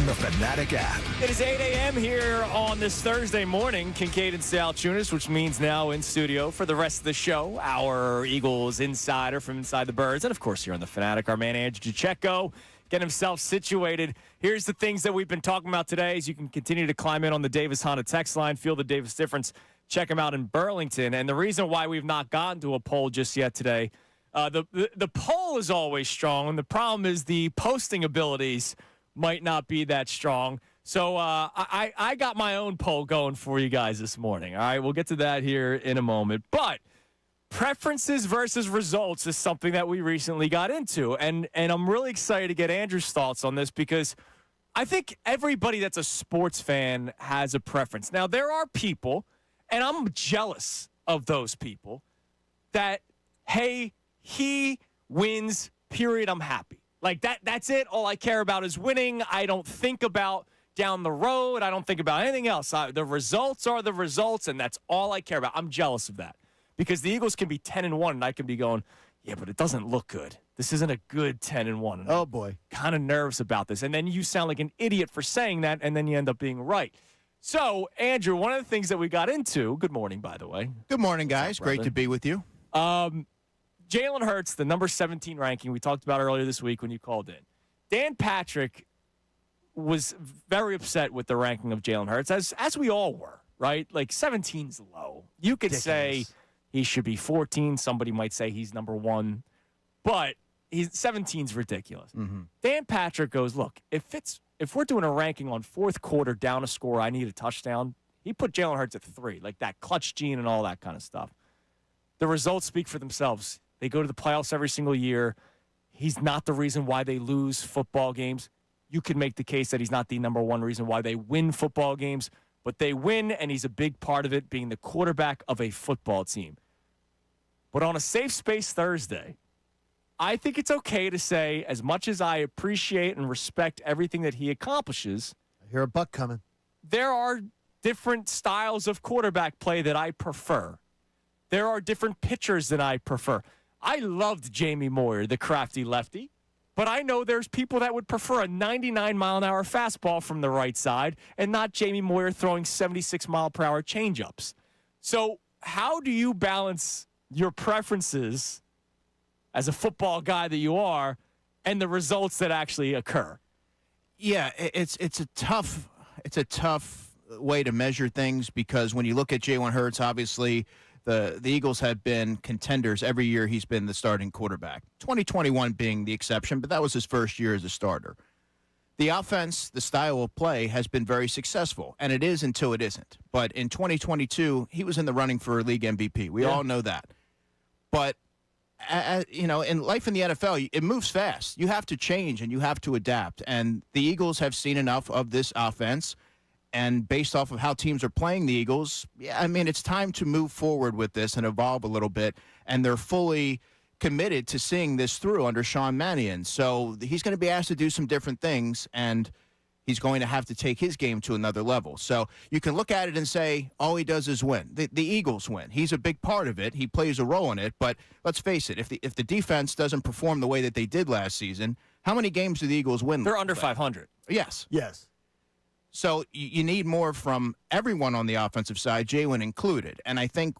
The Fanatic app. It is 8 a.m. here on this Thursday morning. Kincade and Salciunas, which means now in studio for the rest of the show. Our Eagles insider from Inside the Birds. And, of course, here on The Fanatic, our man Andrew DeCecco getting himself situated. Here's the things that we've been talking about today. As you can continue to climb in on the Davis Honda text line. Feel the Davis difference. Check them out in Burlington. And the reason why we've not gotten to a poll just yet today, the poll is always strong. And the problem is the posting abilities might not be that strong. So I got my own poll going for you guys this morning. All right, we'll get to that here in a moment. But preferences versus results is something that we recently got into. And I'm really excited to get Andrew's thoughts on this because I think everybody that's a sports fan has a preference. Now, there are people, and I'm jealous of those people, that, hey, he wins, period, I'm happy. Like, that's it. All I care about is winning. I don't think about down the road. I don't think about anything else. The results are the results, and that's all I care about. I'm jealous of that because the Eagles can be 10-1, and I can be going, yeah, but it doesn't look good. This isn't a good 10-1. Oh, boy. Kind of nervous about this. And then you sound like an idiot for saying that, and then you end up being right. So, Andrew, one of the things that we got into, good morning, by the way. Good morning, guys. Great to be with you. Jalen Hurts, the number 17 ranking we talked about earlier this week when you called in. Dan Patrick was very upset with the ranking of Jalen Hurts, as we all were, right? Like, 17's low. You could say he should be 14. Somebody might say he's number 1. But 17's ridiculous. Mm-hmm. Dan Patrick goes, look, if we're doing a ranking on fourth quarter down a score, I need a touchdown, he put Jalen Hurts at 3, like that clutch gene and all that kind of stuff. The results speak for themselves. They go to the playoffs every single year. He's not the reason why they lose football games. You could make the case that he's not the number one reason why they win football games, but they win, and he's a big part of it, being the quarterback of a football team. But on a Safe Space Thursday, I think it's okay to say, as much as I appreciate and respect everything that he accomplishes, I hear a buck coming. there are different styles of quarterback play that I prefer. There are different pitchers that I prefer. I loved Jamie Moyer, the crafty lefty. But I know there's people that would prefer a 99-mile-an-hour fastball from the right side and not Jamie Moyer throwing 76-mile-per-hour changeups. So how do you balance your preferences as a football guy that you are and the results that actually occur? Yeah, it's a tough way to measure things because when you look at Jalen Hurts, obviously the Eagles have been contenders every year he's been the starting quarterback. 2021 being the exception, but that was his first year as a starter. The offense, the style of play has been very successful, and it is until it isn't. But in 2022, he was in the running for league MVP. We all know that. But in life in the NFL, it moves fast. You have to change and you have to adapt. And the Eagles have seen enough of this offense. And based off of how teams are playing the Eagles, it's time to move forward with this and evolve a little bit. And they're fully committed to seeing this through under Sean Mannion. So he's going to be asked to do some different things, and he's going to have to take his game to another level. So you can look at it and say, all he does is win. The Eagles win. He's a big part of it. He plays a role in it. But let's face it, if the defense doesn't perform the way that they did last season, how many games do the Eagles win? They're under 500. Yes. So you need more from everyone on the offensive side, Jalen included. And I think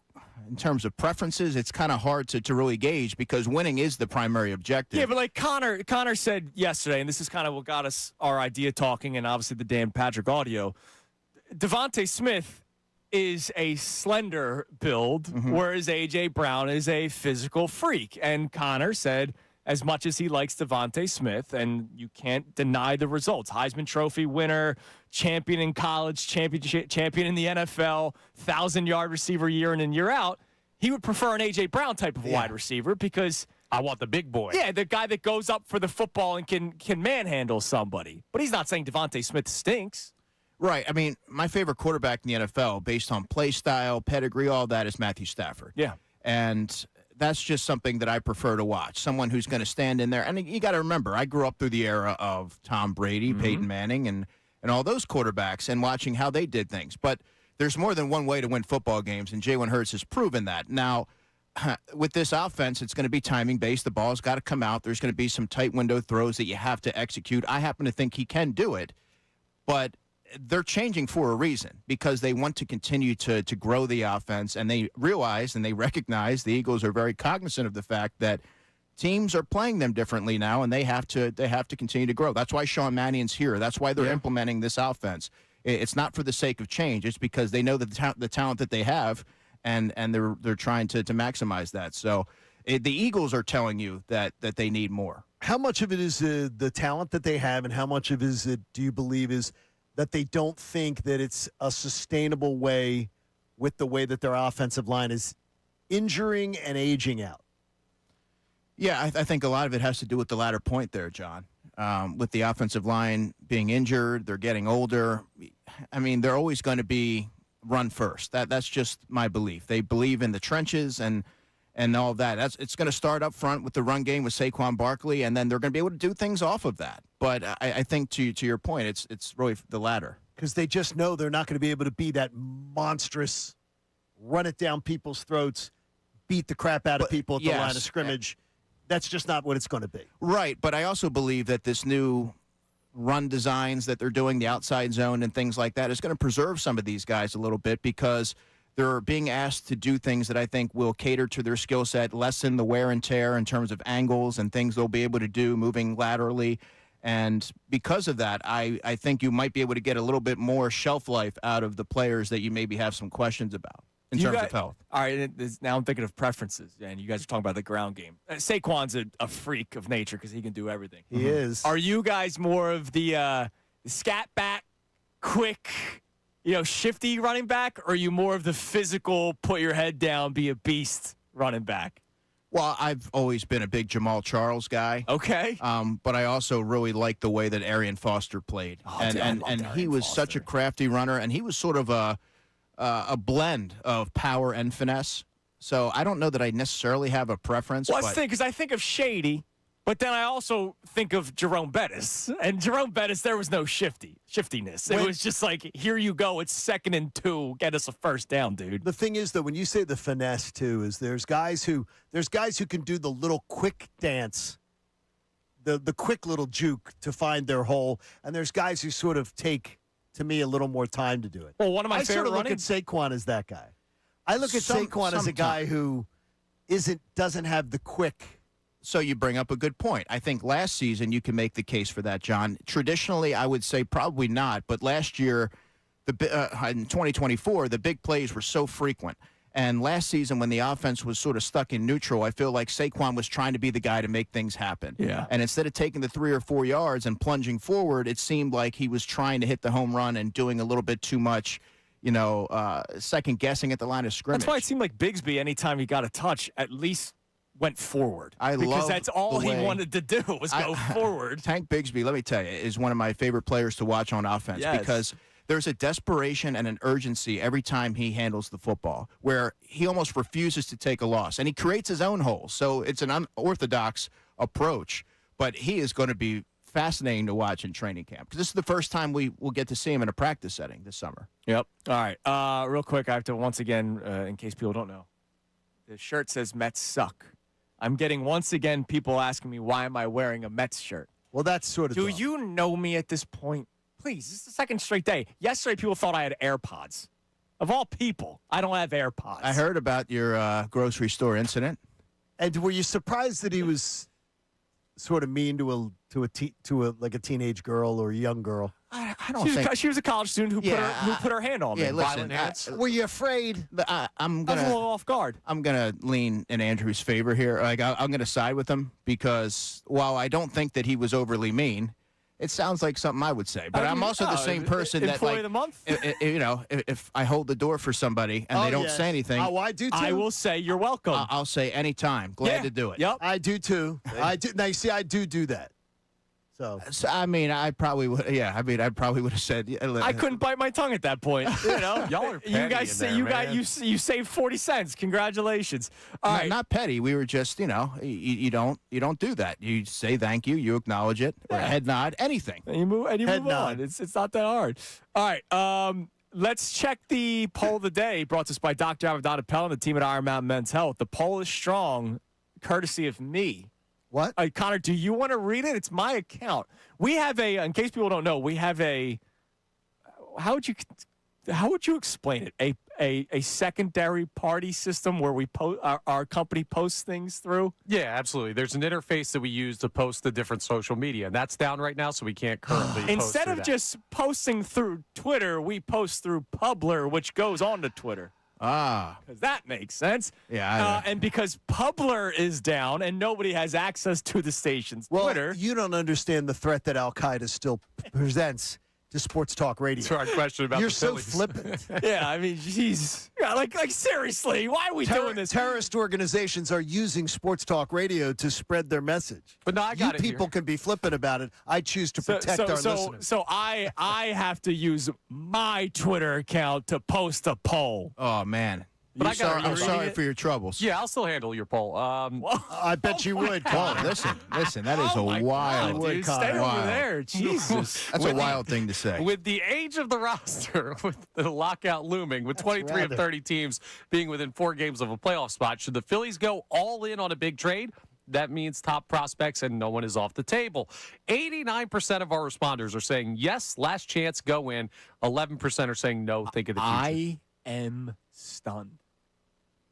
in terms of preferences, it's kind of hard to really gauge because winning is the primary objective. Yeah, but like Connor said yesterday, and this is kind of what got us our idea talking and obviously the Dan Patrick audio, Devontae Smith is a slender build, whereas A.J. Brown is a physical freak. And Connor said, as much as he likes Devontae Smith, and you can't deny the results. Heisman Trophy winner, champion in college, champion in the NFL, 1,000-yard receiver year in and year out. He would prefer an A.J. Brown type of wide receiver because I want the big boy. Yeah, the guy that goes up for the football and can manhandle somebody. But he's not saying Devontae Smith stinks. Right. I mean, my favorite quarterback in the NFL, based on play style, pedigree, all that, is Matthew Stafford. Yeah. And that's just something that I prefer to watch. Someone who's going to stand in there. And you got to remember, I grew up through the era of Tom Brady, Peyton Manning, and all those quarterbacks and watching how they did things. But there's more than one way to win football games, and Jalen Hurts has proven that. Now, with this offense, it's going to be timing-based. The ball's got to come out. There's going to be some tight window throws that you have to execute. I happen to think he can do it, but they're changing for a reason because they want to continue to grow the offense, and they realize and they recognize the Eagles are very cognizant of the fact that teams are playing them differently now, and they have to continue to grow. That's why Sean Mannion's here. That's why they're implementing this offense. It's not for the sake of change. It's because they know the talent that they have, and they're trying to maximize that. So the Eagles are telling you that they need more. How much of it is the talent that they have, and how much of it is do you believe is that they don't think that it's a sustainable way with the way that their offensive line is injuring and aging out? Yeah, I think a lot of it has to do with the latter point there, John. With the offensive line being injured, they're getting older. I mean, they're always going to be run first. That's just my belief. They believe in the trenches and all that. It's going to start up front with the run game with Saquon Barkley, and then they're going to be able to do things off of that. But I think to your point, it's really the latter. Because they just know they're not going to be able to be that monstrous, run it down people's throats, beat the crap out of people at the line of scrimmage. That's just not what it's going to be. Right, but I also believe that this new run designs that they're doing, the outside zone and things like that, is going to preserve some of these guys a little bit because they're being asked to do things that I think will cater to their skill set, lessen the wear and tear in terms of angles and things they'll be able to do moving laterally. And because of that, I think you might be able to get a little bit more shelf life out of the players that you maybe have some questions about in terms of health. All right, now I'm thinking of preferences, and you guys are talking about the ground game. Saquon's a freak of nature because he can do everything. He is. Are you guys more of the scat back, quick, shifty running back, or are you more of the physical, put your head down, be a beast running back? Well, I've always been a big Jamal Charles guy. Okay. But I also really liked the way that Arian Foster played. Dude, I loved he Arian was Foster. such a crafty runner, and he was sort of a blend of power and finesse. So I don't know that I necessarily have a preference. Well, that's but the thing, because I think of Shady, but then I also think of Jerome Bettis. And Jerome Bettis, there was no shiftiness. It was just like, here you go. It's 2nd and 2. Get us a first down, dude. The thing is, though, when you say the finesse too, is there's guys who can do the little quick dance, the quick little juke to find their hole, and there's guys who sort of take, to me, a little more time to do it. Well, one of my I favorite sort of look running at Saquon as that guy. I look at Saquon as a guy who doesn't have the quick. So you bring up a good point. I think last season you can make the case for that, John. Traditionally, I would say probably not, but last year, in 2024, the big plays were so frequent. And last season, when the offense was sort of stuck in neutral, I feel like Saquon was trying to be the guy to make things happen. Yeah. And instead of taking the 3 or 4 yards and plunging forward, it seemed like he was trying to hit the home run and doing a little bit too much, second guessing at the line of scrimmage. That's why it seemed like Bigsby, anytime he got a touch, at least went forward. Because that's all he wanted to do was go forward. Tank Bigsby, let me tell you, is one of my favorite players to watch on offense because there's a desperation and an urgency every time he handles the football where he almost refuses to take a loss, and he creates his own holes. So it's an unorthodox approach, but he is going to be fascinating to watch in training camp because this is the first time we will get to see him in a practice setting this summer. Yep. All right. Real quick, I have to once again, in case people don't know, the shirt says Mets suck. I'm getting once again people asking me why am I wearing a Mets shirt. Well, that's sort of. Do you know me at this point? Please, this is the second straight day. Yesterday, people thought I had AirPods. Of all people, I don't have AirPods. I heard about your grocery store incident. And were you surprised that he was sort of mean to a teenage girl or a young girl? I don't think she was a college student who put her hand on me. Yeah, listen, were you afraid? I was a little off guard. I'm gonna lean in Andrew's favor here. Like I'm gonna side with him because while I don't think that he was overly mean, it sounds like something I would say. But I'm also the same person that, Employee like, of the month? if I hold the door for somebody and they don't say anything, I do too. I will say you're welcome. I'll say anytime. Glad to do it. Yep. I do too. I do. Now you see, I do that. So I mean, I probably would. Yeah, I mean, I probably would have said. I couldn't bite my tongue at that point. You know, Y'all are petty you guys, in there, you saved 40 cents. Congratulations. All right. Not petty. We were just, you don't do that. You say thank you. You acknowledge it. Or a head nod. Anything. And you move Head on. nod. It's not that hard. All right. Let's check the poll of the day brought to us by Dr. Avedon Appel and the team at Iron Mountain Men's Health. The poll is strong, courtesy of me. what? Connor, do you want to read it? It's my account. We have in case people don't know, we have how would you explain it? A secondary party system where we our company posts things through? Yeah, absolutely. There's an interface that we use to post the different social media, and that's down right now, so we can't currently post Instead through of that. just posting through Twitter, we post through Publer, which goes on to Twitter. Because that makes sense. Yeah. And because Publer is down and nobody has access to the station's Twitter. You don't understand the threat that Al Qaeda still presents to sports talk radio. To our question about You're the so Phillies. flippant. Yeah, I mean, jeez. Yeah, like seriously, why are we doing this? Terrorist organizations are using sports talk radio to spread their message. But no, I got it You people here. can be flippant about it. I choose to protect our listeners. So I have to use my Twitter account to post a poll. Oh man. But I got it. I'm You sorry reading it? for your troubles. Yeah, I'll still handle your poll. I bet you would, Oh, Colin. listen. That is a wild. dude, stay over wild. there. Jesus. That's a wild thing to say. With the age of the roster, with the lockout looming, with 23 of rather. 30 teams being within 4 games of a playoff spot, should the Phillies go all in on a big trade? That means top prospects and no one is off the table. 89% of our responders are saying yes, last chance, go in. 11% are saying no, think of the future. I am stunned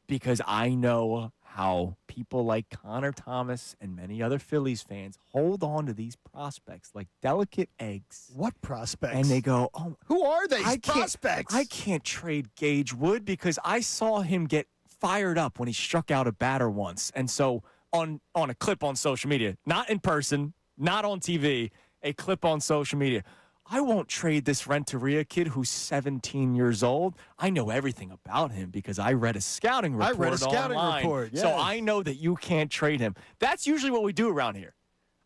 because I know how people like Connor Thomas and many other Phillies fans hold on to these prospects like delicate eggs. What prospects? And they go, oh, who are they? I Prospects. I can't trade Gage Wood because I saw him get fired up when he struck out a batter once. And so on a clip on social media, not in person, not on TV, a clip on social media. I won't trade this Renteria kid who's 17 years old. I know everything about him because I read a scouting report. I read a scouting online, report, yes. so I know that you can't trade him. That's usually what we do around here.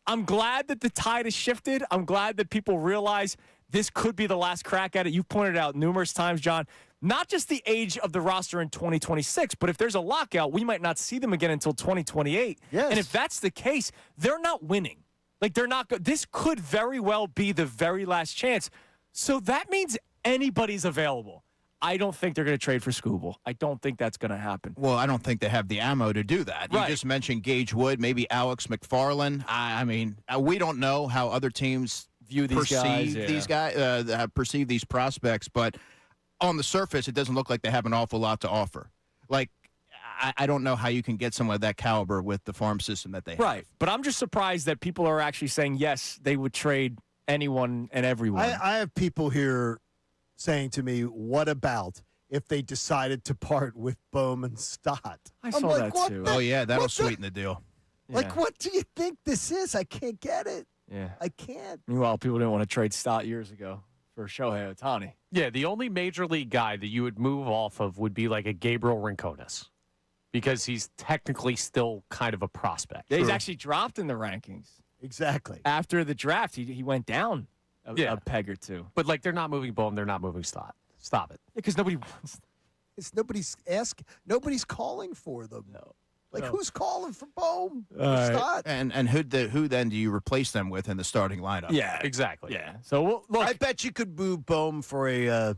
I'm glad that the tide has shifted. I'm glad that people realize this could be the last crack at it. You've pointed out numerous times, John, not just the age of the roster in 2026, but if there's a lockout, we might not see them again until 2028. Yes. And if that's the case, they're not winning. Like, they're not good. This could very well be the very last chance. So that means anybody's available. I don't think they're going to trade for Scooble. I don't think that's going to happen. Well, I don't think they have the ammo to do that. Right. You just mentioned Gage Wood, maybe Alex McFarland. I mean, we don't know how other teams View these perceive these prospects, but on the surface, it doesn't look like they have an awful lot to offer. Like, I don't know how you can get someone of that caliber with the farm system that they have. Right. But I'm just surprised that people are actually saying, yes, they would trade anyone and everyone. I have people here saying to me, what about if they decided to part with Bohm and Stott? I saw that what too. the- Oh, yeah, that'll what the- sweeten the deal. Like, Yeah. what do you think this is? I can't get it. Yeah. I can't. Meanwhile, people didn't want to trade Stott years ago for Shohei Ohtani. Yeah, the only major league guy that you would move off of would be like a Gabriel Rincones because he's technically still kind of a prospect. Yeah, he's actually dropped in the rankings. Exactly. After the draft, he went down a peg or two. But like they're not moving Bohm, they're not moving Stott. Stop it. Because nobody wants. It's nobody's calling for them. No. Like, who's calling for Bohm? right. Stott? And who then do you replace them with in the starting lineup? Yeah, Exactly. Yeah. So look, I bet you could move Bohm for a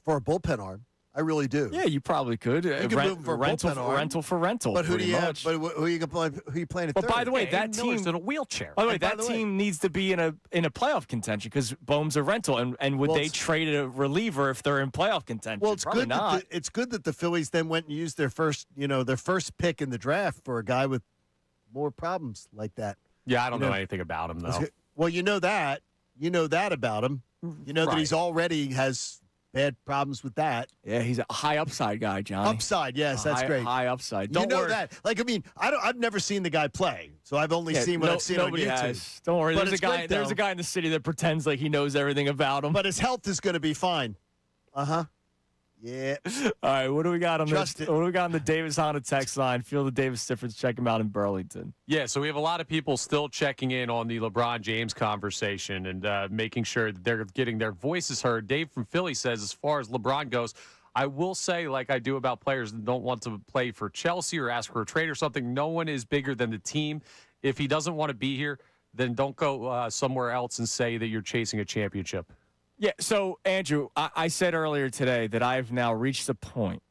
bullpen arm. I really do. yeah, you probably could. could move him for a bullpen arm. rental for rental. But who do pretty you much. have? But who are you going to play? Who you playing at But third? by the way, Hey, that Miller's team in a wheelchair. By the way, And by that the way- team needs to be in a playoff contention because Bohm's a rental, and would Well, they it's- trade a reliever if they're in playoff contention? Well, it's Probably good. not. It's good that the Phillies then went and used their first pick in the draft for a guy with more problems like that. Yeah, I don't You know know, anything about him though. Well, you know that about him. You know that he's already has bad problems with that. Yeah, he's a high upside guy, Johnny. Upside, yes, that's high, great. High upside. You Don't know worry. that. Like, I mean, I've never seen the guy play, so I've only Yeah, seen what I've seen on nobody YouTube. has. Don't worry. But There's a it's guy. great, There's though. a guy in the city that pretends like he knows everything about him. But his health is going to be fine. Yeah. All right, what do we got on Trust this? it. What do we got on the Davis Honda text line? Feel the Davis difference. Check him out in Burlington. Yeah, so we have a lot of people still checking in on the LeBron James conversation and making sure that they're getting their voices heard. Dave from Philly says, as far as LeBron goes, I will say, like I do about players that don't want to play for Chelsea or ask for a trade or something, no one is bigger than the team. If he doesn't want to be here, then don't go somewhere else and say that you're chasing a championship. Yeah, so, Andrew, I said earlier today that I've now reached a point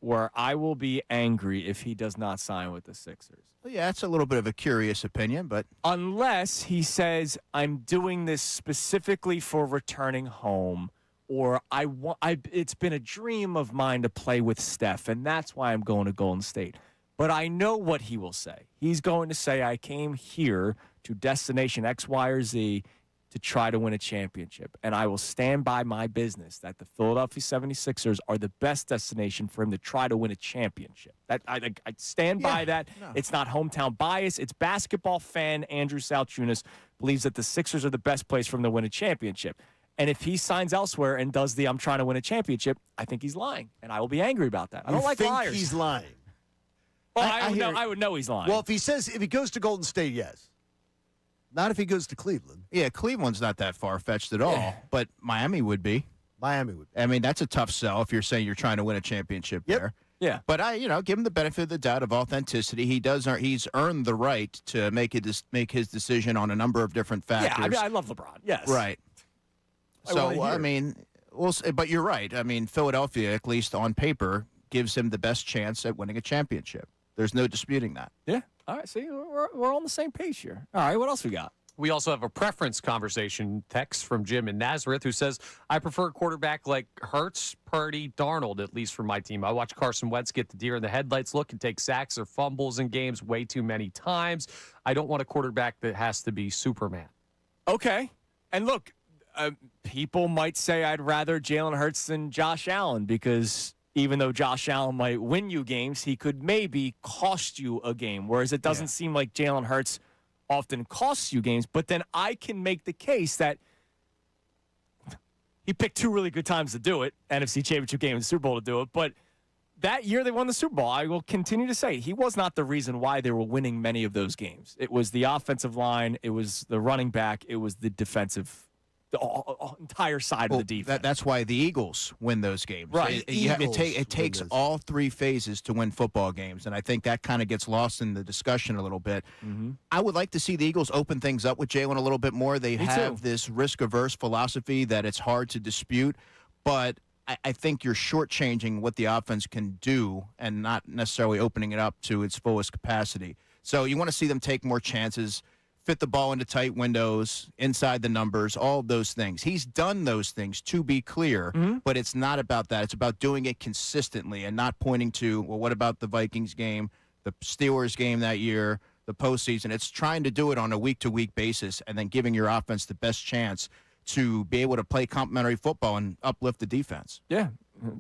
where I will be angry if he does not sign with the Sixers. Well, yeah, it's a little bit of a curious opinion, but Unless he says, I'm doing this specifically for returning home, or it's been a dream of mine to play with Steph, and that's why I'm going to Golden State. But I know what he will say. He's going to say, I came here to destination X, Y, or Z to try to win a championship. And I will stand by my business that the Philadelphia 76ers are the best destination for him to try to win a championship. That I stand by that. no. It's not hometown bias. It's basketball fan Andrew Salciunas believes that the Sixers are the best place for him to win a championship. And if he signs elsewhere and does the I'm trying to win a championship, I think he's lying. And I will be angry about that. I don't You like think liars. he's lying. Well, I hear- I would know he's lying. Well, if he goes to Golden State, yes. Not if he goes to Cleveland. yeah, Cleveland's not that far-fetched at all, but Miami would be. Miami would. I mean, that's a tough sell if you're saying you're trying to win a championship Yep. there. yeah. But give him the benefit of the doubt of authenticity. He's earned the right to make his decision on a number of different factors. Yeah, I mean, I love LeBron. Yes. Right. I wanna So hear I it. mean, but you're right. I mean, Philadelphia, at least on paper, gives him the best chance at winning a championship. There's no disputing that. Yeah. All right. See, we're on the same page here. All right. What else we got? We also have a preference conversation text from Jim in Nazareth who says, I prefer a quarterback like Hurts, Purdy, Darnold, at least for my team. I watch Carson Wentz get the deer in the headlights look and take sacks or fumbles in games way too many times. I don't want a quarterback that has to be Superman. Okay. And look, people might say I'd rather Jalen Hurts than Josh Allen because even though Josh Allen might win you games, he could maybe cost you a game, whereas it doesn't seem like Jalen Hurts often costs you games. But then I can make the case that He picked two really good times to do it, NFC Championship game and the Super Bowl to do it. But that year they won the Super Bowl. I will continue to say he was not the reason why they were winning many of those games. It was the offensive line. It was the running back. It was the defensive, the entire side of the defense. That's why the Eagles win those games. Right. It takes all three phases to win football games, and I think that kind of gets lost in the discussion a little bit. Mm-hmm. I would like to see the Eagles open things up with Jalen a little bit more. They have this risk-averse philosophy that it's hard to dispute, but I think you're shortchanging what the offense can do and not necessarily opening it up to its fullest capacity. So you want to see them take more chances, fit the ball into tight windows, inside the numbers, all of those things. He's done those things, to be clear, but it's not about that. It's about doing it consistently and not pointing to, well, what about the Vikings game, the Steelers game that year, the postseason? It's trying to do it on a week-to-week basis and then giving your offense the best chance to be able to play complementary football and uplift the defense. Yeah,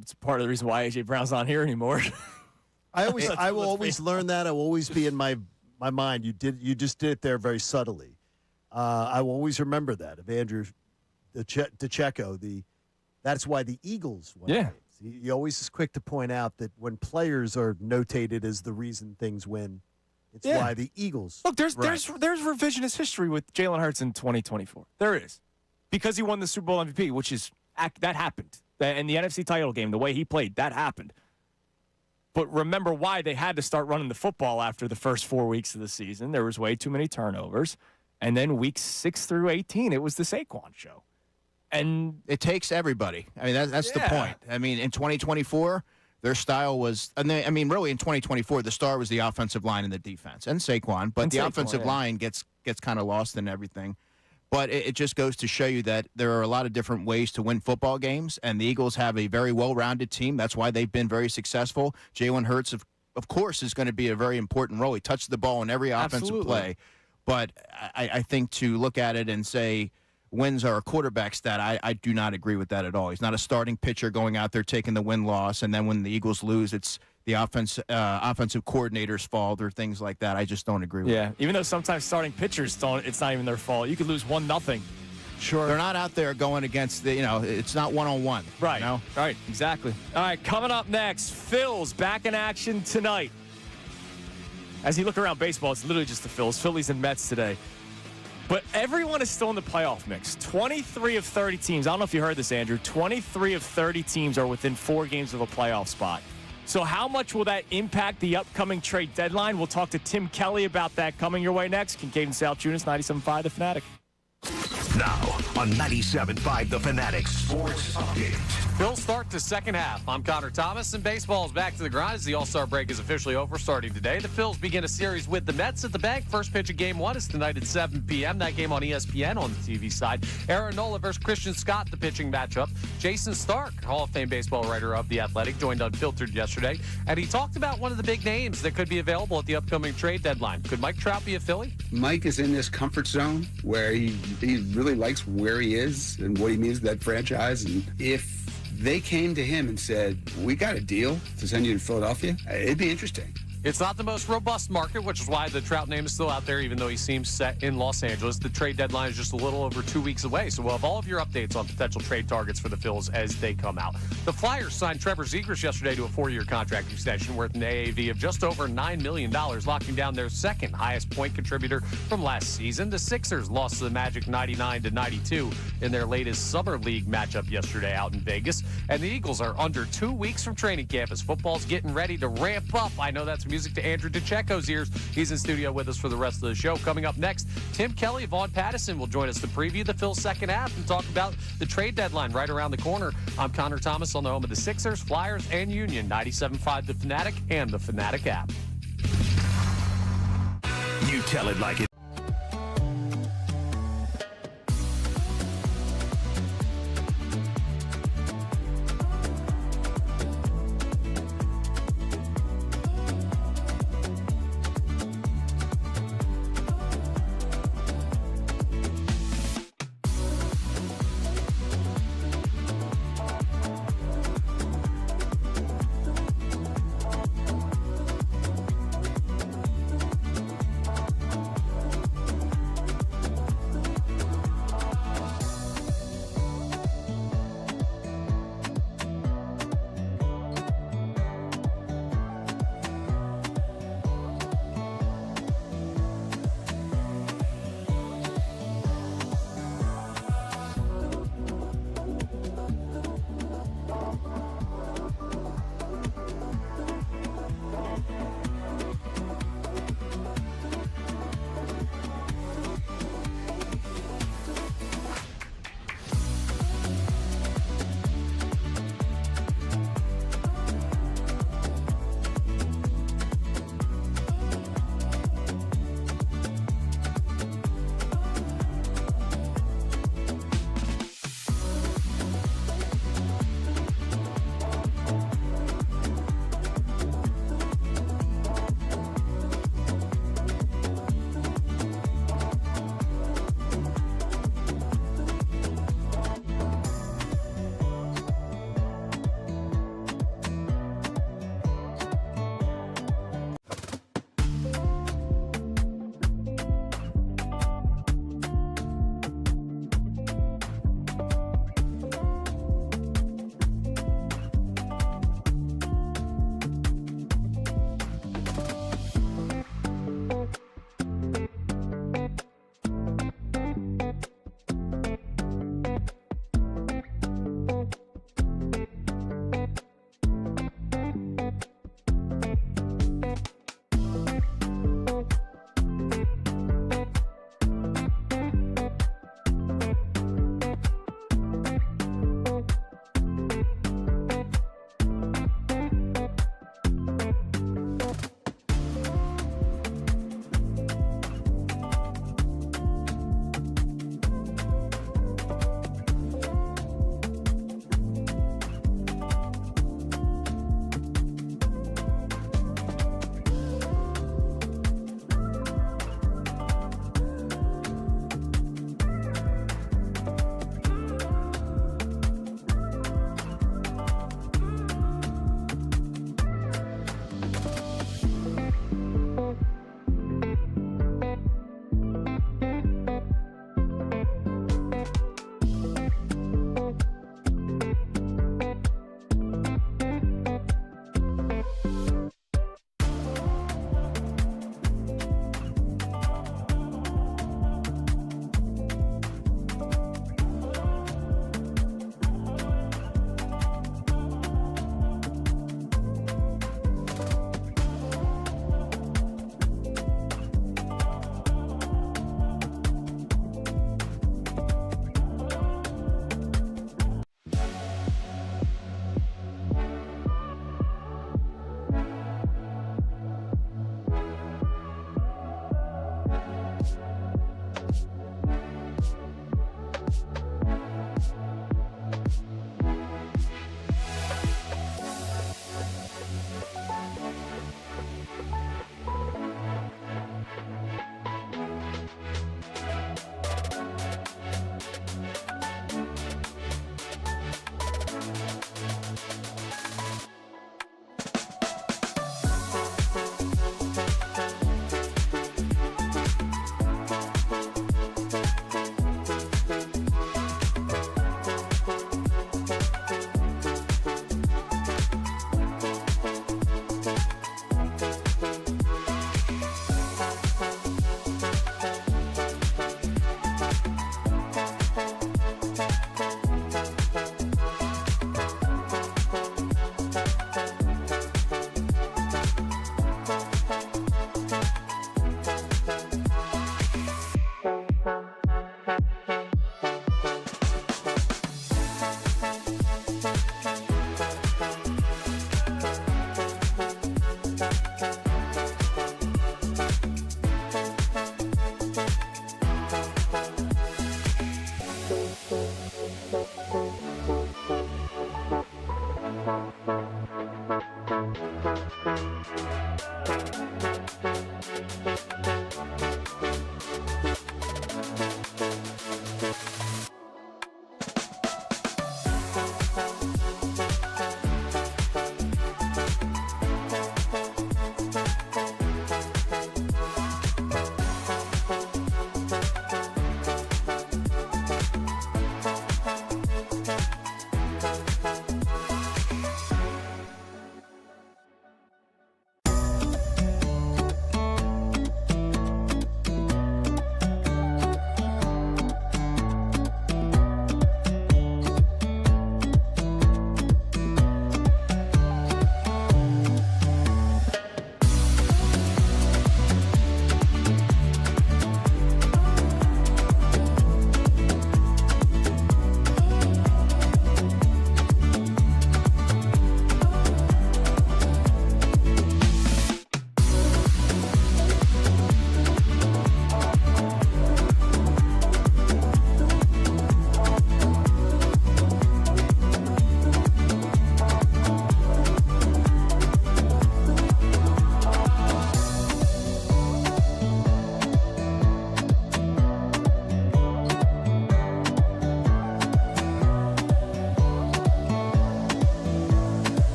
it's part of the reason why A.J. Brown's not here anymore. I will always learn that. I will always be in my mind. You just did it there very subtly. I will always remember that of Andrew DeCecco. That's why the Eagles won. Yeah. He always is quick to point out that when players are notated as the reason things win, it's why the Eagles. Look, there's revisionist history with Jalen Hurts in 2024. There is. Because he won the Super Bowl MVP, which is that happened. And the NFC title game, the way he played, that happened. But remember why they had to start running the football after the first 4 weeks of the season. There was way too many turnovers. And then weeks 6 through 18, it was the Saquon show. And it takes everybody. I mean, that's the point. I mean, in 2024, their style was, really in 2024, the star was the offensive line and the defense and Saquon. But the offensive line gets kind of lost in everything. But it just goes to show you that there are a lot of different ways to win football games, and the Eagles have a very well-rounded team. That's why they've been very successful. Jalen Hurts, of course, is going to be a very important role. He touched the ball in every offensive play. But I think to look at it and say wins are a quarterback stat, I do not agree with that at all. He's not a starting pitcher going out there taking the win-loss, and then when the Eagles lose, it's the offensive coordinator's fault or things like that. I just don't agree with that. Even though sometimes starting pitchers don't, it's not even their fault. You could lose 1-0. Sure. They're not out there going against it's not one-on-one. Right. You know? Right, exactly. All right, coming up next, Phil's back in action tonight. As you look around baseball, it's literally just the Phillies and Mets today. But everyone is still in the playoff mix. 23 of 30 teams. I don't know if you heard this, Andrew. 23 of 30 teams are within 4 games of a playoff spot. So how much will that impact the upcoming trade deadline? We'll talk to Tim Kelly about that coming your way next. Kincade Salciunas, 97.5 The Fanatic. Now on 97.5 The Fanatic Sports Update. Phil's start to second half. I'm Connor Thomas, and baseball is back to the grind as the All-Star break is officially over starting today. The Phils begin a series with the Mets at the bank. First pitch of Game 1 is tonight at 7 p.m. That game on ESPN on the TV side. Aaron Nola versus Christian Scott, the pitching matchup. Jason Stark, Hall of Fame baseball writer of The Athletic, joined Unfiltered yesterday, and he talked about one of the big names that could be available at the upcoming trade deadline. Could Mike Trout be a Philly? Mike is in this comfort zone where he really likes where he is and what he means to that franchise. And if they came to him and said, we got a deal to send you to Philadelphia, it'd be interesting. It's not the most robust market, which is why the Trout name is still out there, even though he seems set in Los Angeles. The trade deadline is just a little over 2 weeks away, so we'll have all of your updates on potential trade targets for the Phils as they come out. The Flyers signed Trevor Zegras yesterday to a 4-year contract extension worth an AAV of just over $9 million, locking down their second highest point contributor from last season. The Sixers lost to the Magic 99-92 in their latest Summer League matchup yesterday out in Vegas. And the Eagles are under 2 weeks from training camp as football's getting ready to ramp up. I know that's music to Andrew DeCecco's ears. He's in studio with us for the rest of the show. Coming up next, Tim Kelly, Vaughn Pattison will join us to preview the Phil's second half and talk about the trade deadline right around the corner. I'm Connor Thomas on the home of the Sixers, Flyers, and Union. 97.5 The Fanatic and the Fanatic app. You tell it like it.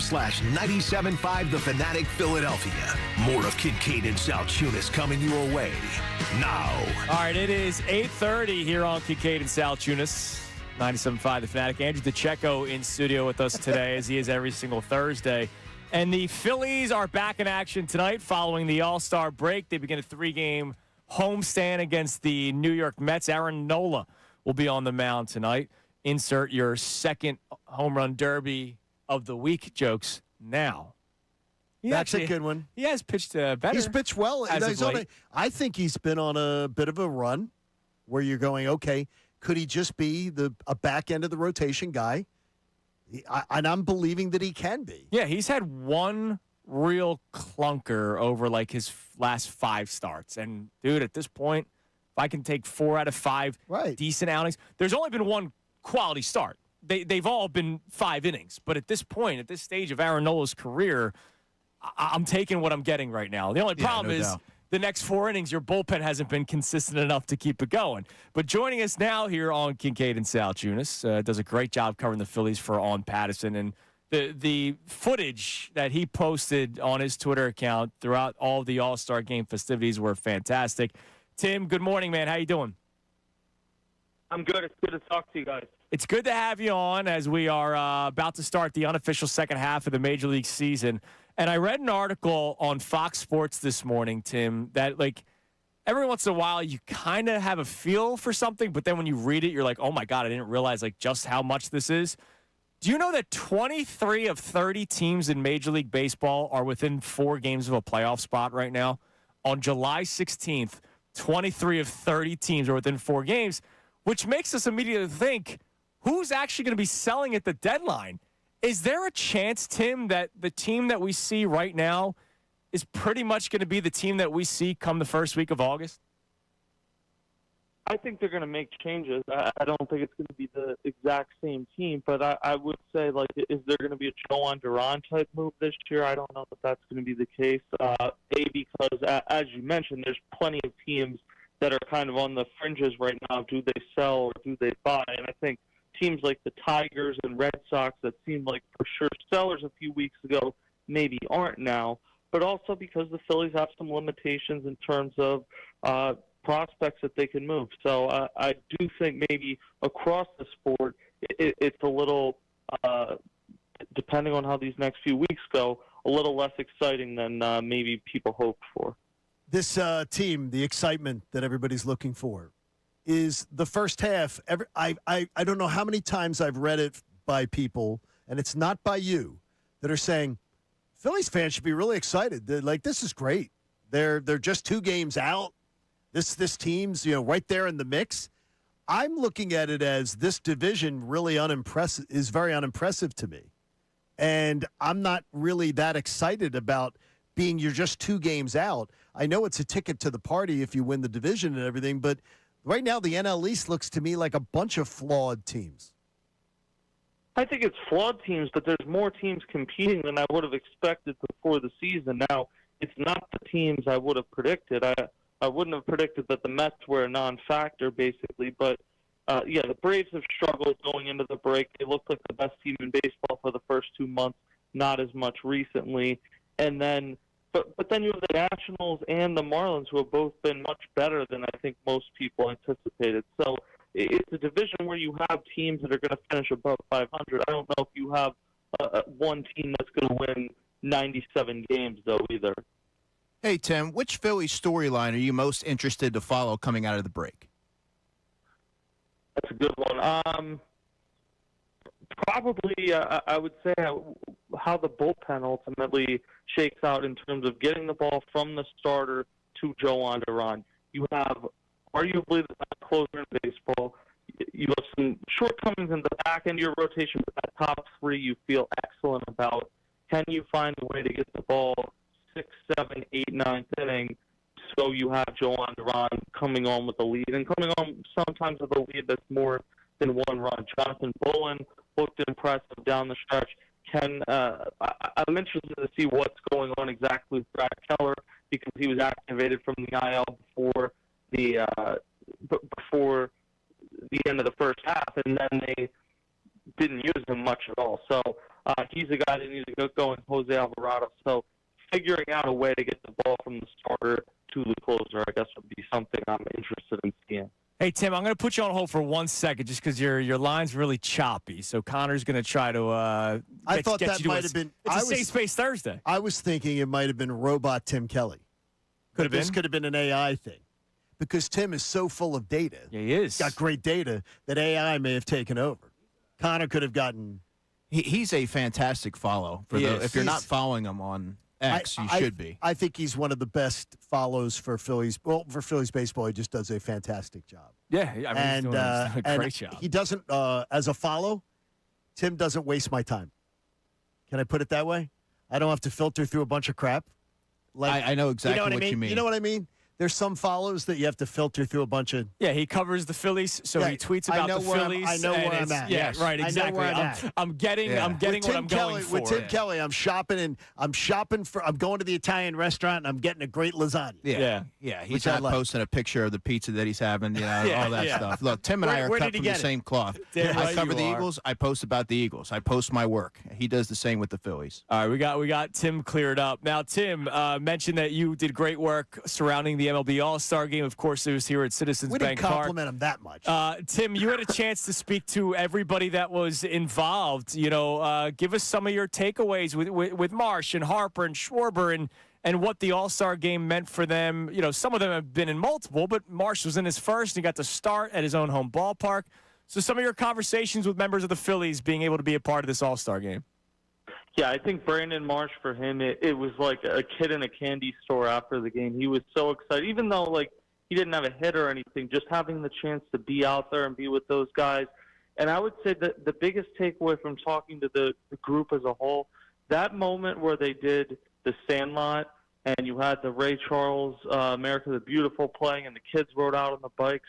YouTube.com/975 The Fanatic Philadelphia. More of Kincade and Salciunas coming your way now. All right, it is 8:30 here on Kincade and Salciunas, 97.5 The Fanatic. Andrew DeCecco in studio with us today, as he is every single Thursday. And the Phillies are back in action tonight following the All-Star break. They begin a 3-game homestand against the New York Mets. Aaron Nola will be on the mound tonight. Insert your second home run derby of the week jokes now. That's a good one. He has pitched better. He's pitched well. I think he's been on a bit of a run where you're going, okay, could he just be a back end of the rotation guy? And I'm believing that he can be. Yeah, he's had one real clunker over like his last 5 starts. And, dude, at this point, if I can take 4 out of 5 decent outings, there's only been one quality start. They've all been 5 innings. But at this point, at this stage of Aaron Nola's career, I'm taking what I'm getting right now. The only problem is the next 4 innings, your bullpen hasn't been consistent enough to keep it going. But joining us now here on Kincade and Salciunas, does a great job covering the Phillies for On Patterson. And the footage that he posted on his Twitter account throughout all the All-Star Game festivities were fantastic. Tim, good morning, man. How you doing? I'm good. It's good to talk to you guys. It's good to have you on as we are about to start the unofficial second half of the Major League season. And I read an article on Fox Sports this morning, Tim, that like every once in a while you kind of have a feel for something, but then when you read it, you're like, oh my God, I didn't realize like just how much this is. Do you know that 23 of 30 teams in Major League Baseball are within 4 games of a playoff spot right now? On July 16th, 23 of 30 teams are within 4 games, which makes us immediately think, who's actually going to be selling at the deadline? Is there a chance, Tim, that the team that we see right now is pretty much going to be the team that we see come the first week of August? I think they're going to make changes. I don't think it's going to be the exact same team, but I would say, like, is there going to be a Joan Duran type move this year? I don't know if that's going to be the case. Because, as you mentioned, there's plenty of teams that are kind of on the fringes right now. Do they sell or do they buy? And I think teams like the Tigers and Red Sox that seemed like for sure sellers a few weeks ago maybe aren't now, but also because the Phillies have some limitations in terms of prospects that they can move. So I do think maybe across the sport it's a little, depending on how these next few weeks go, a little less exciting than maybe people hoped for. This team, the excitement that everybody's looking for, is the first half. I don't know how many times I've read it by people, and it's not by you, that are saying Phillies fans should be really excited. They're like, this is great. They're just 2 games out. This team's right there in the mix. I'm looking at it as this division really is very unimpressive to me, and I'm not really that excited about being you're just 2 games out. I know it's a ticket to the party if you win the division and everything, but right now, the NL East looks to me like a bunch of flawed teams. I think it's flawed teams, but there's more teams competing than I would have expected before the season. Now, it's not the teams I would have predicted. I wouldn't have predicted that the Mets were a non-factor, basically. But, the Braves have struggled going into the break. They looked like the best team in baseball for the first 2 months, not as much recently. And then But then you have the Nationals and the Marlins, who have both been much better than I think most people anticipated. So it's a division where you have teams that are going to finish above 500. I don't know if you have one team that's going to win 97 games, though, either. Hey, Tim, which Phillies storyline are you most interested to follow coming out of the break? That's a good one. Probably, I would say how the bullpen ultimately shakes out in terms of getting the ball from the starter to Joan Duran. You have arguably the best closer in baseball. You have some shortcomings in the back end of your rotation, but that top 3 you feel excellent about. Can you find a way to get the ball 6, 7, 8, 9th inning so you have Joan Duran coming on with a lead, and coming on sometimes with a lead that's more than 1 run. Jonathan Bolin looked impressive down the stretch. I'm interested to see what's going on exactly with Brad Keller, because he was activated from the IL before the end of the first half, and then they didn't use him much at all. So He's a guy that needs to get going, Jose Alvarado. So figuring out a way to get the ball from the starter to the closer, I guess, would be something I'm interested in seeing. Hey, Tim, I'm going to put you on hold for 1 second just because your line's really choppy. So Connor's going to try to I thought get that you to might have been. It's a Safe Space Thursday. I was thinking it might have been robot Tim Kelly. Could have been. This could have been an AI thing because Tim is so full of data. Yeah, he is. He's got great data that AI may have taken over. Connor could have gotten. He's a fantastic follow. If you're not following him on X, you should be. I think he's one of the best follows for Phillies. Well, for Phillies baseball, he just does a fantastic job. Yeah, I mean, he's doing a great job. He doesn't, as a follow, Tim doesn't waste my time. Can I put it that way? I don't have to filter through a bunch of crap. Like, I know exactly what you mean. You know what I mean? There's some follows that you have to filter through a bunch of. Yeah, he covers the Phillies, so he tweets about the Phillies. I know where I'm at. Yeah, right, exactly. I'm getting what I'm going for. With Tim Kelly, I'm shopping I'm going to the Italian restaurant and I'm getting a great lasagna. Yeah. He's not posting a picture of the pizza that he's having, all that stuff. Look, Tim and I are cut from the same cloth. I cover the Eagles. I post about the Eagles. I post my work. He does the same with the Phillies. All right, we got Tim cleared up. Now, Tim mentioned that you did great work surrounding the MLB All-Star Game. Of course, it was here at Citizens Bank Park. We didn't compliment him that much. Tim, you had a chance to speak to everybody that was involved. Give us some of your takeaways with Marsh and Harper and Schwarber and what the All-Star Game meant for them. Some of them have been in multiple, but Marsh was in his first and he got to start at his own home ballpark. So some of your conversations with members of the Phillies being able to be a part of this All-Star Game. Yeah, I think Brandon Marsh, for him, it was like a kid in a candy store after the game. He was so excited, even though he didn't have a hit or anything, just having the chance to be out there and be with those guys. And I would say that the biggest takeaway from talking to the group as a whole, that moment where they did the Sandlot and you had the Ray Charles, America the Beautiful playing and the kids rode out on the bikes,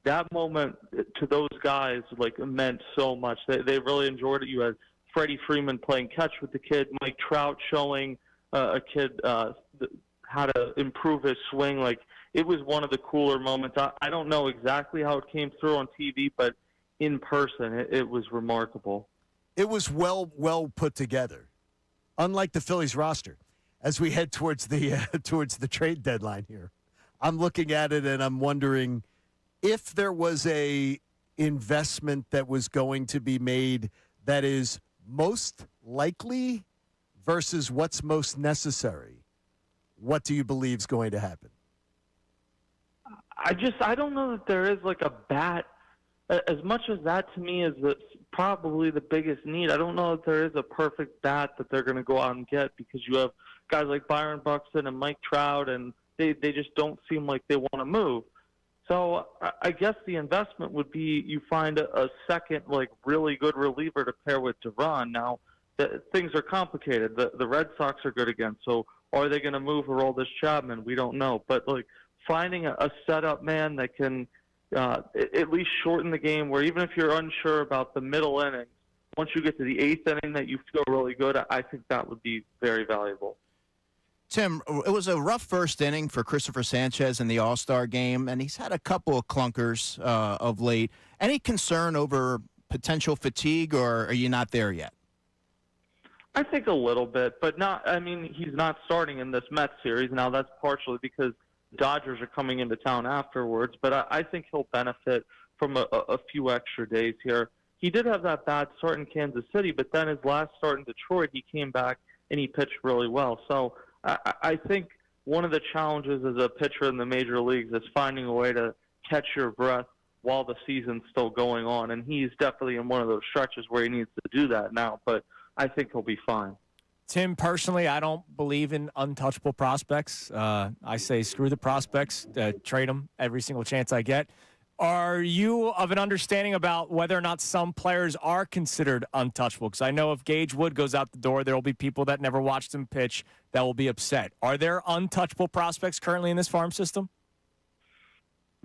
that moment to those guys meant so much. They really enjoyed it. You had Freddie Freeman playing catch with the kid, Mike Trout showing a kid how to improve his swing. It was one of the cooler moments. I don't know exactly how it came through on TV, but in person, it was remarkable. It was well put together. Unlike the Phillies roster, as we head towards the trade deadline here, I'm looking at it and I'm wondering if there was a investment that was going to be made that is most likely versus what's most necessary. What do you believe is going to happen? I don't know that there is a bat. As much as that to me is probably the biggest need, I don't know that there is a perfect bat that they're going to go out and get because you have guys like Byron Buxton and Mike Trout, and they just don't seem like they want to move. So I guess the investment would be you find a second really good reliever to pair with Duran. Now things are complicated. The Red Sox are good again. So are they going to move Aroldis Chapman? We don't know. But finding a setup man that can at least shorten the game, where even if you're unsure about the middle innings, once you get to the eighth inning that you feel really good, I think that would be very valuable. Tim, it was a rough first inning for Christopher Sanchez in the All-Star game, and he's had a couple of clunkers of late. Any concern over potential fatigue, or are you not there yet? I think a little bit, but not. I mean, he's not starting in this Mets series. Now, that's partially because Dodgers are coming into town afterwards, but I think he'll benefit from a few extra days here. He did have that bad start in Kansas City, but then his last start in Detroit, he came back and he pitched really well. So I think one of the challenges as a pitcher in the major leagues is finding a way to catch your breath while the season's still going on, and he's definitely in one of those stretches where he needs to do that now, but I think he'll be fine. Tim, personally, I don't believe in untouchable prospects. I say screw the prospects, trade them every single chance I get. Are you of an understanding about whether or not some players are considered untouchable? Because I know if Gage Wood goes out the door, there will be people that never watched him pitch that will be upset. Are there untouchable prospects currently in this farm system?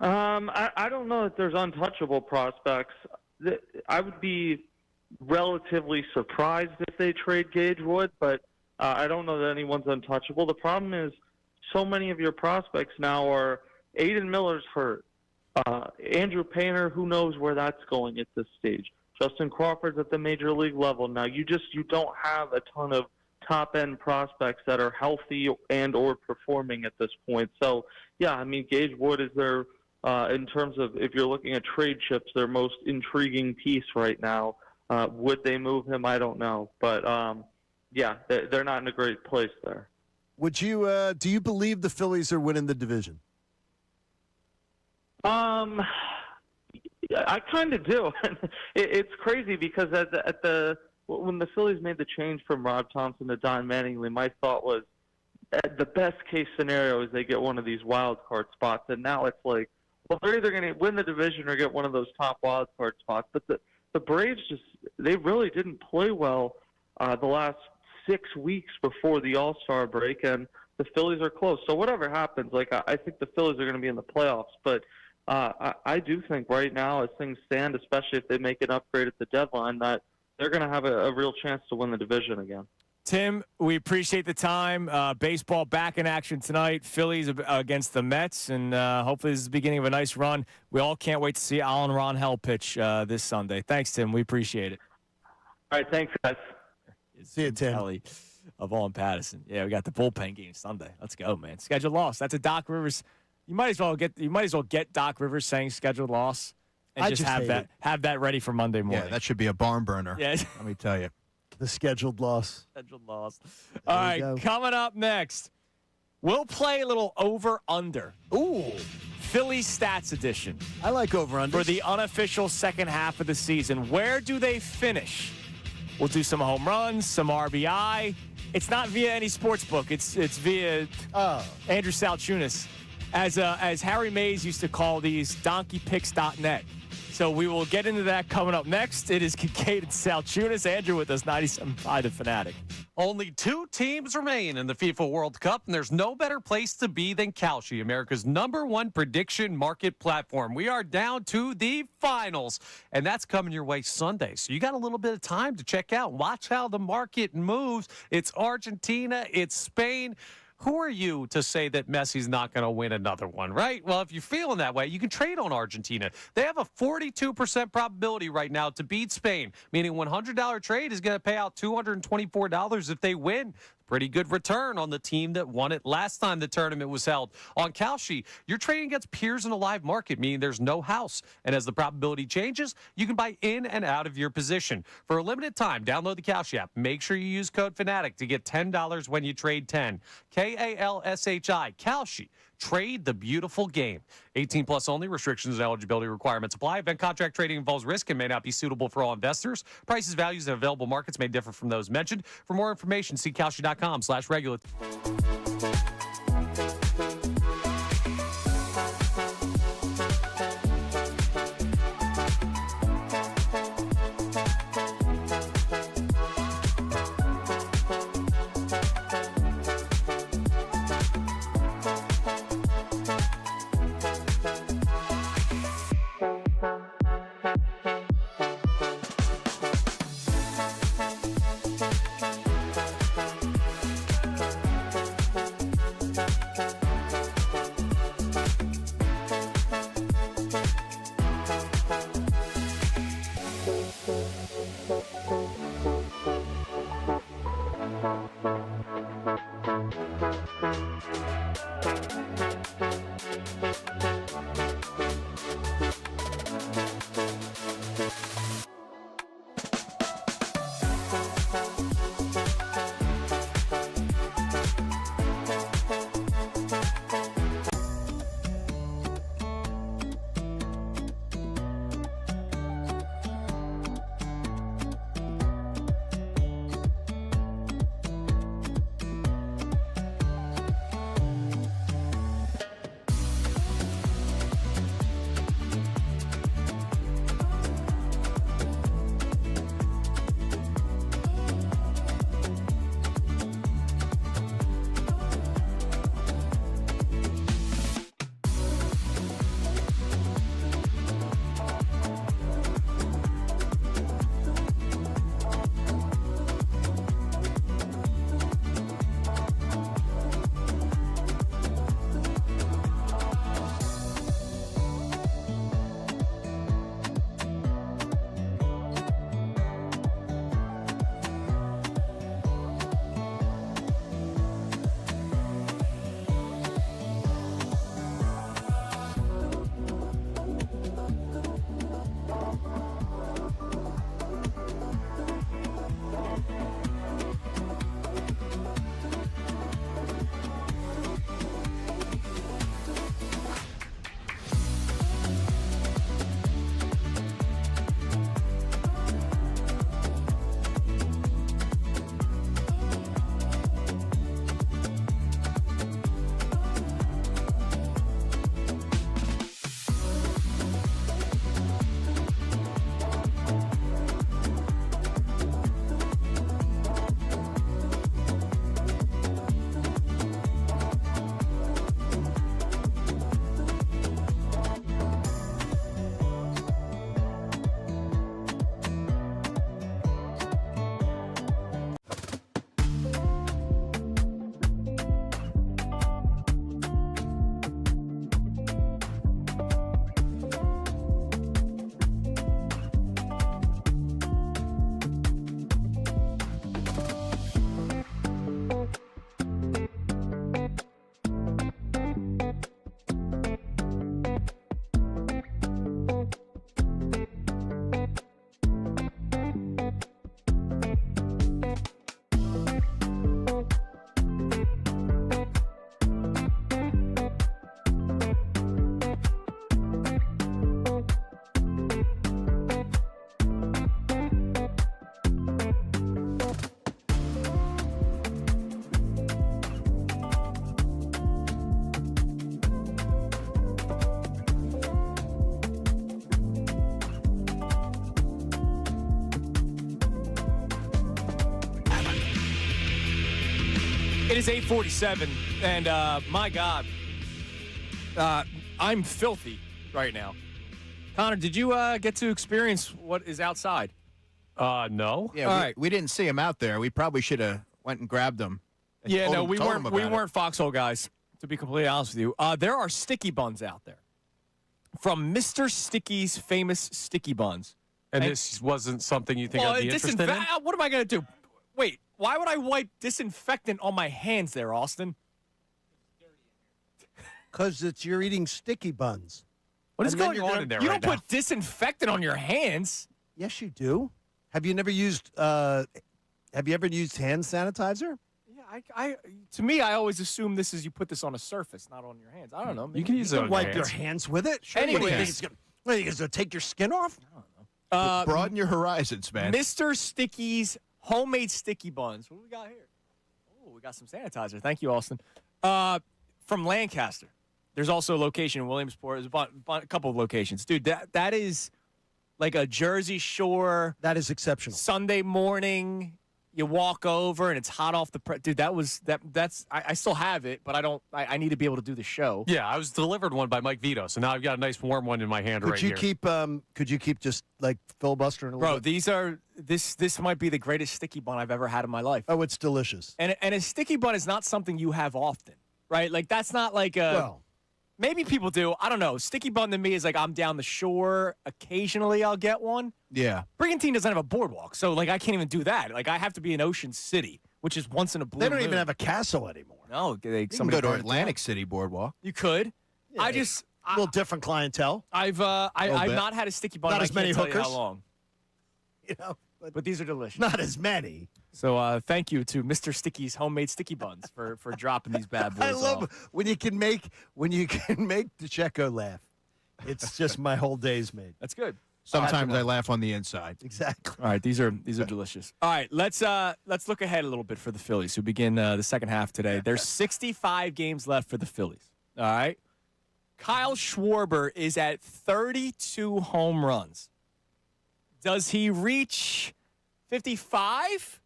I don't know that there's untouchable prospects. I would be relatively surprised if they trade Gage Wood, but I don't know that anyone's untouchable. The problem is so many of your prospects now are Aiden Miller's hurt. Andrew Painter, who knows where that's going at this stage. Justin Crawford's at the major league level now. You don't have a ton of top-end prospects that are healthy and or performing at this point. So, yeah, I mean, Gage Wood is their, in terms of if you're looking at trade chips, their most intriguing piece right now. Would they move him? I don't know. But, yeah, they're not in a great place there. Would you do you believe the Phillies are winning the division? I kind of do. It's crazy because when the Phillies made the change from Rob Thompson to Don Mattingly, my thought was the best case scenario is they get one of these wild card spots, and now it's like, well, they're either going to win the division or get one of those top wild card spots. But the Braves they really didn't play well the last 6 weeks before the All-Star break, and the Phillies are close. So whatever happens, I think the Phillies are going to be in the playoffs, but I do think right now, as things stand, especially if they make an upgrade at the deadline, that they're going to have a real chance to win the division again. Tim, we appreciate the time. Baseball back in action tonight. Phillies against the Mets, and hopefully this is the beginning of a nice run. We all can't wait to see Alan Ron pitch this Sunday. Thanks, Tim. We appreciate it. All right, thanks, guys. See you, Tim. Kelly of All in Patterson. Yeah, we got the bullpen game Sunday. Let's go, man. Scheduled loss. That's a Doc Rivers. You might as well get Doc Rivers saying scheduled loss and just have that ready for Monday morning. Yeah, that should be a barn burner. Yeah. Let me tell you. The scheduled loss. Scheduled loss. All right, coming up next, we'll play a little over-under. Ooh. Philly Stats Edition. I like over-under. For the unofficial second half of the season. Where do they finish? We'll do some home runs, some RBI. It's not via any sports book. It's via Andrew Salciunas. As Harry Mays used to call these, donkeypicks.net. So we will get into that coming up next. It is Kincade Salciunas. Andrew with us, 97.5 The Fanatic. Only 2 teams remain in the FIFA World Cup, and there's no better place to be than Kalshi, America's #1 prediction market platform. We are down to the finals, and that's coming your way Sunday. So you got a little bit of time to check out. Watch how the market moves. It's Argentina. It's Spain. Who are you to say that Messi's not going to win another one, right? Well, if you're feeling that way, you can trade on Argentina. They have a 42% probability right now to beat Spain, meaning $100 trade is going to pay out $224 if they win. Pretty good return on the team that won it last time the tournament was held. On Kalshi, you're trading against peers in a live market, meaning there's no house. And as the probability changes, you can buy in and out of your position. For a limited time, download the Kalshi app. Make sure you use code FANATIC to get $10 when you trade 10. Kalshi. Kalshi. Trade the beautiful game. 18 plus only. Restrictions and eligibility requirements apply. Event contract trading involves risk and may not be suitable for all investors. Prices, values, and available markets may differ from those mentioned. For more information, see kalshi.com/regulate. It is 8:47, and my God, I'm filthy right now. Connor, did you get to experience what is outside? No. Yeah, All right. we didn't see him out there. We probably should have went and grabbed him. and Yeah, told no, him- we told him weren't. We about it. weren't foxhole guys. To be completely honest with you, there are sticky buns out there from Mr. Sticky's famous sticky buns. And this wasn't something you think I'd be interested in? What am I going to do? Wait, why would I wipe disinfectant on my hands there, Austin? Because you're eating sticky buns. What is And then going you're on gonna- in there You right don't now? put disinfectant on your hands. Yes, you do. Have you never used? Have you ever used hand sanitizer? Yeah, to me, I always assume this is you put this on a surface, not on your hands. I don't know. You can use it on Wipe your your hands. hands with it. Sure. Anyways. What do you think it's gonna? What, are you gonna take your skin off? Broaden your horizons, man. Mr. Sticky's homemade sticky buns. What do we got here? Oh, we got some sanitizer. Thank you, Austin. From Lancaster. There's also a location in Williamsport. There's a couple of locations. Dude, that is like a Jersey Shore That is exceptional. Sunday morning. You walk over and it's hot off the press. Dude, that's I still have it, but I need to be able to do the show. Yeah, I was delivered one by Mike Vito, so now I've got a nice warm one in my hand Could you keep just like filibustering a little Bro, bit? this might be the greatest sticky bun I've ever had in my life. Oh, it's delicious. And a sticky bun is not something you have often, right? Like that's not like a Well, maybe people do. I don't know. Sticky bun to me is like I'm down the shore. Occasionally I'll get one. Yeah. Brigantine doesn't have a boardwalk, so like I can't even do that. Like I have to be in Ocean City, which is once in a blue they don't moon. even have a castle anymore. No, You can somebody go to burned it down. Atlantic City Boardwalk. You could. Yeah, I it's just A little different clientele, I've Little I've bit. not had a sticky bun. Not and as I many can't tell you hookers? how long. you know, But these are delicious. not as many. So thank you to Mr. Sticky's homemade sticky buns for dropping these bad boys I love off. when you can make DeCecco laugh. It's just my whole day's made. That's good. Sometimes I laugh on the inside. Exactly. All right, these are delicious. All right, let's look ahead a little bit for the Phillies, who begin the second half today. There's 65 games left for the Phillies. All right, Kyle Schwarber is at 32 home runs. Does he reach 55?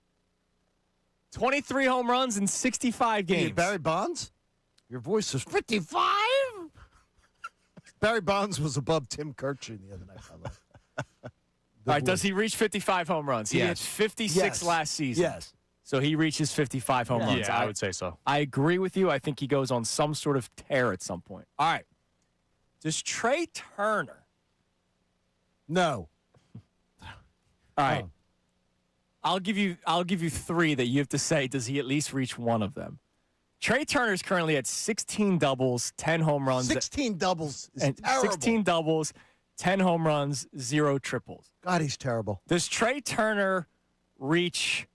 23 home runs in 65 Hey, games. Barry Bonds? Your voice is 55? Barry Bonds was above Tim Kirkchin the other night, by the way. All right, does he reach 55 home runs? He Yes. hit 56 Yes. last season. Yes. So he reaches 55 home runs. Yeah, I would say so. I agree with you. I think he goes on some sort of tear at some point. All right. Does Trey Turner? No. All right. Oh. I'll give you three that you have to say. Does he at least reach one of them? Trey Turner is currently at 16 doubles, 10 home runs, 16 doubles is and terrible. 16 doubles, 10 home runs, 0 triples. God, he's terrible. Does Trey Turner reach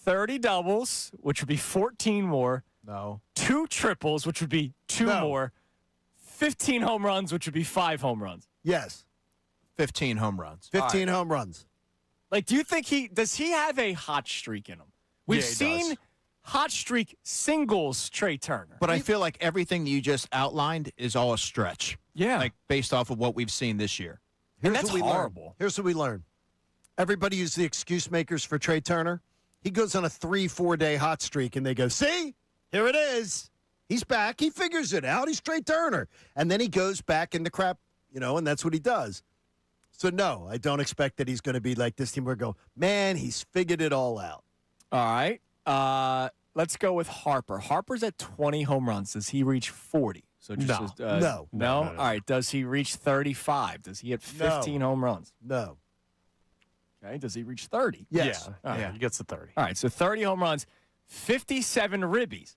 30 doubles, which would be 14 more, No. 2 triples, which would be 2 No. more, 15 home runs, which would be 5 home runs? Yes. 15 home runs. 15 home runs. Like, do you think does he have a hot streak in him? We've Yeah, he seen does. hot streak singles Trey Turner. But I feel like everything you just outlined is all a stretch. Yeah. Like based off of what we've seen this year. And that's what we learn. horrible. Here's what we learn. Everybody is the excuse makers for Trey Turner. He goes on a 3-4 day hot streak, and they go, see, here it is. He's back. He figures it out. He's Trey Turner. And then he goes back in the crap, and that's what he does. So, no, I don't expect that he's going to be like this team where go, man, he's figured it all out. All right. Let's go with Harper. Harper's at 20 home runs. Does he reach 40? So just No. as- No. No? No. All right. Does he reach 35? Does he hit 15 home runs? No. Okay. Does he reach 30? Yes. Yeah, he gets to 30. All right. So 30 home runs, 57 ribbies.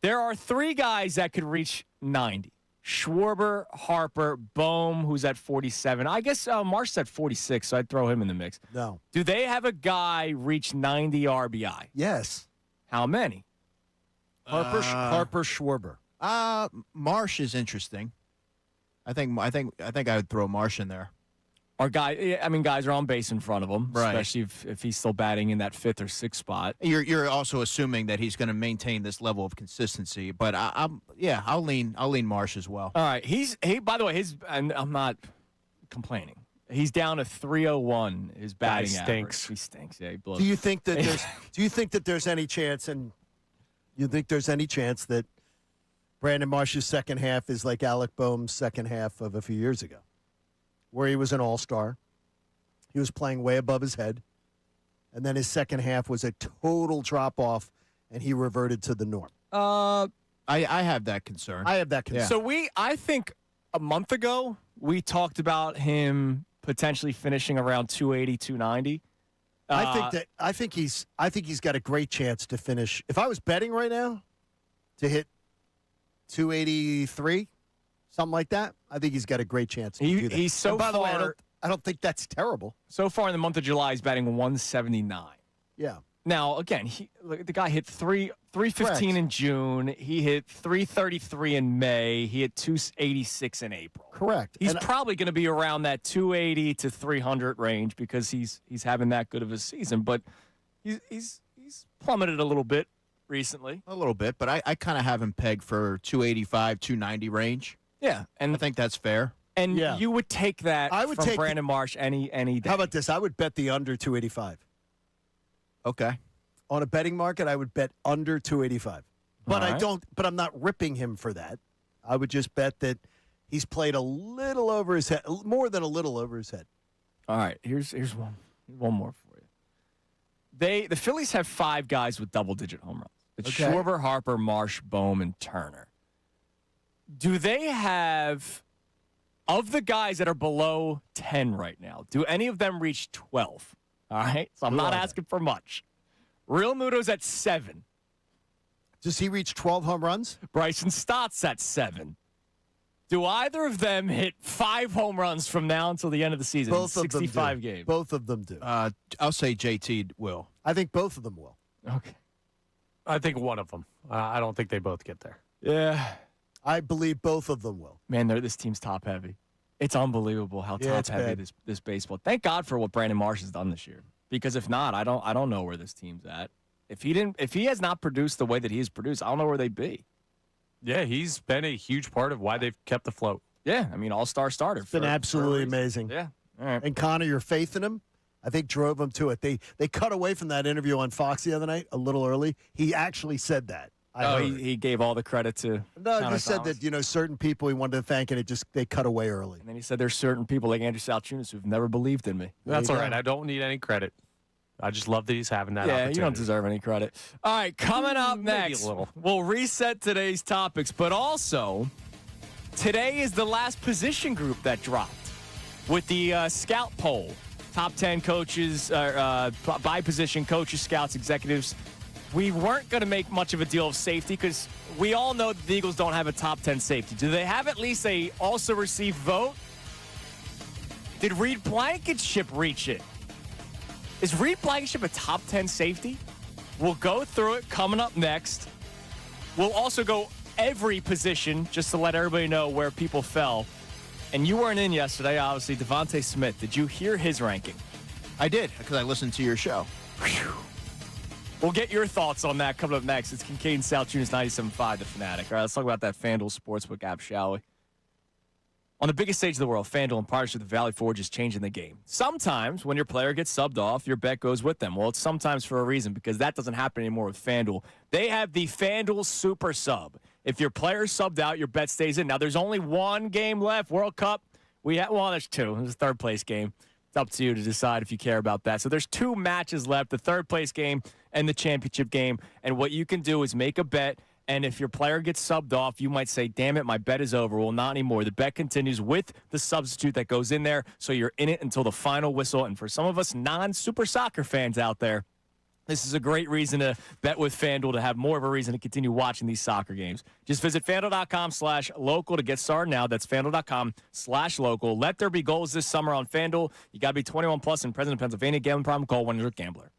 There are 3 guys that could reach 90. Schwarber, Harper, Bohm, who's at 47. I guess Marsh's at 46, so I'd throw him in the mix. No. Do they have a guy reach 90 RBI? Yes. How many? Harper Schwarber. Marsh is interesting. I think I would throw Marsh in there. Guys are on base in front of him, Right. especially if he's still batting in that 5th or 6th spot. You're also assuming that he's going to maintain this level of consistency, but I'll lean Marsh as well. All right, by the way, and I'm not complaining. He's down to 301. His batting stinks. average. He stinks. Yeah, he blows. Do you think that there's any chance, and You think there's any chance that Brandon Marsh's second half is like Alec Boehm's second half of a few years ago, where he was an all-star, he was playing way above his head, and then his second half was a total drop-off, and he reverted to the norm? I have that concern. I have that concern. So I think a month ago, we talked about him potentially finishing around 280, 290. I think he's got a great chance to finish. If I was betting right now to hit 283, something like that, I think he's got a great chance to do that. He's so by the way, far. I don't think that's terrible. So far in the month of July, he's batting 179. Yeah. Now, again, the guy hit 315 in June. He hit 333 in May. He hit 286 in April. Correct. He's probably going to be around that 280 to 300 range because he's having that good of a season. But he's plummeted a little bit recently. A little bit, but I kind of have him pegged for 285, 290 range. Yeah, and I think that's fair. And you would take that from Brandon Marsh any day. How about this? I would bet the under 285. Okay. On a betting market, I would bet under 285. But All right. but I'm not ripping him for that. I would just bet that he's played a little over his head, more than a little over his head. All right, here's one more for you. The Phillies have 5 guys with double-digit home runs. It's Okay. Schwarber, Harper, Marsh, Bohm, and Turner. Do they have, of the guys that are below 10 right now, do any of them reach 12? All right, so I'm not asking for much. Real Muto's at 7. Does he reach 12 home runs? Bryson Stott's at 7. Do either of them hit 5 home runs from now until the end of the season? Both of them 65 do. games. Both of them do. I'll say JT will. I think both of them will. Okay. I think one of them. I don't think they both get there. Yeah. I believe both of them will. Man, this team's top heavy. It's unbelievable how Yeah, top it's heavy bad. this baseball. Thank God for what Brandon Marsh has done this year. Because if not, I don't know where this team's at. If he has not produced the way that he's produced, I don't know where they'd be. Yeah, he's been a huge part of why they've kept afloat. Yeah, I mean, all-star starter. It's been absolutely amazing. Yeah. All right. And Connor, your faith in him, I think drove him to it. They cut away from that interview on Fox the other night a little early. He actually said that. He gave all the credit to No, Connor he said Thomas. that, certain people he wanted to thank, and they cut away early. And then he said there's certain people like Andrew Salciunas who've never believed in me. That's you all go. right. I don't need any credit. I just love that he's having that Yeah, opportunity. you don't deserve any credit. All right, coming up Maybe next, a little. we'll reset today's topics, but also today is the last position group that dropped with the scout poll. Top 10 coaches, by position, coaches, scouts, executives. We weren't going to make much of a deal of safety because we all know that the Eagles don't have a top 10 safety. Do they have at least a also received vote? Did Reed Blankenship reach it? Is Reed Blankenship a top 10 safety? We'll go through it coming up next. We'll also go every position just to let everybody know where people fell. And you weren't in yesterday, obviously. Devontae Smith, did you hear his ranking? I did, because I listened to your show. We'll get your thoughts on that coming up next. It's Kincade Salciunas 97.5, The Fanatic. All right, let's talk about that FanDuel Sportsbook app, shall we? On the biggest stage of the world, FanDuel, in partnership with Valley Forge, is changing the game. Sometimes, when your player gets subbed off, your bet goes with them. Well, it's sometimes for a reason, because that doesn't happen anymore with FanDuel. They have the FanDuel Super Sub. If your player's subbed out, your bet stays in. Now, there's only one game left. World Cup, there's 2. There's a third-place game. It's up to you to decide if you care about that. So there's 2 matches left, the third-place game and the championship game. And what you can do is make a bet. And if your player gets subbed off, you might say, damn it, my bet is over. Well, not anymore. The bet continues with the substitute that goes in there, so you're in it until the final whistle. And for some of us non-super soccer fans out there, this is a great reason to bet with FanDuel, to have more of a reason to continue watching these soccer games. Just visit FanDuel.com/local to get started now. That's FanDuel.com/local. Let there be goals this summer on FanDuel. You got to be 21 plus and present in Pennsylvania. Gambling problem? Call 1-800-GAMBLER.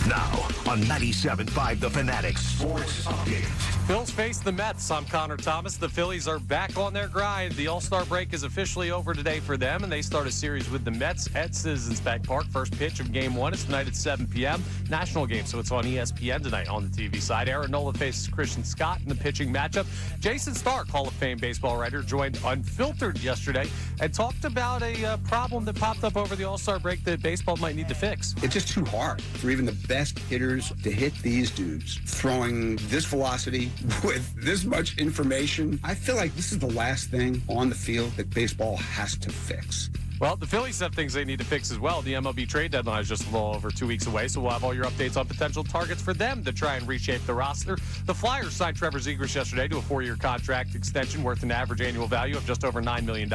Now on 97.5 The Fanatic Sports Update. Phils face the Mets. I'm Connor Thomas. The Phillies are back on their grind. The All-Star break is officially over today for them, and they start a series with the Mets at Citizens Bank Park. First pitch of Game 1 is tonight at 7 p.m. National game, so it's on ESPN tonight on the TV side. Aaron Nola faces Christian Scott in the pitching matchup. Jason Stark, Hall of Fame baseball writer, joined Unfiltered yesterday and talked about a problem that popped up over the All-Star break that baseball might need to fix. It's just too hard for even the best hitters to hit these dudes. Throwing this velocity with this much information, I feel like this is the last thing on the field that baseball has to fix. Well, the Phillies have things they need to fix as well. The MLB trade deadline is just a little over 2 weeks away, so we'll have all your updates on potential targets for them to try and reshape the roster. The Flyers signed Trevor Zegras yesterday to a 4-year contract extension worth an average annual value of just over $9 million,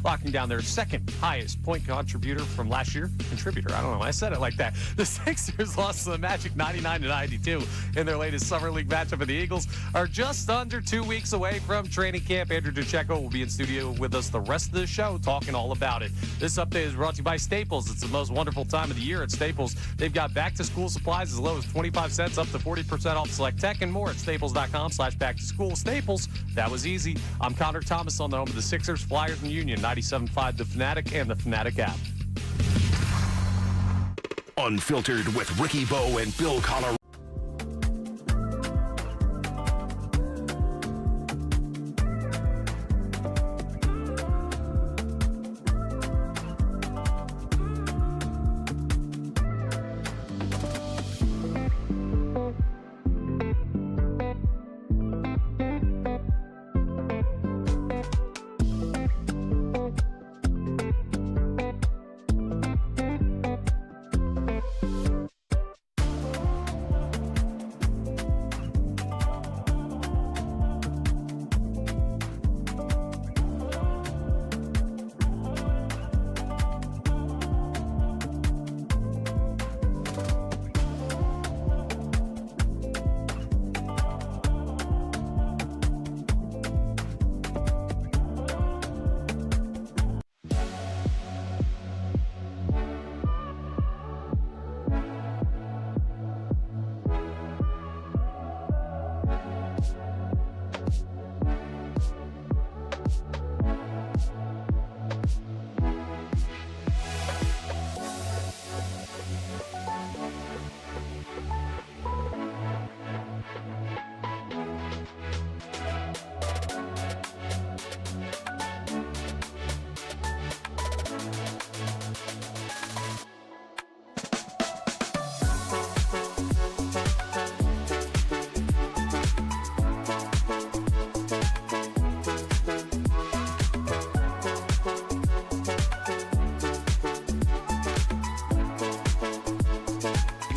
locking down their second highest point contributor from last year. Contributor, I don't know why I said it like that. The Sixers lost to the Magic 99-92 in their latest Summer League matchup, and the Eagles are just under 2 weeks away from training camp. Andrew DeCecco will be in studio with us the rest of the show talking all about it. This update is brought to you by Staples. It's the most wonderful time of the year at Staples. They've got back-to-school supplies as low as 25 cents up to 40% off select tech and more at staples.com/back-to-school. Staples, that was easy. I'm Connor Thomas on the home of the Sixers, Flyers, and Union, 97.5 The Fanatic and the Fanatic app. Unfiltered with Ricky Bowe and Bill Collar.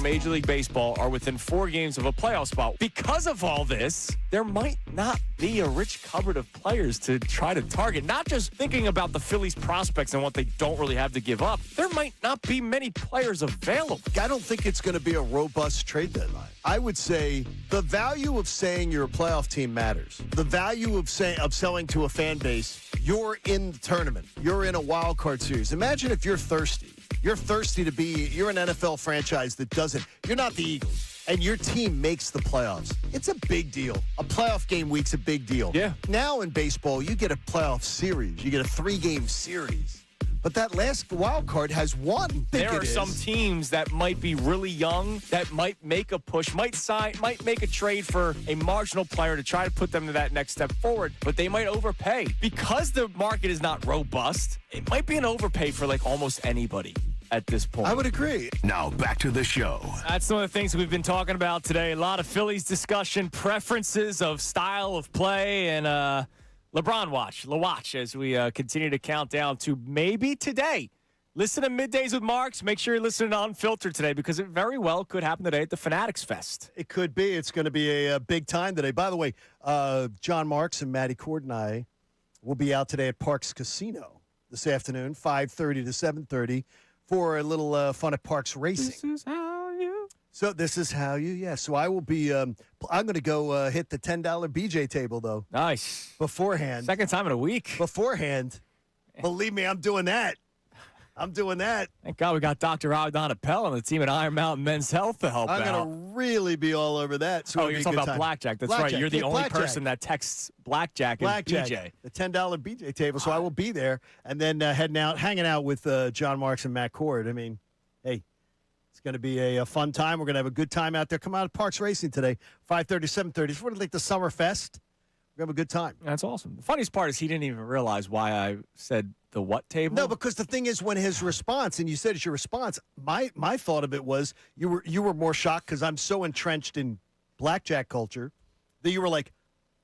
Major League Baseball are within 4 games of a playoff spot. Because of all this, there might not be a rich cupboard of players to try to target. Not just thinking about the Phillies prospects and what they don't really have to give up. There might not be many players available. I don't think it's going to be a robust trade deadline. I would say the value of saying you're a playoff team matters. The value of selling to a fan base, you're in the tournament. You're in a wild card series. Imagine if you're thirsty. You're thirsty to be, you're an NFL franchise that doesn't, you're not the Eagles, and your team makes the playoffs. It's a big deal. A playoff game week's a big deal. Yeah. Now in baseball, you get a playoff series. You get a 3-game series. But that last wild card has one. There are some teams that might be really young, that might make a push, might make a trade for a marginal player to try to put them to that next step forward, but they might overpay. Because the market is not robust, it might be an overpay for like almost anybody at this point. I would agree. Now back to the show. That's one of the things we've been talking about today. A lot of Phillies discussion, preferences of style of play, and LeBron watch as we continue to count down to maybe today. Listen to Middays with Marks. Make sure you're listening to Unfiltered today because it very well could happen today at the Fanatics Fest. It could be. It's going to be a big time today. By the way, John Marks and Maddie Cord and I will be out today at Parks Casino this afternoon, 5:30 to 7:30, for a little fun at Parks Racing. This is how you. So this is how you, yeah. So I will be, I'm going to go hit the $10 BJ table, though. Nice. Beforehand. Second time in a week. Beforehand. Believe me, I'm doing that. Thank God we got Dr. Adon Appel on the team at Iron Mountain Men's Health to help out. I'm going to really be all over that. So you're talking about blackjack. That's right. You're the only person that texts blackjack and BJ. The $10 BJ table. So I will be there and then hanging out with John Marks and Matt Cord. I mean, hey, it's going to be a fun time. We're going to have a good time out there. Come out to Parks Racing today, 5:30, 7:30. It's sort of like the Summer Fest. We're going to have a good time. That's awesome. The funniest part is he didn't even realize why I said the what table? No, because the thing is, when his response, and you said it's your response, my thought of it was you were more shocked because I'm so entrenched in blackjack culture that you were like,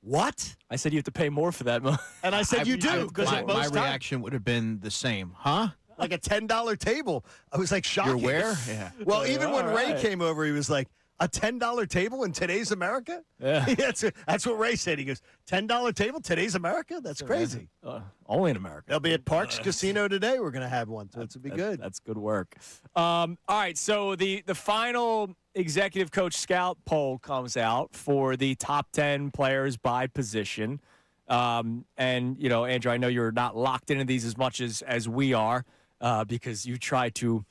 what? I said you have to pay more for that. And I said you do because my reaction would have been the same. Huh? Like a $10 table. I was like shocked. You're where? Yeah. Well, even when Ray right. came over, he was like, a $10 table in today's America? Yeah. That's what Ray said. He goes, $10 table, today's America? That's crazy. Only in America. They'll be at Parks Casino today. We're going to have one, so it's going to be good. That's good work. All right, so the final executive coach scout poll comes out for the top 10 players by position. And, Andrew, I know you're not locked into these as much as we are because you try to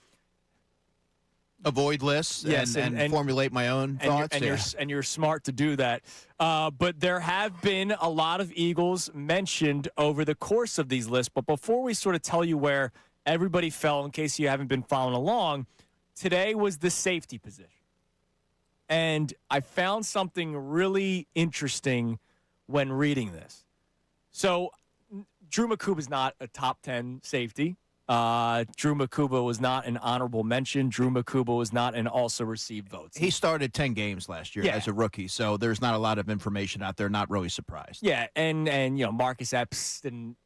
avoid lists and formulate my own thoughts. And you're smart to do that. But there have been a lot of Eagles mentioned over the course of these lists. But before we sort of tell you where everybody fell, in case you haven't been following along, today was the safety position. And I found something really interesting when reading this. So Drew Makuba is not a top 10 safety. Drew Makuba was not an honorable mention. Drew Makuba was not an also received votes. He started 10 games last year as a rookie, so there's not a lot of information out there. Not really surprised. Yeah, and Marcus Epps didn't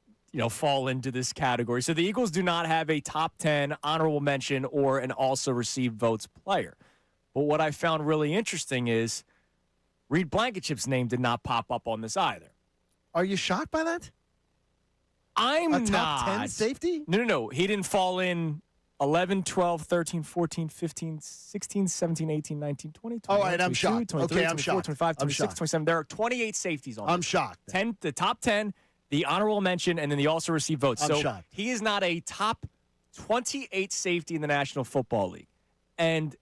fall into this category. So the Eagles do not have a top 10 honorable mention or an also received votes player. But what I found really interesting is Reed Blankenship's name did not pop up on this either. Are you shocked by that? I'm not. A top 10 not. safety? No. He didn't fall in 11, 12, 13, 14, 15, 16, 17, 18, 19, 20, 21, All right, I'm 22, shocked. 23, Okay, I'm 24, shocked. 25, I'm 26, shocked. 27. There are 28 safeties on I'm this. shocked. 10, the top 10, the honorable mention, and then the also received votes. I'm So shocked. he is not a top 28 safety in the National Football League. And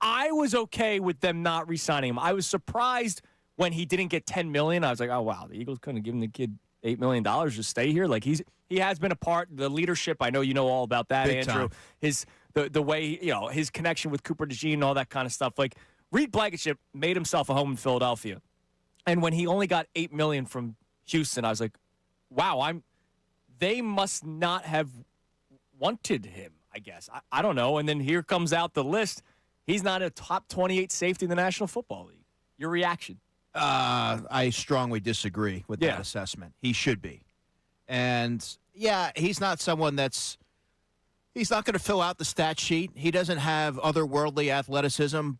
I was okay with them not re-signing him. I was surprised when he didn't get $10 million. I was like, oh, wow, the Eagles couldn't have given the kid $8 million to stay here. Like he has been a part, the leadership. I know you know all about that, Big Andrew. time. The way, his connection with Cooper DeJean and all that kind of stuff. Like Reed Blankenship made himself a home in Philadelphia. And when he only got $8 million from Houston, I was like, wow, they must not have wanted him, I guess. I don't know. And then here comes out the list. He's not a top 28 safety in the National Football League. Your reaction? I strongly disagree with that assessment. He should be. And, he's not someone he's not going to fill out the stat sheet. He doesn't have otherworldly athleticism,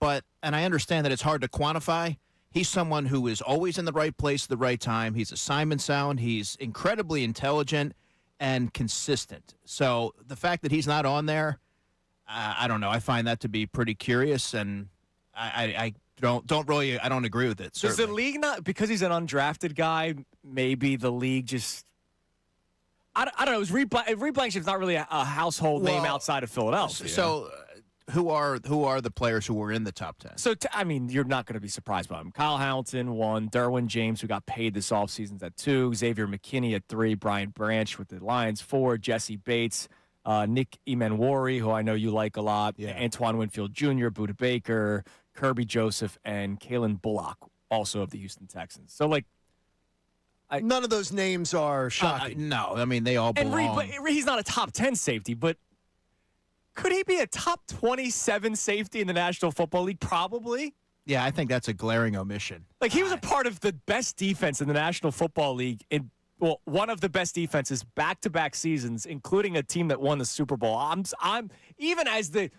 and I understand that it's hard to quantify. He's someone who is always in the right place at the right time. He's assignment sound. He's incredibly intelligent and consistent. So the fact that he's not on there, I don't know. I find that to be pretty curious, and I don't agree with it. Does the league not, because he's an undrafted guy, maybe the league just, I don't know. Reed Blankenship's not really a household name outside of Philadelphia. So who are the players who were in the top 10? So, you're not going to be surprised by him. Kyle Hamilton, 1. Derwin James, who got paid this offseason, at 2. Xavier McKinney at 3. Brian Branch with the Lions, 4. Jesse Bates. Nick Emanwari, who I know you like a lot. Yeah. Antoine Winfield Jr., Budda Baker, Kirby Joseph, and Kalen Bullock, also of the Houston Texans. So, none of those names are shocking. No, they all belong. And he's not a top 10 safety, but could he be a top 27 safety in the National Football League? Probably. Yeah, I think that's a glaring omission. He was a part of the best defense in the National Football League one of the best defenses back-to-back seasons, including a team that won the Super Bowl. I'm even as the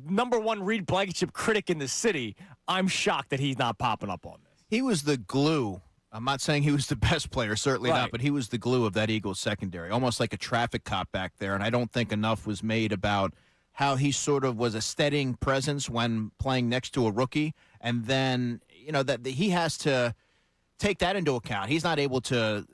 number one Reed Blankenship critic in the city, I'm shocked that he's not popping up on this. He was the glue. I'm not saying he was the best player, certainly Right. not, but he was the glue of that Eagles secondary, almost like a traffic cop back there. And I don't think enough was made about how he sort of was a steadying presence when playing next to a rookie. And then, that he has to take that into account. He's not able to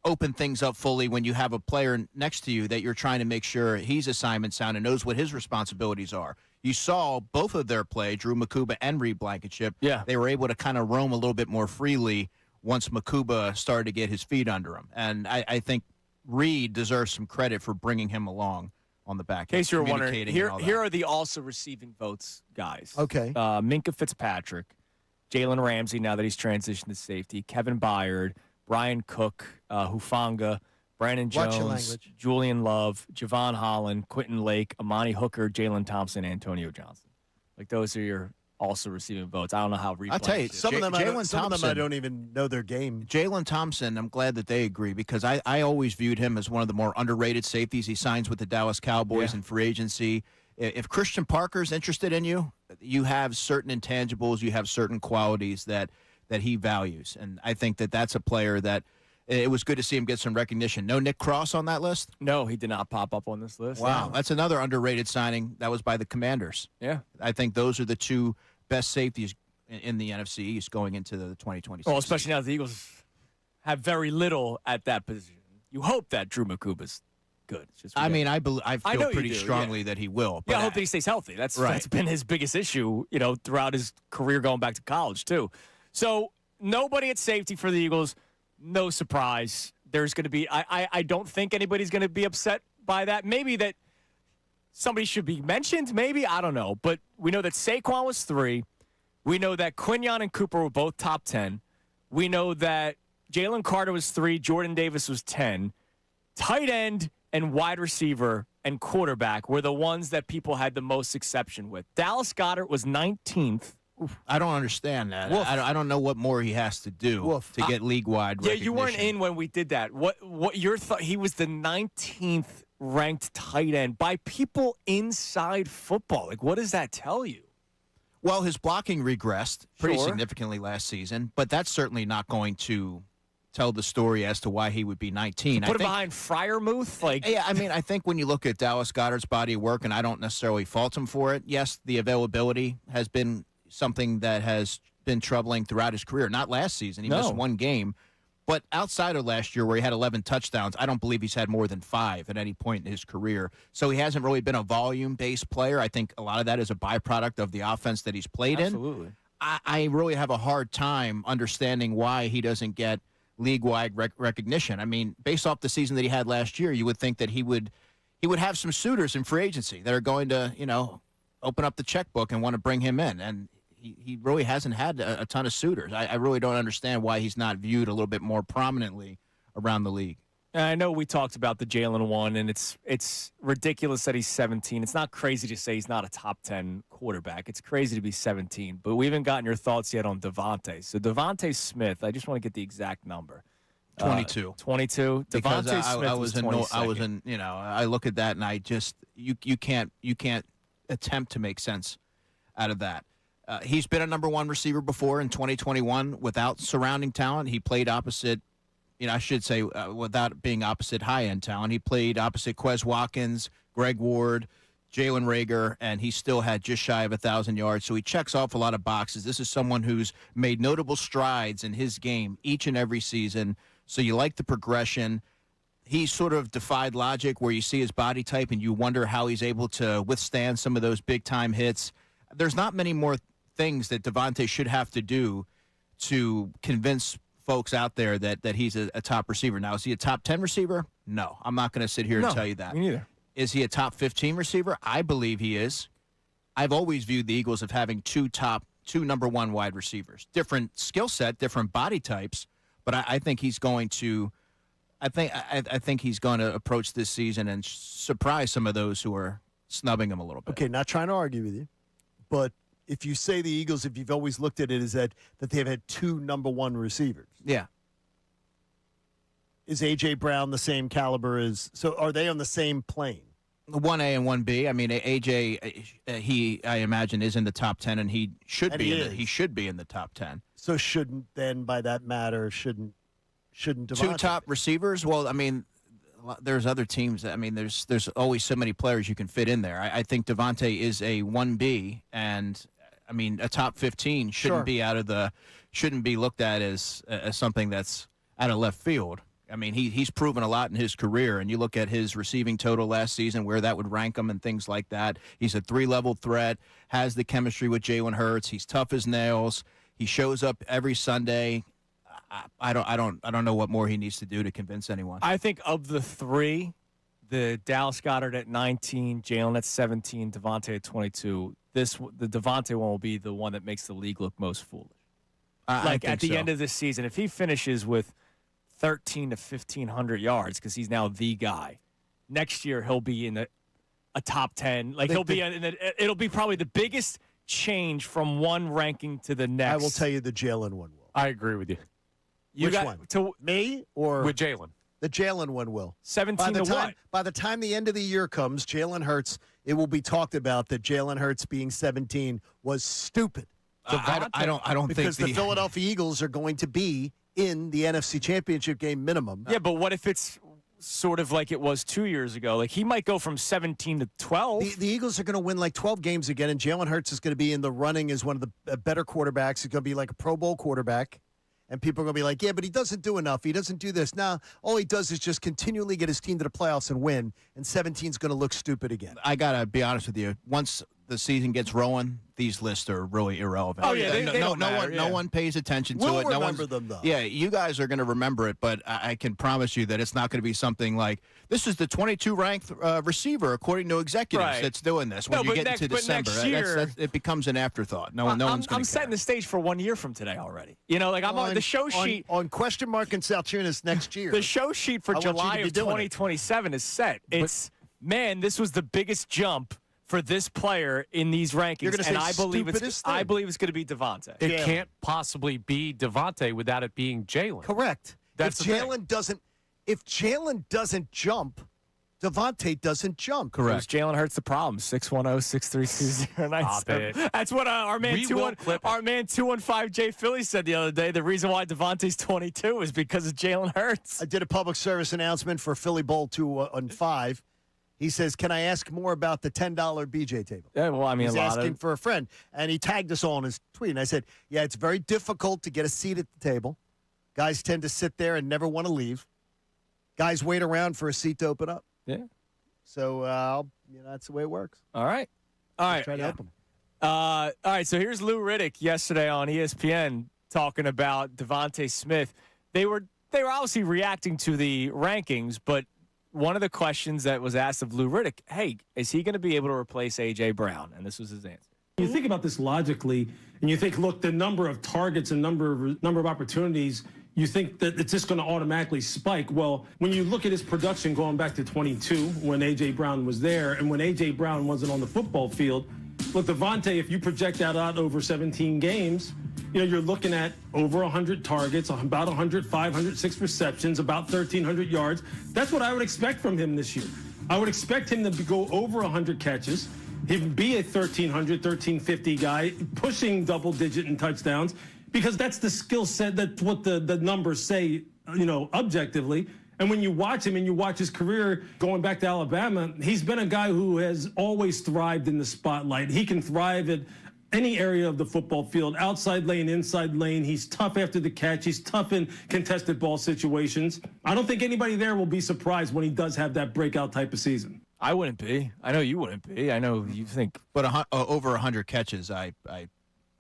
open things up fully when you have a player next to you that you're trying to make sure he's assignment sound and knows what his responsibilities are. You saw both of their play, Drew Makuba and Reed Blankenship. Yeah. They were able to kind of roam a little bit more freely once Makuba started to get his feet under him. And I think Reed deserves some credit for bringing him along on the back end. In case you're wondering, communicating and all here that. are the also receiving votes guys. Okay. Minka Fitzpatrick, Jalen Ramsey, now that he's transitioned to safety, Kevin Byard, Brian Cook, Hufanga, Brandon Watch your Jones, language. Julian Love, Javon Holland, Quentin Lake, Amani Hooker, Jalen Thompson, Antonio Johnson. Like, those are your also receiving votes. I don't know how replay. I'll tell you, Some of them, I don't even know their game. Jalen Thompson, I'm glad that they agree because I always viewed him as one of the more underrated safeties. He signs with the Dallas Cowboys in free agency. If Christian Parker's interested in you, you have certain intangibles, you have certain qualities that he values. And I think that that's a player that it was good to see him get some recognition. No Nick Cross on that list? No, he did not pop up on this list. Wow, No. that's another underrated signing. That was by the Commanders. Yeah. I think those are the two best safeties in the NFC East going into the 2026 Well, especially now the Eagles have very little at that position. You hope that Drew Makuba's good. It's just I mean, I I know feel you pretty do, strongly that he will. But I hope that he stays healthy. That's been his biggest issue, throughout his career going back to college, too. So nobody at safety for the Eagles. No surprise. There's going to be I don't think anybody's going to be upset by that. Maybe that somebody should be mentioned. Maybe. I don't know. But we know that Saquon was 3. We know that Quinyon and Cooper were both top 10. We know that Jalen Carter was 3. Jordan Davis was 10. Tight end and wide receiver and quarterback were the ones that people had the most exception with. Dallas Goedert was 19th. I don't understand that. I don't know what more he has to do to get league-wide recognition. Yeah, you weren't in when we did that. What your thought? He was the 19th ranked tight end by people inside football. Like, what does that tell you? Well, his blocking regressed pretty significantly last season, but that's certainly not going to tell the story as to why he would be 19. Put him behind Freiermuth? Yeah, I mean, I think when you look at Dallas Goedert's body of work, and I don't necessarily fault him for it, yes, the availability has been something that has been troubling throughout his career. Not last season. He missed one game. But outside of last year where he had 11 touchdowns, I don't believe he's had more than 5 at any point in his career. So he hasn't really been a volume-based player. I think a lot of that is a byproduct of the offense that he's played in. Absolutely. I really have a hard time understanding why he doesn't get league-wide recognition. I mean, based off the season that he had last year, you would think that he would have some suitors in free agency that are going to, open up the checkbook and want to bring him in. And he really hasn't had a ton of suitors. I really don't understand why he's not viewed a little bit more prominently around the league. I know we talked about the Jalen one, and it's ridiculous that he's 17. It's not crazy to say he's not a top 10 quarterback. It's crazy to be 17, but we haven't gotten your thoughts yet on Devontae. So Devontae Smith, I just want to get the exact number. 22. 22. Because Devontae Smith was 22nd. I look at that and I just you can't attempt to make sense out of that. He's been a number 1 receiver before in 2021 without surrounding talent. He played opposite, I should say, without being opposite high-end talent. He played opposite Quez Watkins, Greg Ward, Jalen Reagor, and he still had just shy of 1,000 yards. So he checks off a lot of boxes. This is someone who's made notable strides in his game each and every season. So you like the progression. He sort of defied logic where you see his body type and you wonder how he's able to withstand some of those big-time hits. There's not many more things that Devontae should have to do to convince folks out there that he's a top receiver. Now, is he a top 10 receiver? No. I'm not going to sit here and tell you that. Me neither. Is he a top 15 receiver? I believe he is. I've always viewed the Eagles of having two number 1 wide receivers. Different skill set, different body types, but I think he's going to I think he's going to approach this season and surprise some of those who are snubbing him a little bit. Okay, not trying to argue with you, but if you say the Eagles, if you've always looked at it as that they've had 2 number 1 receivers. Yeah. Is A.J. Brown the same caliber as – so are they on the same plane? 1A and 1B. I mean, A.J., I imagine, is in the top 10, and he should he should be in the top 10. So shouldn't then, by that matter, shouldn't Devontae 2 top receivers? Well, I mean, there's other teams. I mean, there's always so many players you can fit in there. I think Devontae is a 1B, and I mean, a top 15 shouldn't be looked at as something that's out of left field. I mean, he's proven a lot in his career, and you look at his receiving total last season, where that would rank him and things like that. He's a 3-level threat, has the chemistry with Jalen Hurts. He's tough as nails. He shows up every Sunday. I don't know what more he needs to do to convince anyone. I think of the 3, the Dallas Goedert at 19, Jalen at 17, Devontae at 22. The Devontae one will be the one that makes the league look most foolish. At the end of this season, if he finishes with 1,300 to 1,500 yards because he's now the guy. Next year, he'll be in a top 10. Like, it'll be probably the biggest change from one ranking to the next. I will tell you the Jalen one will. I agree with you. Which one? Me or with Jalen? The Jalen one will. 17 to what? By the time the end of the year comes, Jalen Hurts, it will be talked about that Jalen Hurts being 17 was stupid. I don't because think the Philadelphia Eagles are going to be in the NFC Championship game minimum. Yeah, but what if it's sort of like it was 2 years ago? Like, he might go from 17 to 12. The Eagles are going to win like 12 games again, and Jalen Hurts is going to be in the running as one of the better quarterbacks. He's going to be like a Pro Bowl quarterback. And people are going to be like, yeah, but he doesn't do enough. He doesn't do this. Now, all he does is just continually get his team to the playoffs and win, and 17 is going to look stupid again. I got to be honest with you. Once the season gets rolling, these lists are really irrelevant. Oh, yeah, they don't matter, no one pays attention to We'll it. remember them, though. Yeah, you guys are going to remember it, but I can promise you that it's not going to be something like, this is the 22 ranked receiver, according to executives, that's doing this. When you get into December, it becomes an afterthought. No one's going to I'm setting the stage for 1 year from today already. You know, like I'm on the show sheet. On question mark in Salciunas next year. The show sheet for July of 2027 is set. This was the biggest jump for this player in these rankings. You're gonna say I believe it's going to be Devontae. It can't possibly be Devontae without it being Jalen. Correct. If Jalen doesn't jump, Devontae doesn't jump. Correct. Jalen Hurts the problem. 610-632-0997. That's what our man 215 Jay Phillies said the other day. The reason why Devontae's 22 is because of Jalen Hurts. I did a public service announcement for Philly Bowl 215. He says, can I ask more about the $10 BJ table? Yeah, well, I mean, he's asking for a friend. And he tagged us all in his tweet. And I said, yeah, it's very difficult to get a seat at the table. Guys tend to sit there and never want to leave. Guys wait around for a seat to open up. Yeah. So, that's the way it works. All right. Try to help him. All right, so here's Lou Riddick yesterday on ESPN talking about Devontae Smith. They were obviously reacting to the rankings, but one of the questions that was asked of Lou Riddick, hey, is he going to be able to replace A.J. Brown? And this was his answer. You think about this logically, and you think, look, the number of targets and number of opportunities, you think that it's just going to automatically spike. Well, when you look at his production going back to 22, when A.J. Brown was there, and when A.J. Brown wasn't on the football field, look, Devontae, if you project that out over 17 games, you're looking at over 100 targets, about 105, 106 receptions, about 1,300 yards. That's what I would expect from him this year. I would expect him to go over 100 catches. He'd be a 1,300, 1,350 guy, pushing double-digit in touchdowns, because that's the skill set. That's what the numbers say, objectively. And when you watch him and you watch his career going back to Alabama, he's been a guy who has always thrived in the spotlight. He can thrive at any area of the football field, outside lane, inside lane. He's tough after the catch. He's tough in contested ball situations. I don't think anybody there will be surprised when he does have that breakout type of season. I wouldn't be. I know you wouldn't be. I know you think. But over 100 catches, I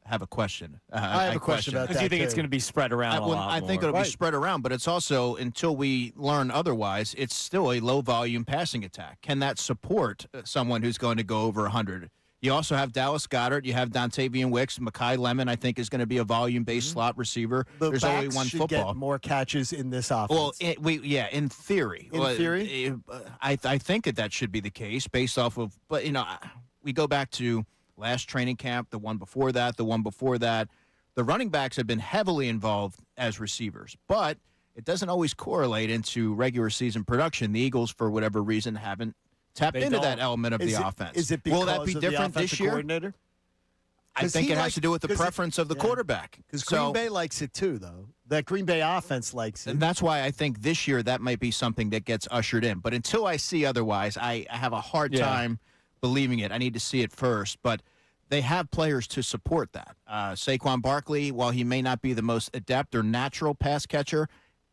have a question. I have a question about that. Do you think it's going to be spread around a lot I think it'll be spread around, but it's also, until we learn otherwise, it's still a low-volume passing attack. Can that support someone who's going to go over 100? You also have Dallas Goedert. You have Dontavian Wicks. Mekhi Lemon, I think, is going to be a volume-based slot receiver. There's only one should football. Get more catches in this offense. Well, in theory. In theory? I think that should be the case based off of, but, we go back to last training camp, the one before that, the one before that. The running backs have been heavily involved as receivers, but it doesn't always correlate into regular season production. The Eagles, for whatever reason, haven't tapped into that element of the offense. Is it because will that be of different the this year? Coordinator? I think it has to do with the preference of the quarterback. Because Green Bay likes it too, though. That Green Bay offense likes it. And that's why I think this year that might be something that gets ushered in. But until I see otherwise, I have a hard time believing it. I need to see it first. But they have players to support that. Saquon Barkley, while he may not be the most adept or natural pass catcher,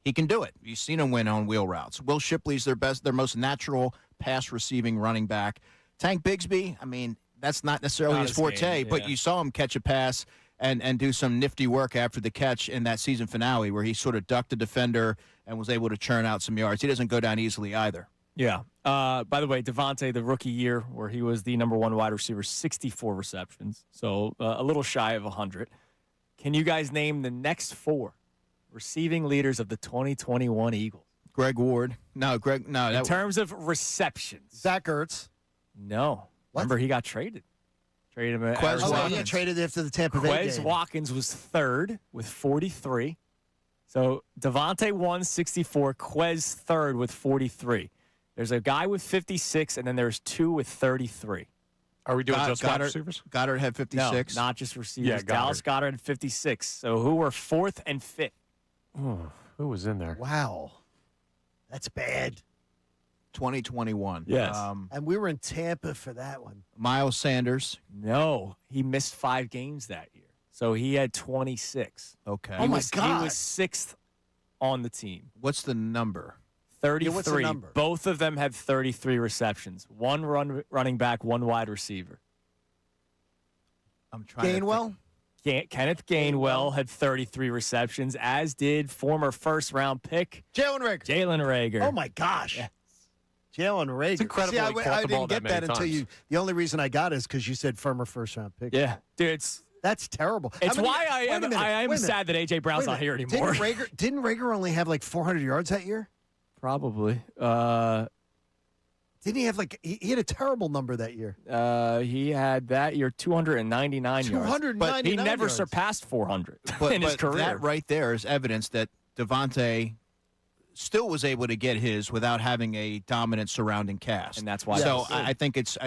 he can do it. You've seen him win on wheel routes. Will Shipley's their most natural pass receiving running back. Tank Bigsby, I mean, that's not necessarily his forte, but you saw him catch a pass and do some nifty work after the catch in that season finale where he sort of ducked the defender and was able to churn out some yards. He doesn't go down easily either. Yeah. By the way, Devontae, the rookie year where he was the number one wide receiver, 64 receptions, so a little shy of 100. Can you guys name the next four? receiving leaders of the 2021 Eagles. Greg Ward. No, Greg. No, In terms of receptions. Zach Ertz. No. What? Remember, he got traded. Traded him. Quez Oh, Watkins. yeah, traded after the Tampa Bay Quez game. Watkins was third with 43. So Devontae won 64. Quez third with 43. There's a guy with 56, and then there's two with 33. Are we doing just wide Goddard, receivers? Goddard had 56. No, not just receivers. Yeah, Dallas Goddard had 56. So who were fourth and fifth? Who was in there? Wow. That's bad. 2021. Yes. And we were in Tampa for that one. Miles Sanders. No, he missed 5 games that year. So he had 26. Okay. Oh, my He God. was 6th on the team. What's the number? 33. Yeah, what's the number? Both of them had 33 receptions. One running back, one wide receiver. I'm trying to Gainwell? Kenneth Gainwell had 33 receptions, as did former first-round pick Jalen Rager. Jalen Rager. Oh, my gosh. Yeah. Jalen Rager. It's incredible See, he caught I the ball didn't get that that many until times. you. The only reason I got it is because you said former first-round pick. Yeah, dude, That's terrible. it's How many- why I wait a am minute, wait a minute. sad that A.J. Brown's Wait a not here minute. anymore. Didn't Rager only have like 400 yards that year? Probably. Didn't he have like he had a terrible number that year? He had that year 299 yards. 299 But he never yards. surpassed 400 But, in his but career. that right there is evidence that Devontae still was able to get his without having a dominant surrounding cast. And that's why. So Yes. I think it's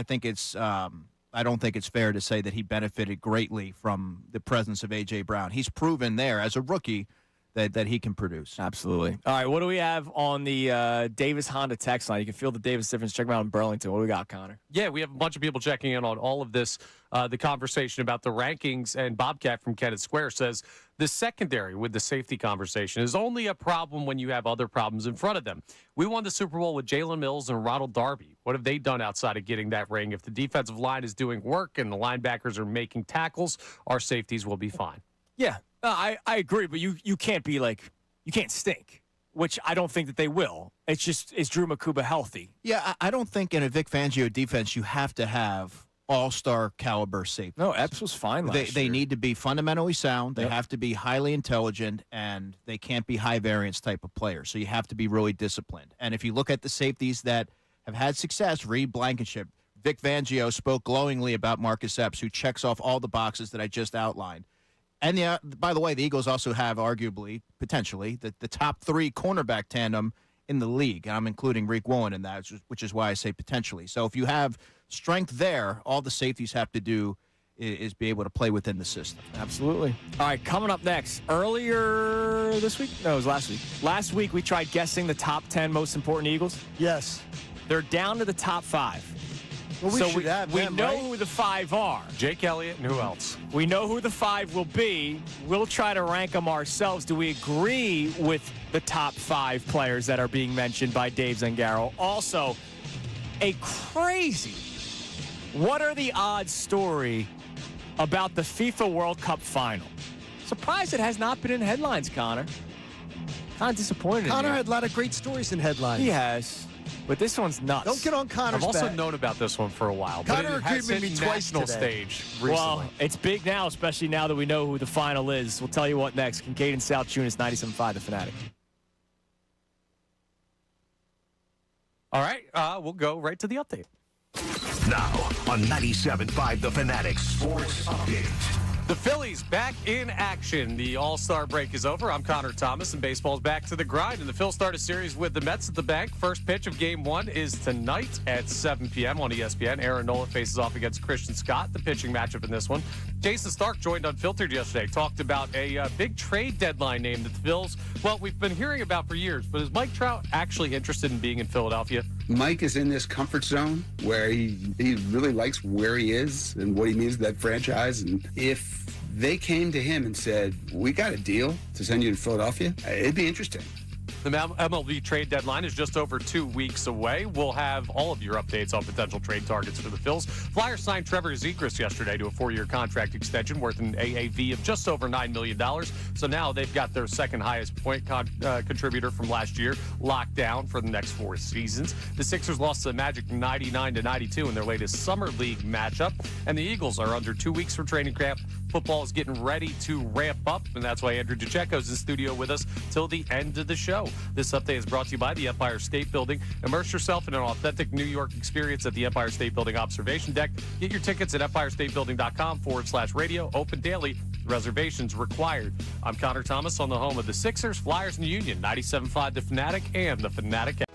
I don't think it's fair to say that he benefited greatly from the presence of A.J. Brown. He's proven there as a rookie that he can produce. Absolutely. All right, what do we have on the Davis Honda text line? You can feel the Davis difference. Check them out in Burlington. What do we got, Connor? Yeah, we have a bunch of people checking in on all of this. The conversation about the rankings, and Bobcat from Kennett Square says the secondary with the safety conversation is only a problem when you have other problems in front of them. We won the Super Bowl with Jalen Mills and Ronald Darby. What have they done outside of getting that ring? If the defensive line is doing work and the linebackers are making tackles, our safeties will be fine. Yeah, I agree, but you can't be like, you can't stink, which I don't think that they will. It's just, is Drew Makuba healthy? Yeah, I don't think in a Vic Fangio defense you have to have all-star caliber safety. No, Epps was fine last They year. need to be fundamentally sound. They Yep. have to be highly intelligent, and they can't be high variance type of players. So you have to be really disciplined. And if you look at the safeties that have had success, Reed Blankenship, Vic Fangio spoke glowingly about Marcus Epps, who checks off all the boxes that I just outlined. And yeah, by the way, the Eagles also have arguably, potentially, the top 3 cornerback tandem in the league. And I'm including Reek Woolen in that, which is why I say potentially. So if you have strength there, all the safeties have to do is be able to play within the system. Absolutely. All right, coming up next. Earlier this week? No, it was last week. Last week, we tried guessing the top 10 most important Eagles. Yes. They're down to the top 5. Well, so should have we them, know right? who the 5 are. Jake Elliott and who else? We know who the 5 will be. We'll try to rank them ourselves. Do we agree with the top 5 players that are being mentioned by Dave Zangaro? Also, a crazy, what are the odds story about the FIFA World Cup final? Surprised it has not been in headlines, Connor. Kind of disappointed. in Connor you. had a lot of great stories in headlines. He has, but this one's nuts. Don't get on Connor's I've also back. known about this one for a while. Connor but it has agreed with hit me twice national today. stage recently. Well, it's big now, especially now that we know who the final is. We'll tell you what next. Kincade Salciunas, 97.5, The Fanatic. All right, we'll go right to the update. Now on 97.5 The Fanatic Sports Update. The Phillies back in action. The All-Star break is over. I'm Connor Thomas, and baseball's back to the grind. And the Phils start a series with the Mets at the bank. First pitch of Game 1 is tonight at 7 p.m. on ESPN. Aaron Nola faces off against Christian Scott, the pitching matchup in this one. Jason Stark joined Unfiltered yesterday, talked about a big trade deadline name that the Phils, well, we've been hearing about for years. But is Mike Trout actually interested in being in Philadelphia? Mike is in this comfort zone where he really likes where he is and what he means to that franchise. And if they came to him and said, we got a deal to send you to Philadelphia, it'd be interesting. The MLB trade deadline is just over 2 weeks away. We'll have all of your updates on potential trade targets for the Phils. Flyers signed Trevor Zegras yesterday to a 4-year contract extension worth an AAV of just over $9 million. So now they've got their second highest point contributor from last year locked down for the next 4 seasons. The Sixers lost to the Magic 99-92 in their latest Summer League matchup. And the Eagles are under 2 weeks from training camp Football is getting ready to ramp up, and that's why Andrew DeCecco is in studio with us till the end of the show. This update is brought to you by the Empire State Building. Immerse yourself in an authentic New York experience at the Empire State Building Observation Deck. Get your tickets at empirestatebuilding.com/radio. Open daily. Reservations required. I'm Connor Thomas on the home of the Sixers, Flyers, and Union. 97.5 The Fanatic and the Fanatic app.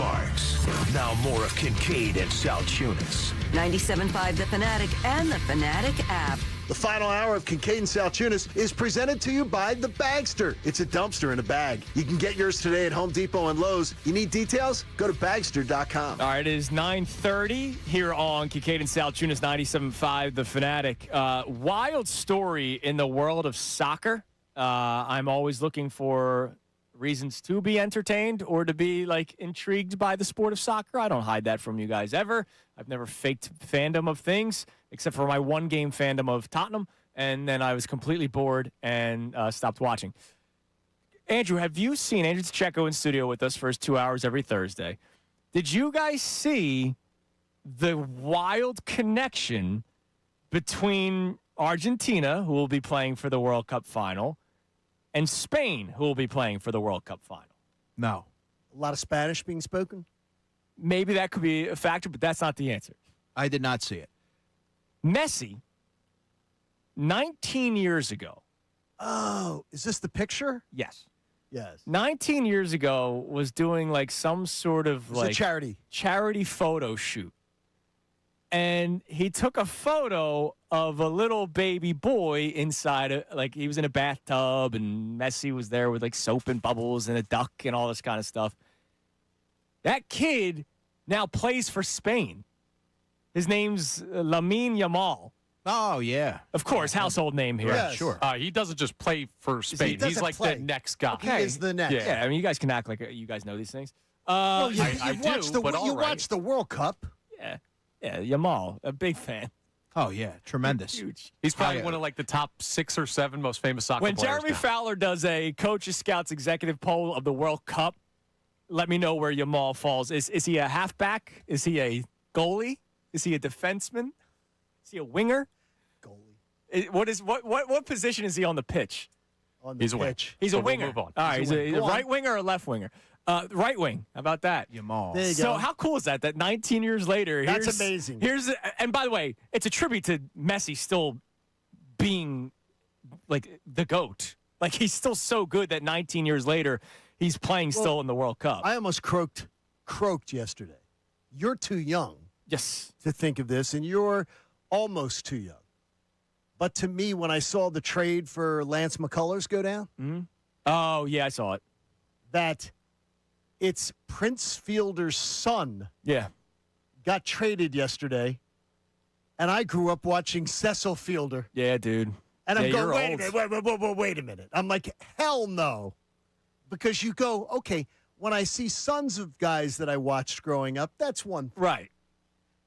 remarks. Now more of Kincade and Salciunas. 97.5 The Fanatic and the Fanatic app. The final hour of Kincade and Salciunas is presented to you by The Bagster. It's a dumpster in a bag. You can get yours today at Home Depot and Lowe's. You need details? Go to Bagster.com. All right, it is 9:30 here on Kincade and Salciunas 97.5 The Fanatic. Wild story in the world of soccer. I'm always looking for reasons to be entertained or to be intrigued by the sport of soccer. I don't hide that from you guys ever. I've never faked fandom of things except for my one game fandom of Tottenham, and then I was completely bored and stopped watching. Andrew, have you seen Andrew Tcheco in studio with us for his 2 hours every Thursday? Did you guys see the wild connection between Argentina, who will be playing for the World Cup final, and Spain, who will be playing for the World Cup final? No. A lot of Spanish being spoken? Maybe that could be a factor, but that's not the answer. I did not see it. Messi, 19 years ago. Oh, is this the picture? Yes. Yes. 19 years ago was doing some sort of It's a charity photo shoot. And he took a photo of a little baby boy inside, he was in a bathtub, and Messi was there with soap and bubbles and a duck and all this kind of stuff. That kid now plays for Spain. His name's Lamine Yamal. Oh, yeah. Of course, household name here. Yes. Sure. He doesn't just play for Spain. doesn't He's like play. the next guy. He is the next. Yeah, I mean, you guys can act like you guys know these things. Well, you watch watch the World Cup. Yeah, Yamal, a big fan. Oh, yeah. Tremendous. Huge. He's probably one of the top 6 or 7 most famous soccer When players. Jeremy now. Fowler does a Coaches Scouts executive poll of the World Cup, let me know where Yamal falls. Is he a halfback? Is he a goalie? Is he a defenseman? Is he a winger? Goalie. What position is he on the pitch? On the He's a winger. pitch. He's So a we'll winger. move on. All right, he's a Go on. right winger or a left winger? Right wing. How about that? Yamal. There you So go. how cool is that? That 19 years later, That's amazing. And by the way, it's a tribute to Messi still being the GOAT. He's still so good that 19 years later, he's playing still in the World Cup. I almost croaked yesterday. You're too young Yes. to think of this, and you're almost too young. But to me, when I saw the trade for Lance McCullers go down, Oh, yeah, I saw it. that it's Prince Fielder's son Yeah. got traded yesterday, and I grew up watching Cecil Fielder. Yeah, dude. And I'm Yeah, going, you're wait a old. minute, wait a minute. I'm like, hell no. Because you go, okay, when I see sons of guys that I watched growing up, that's one thing. Right.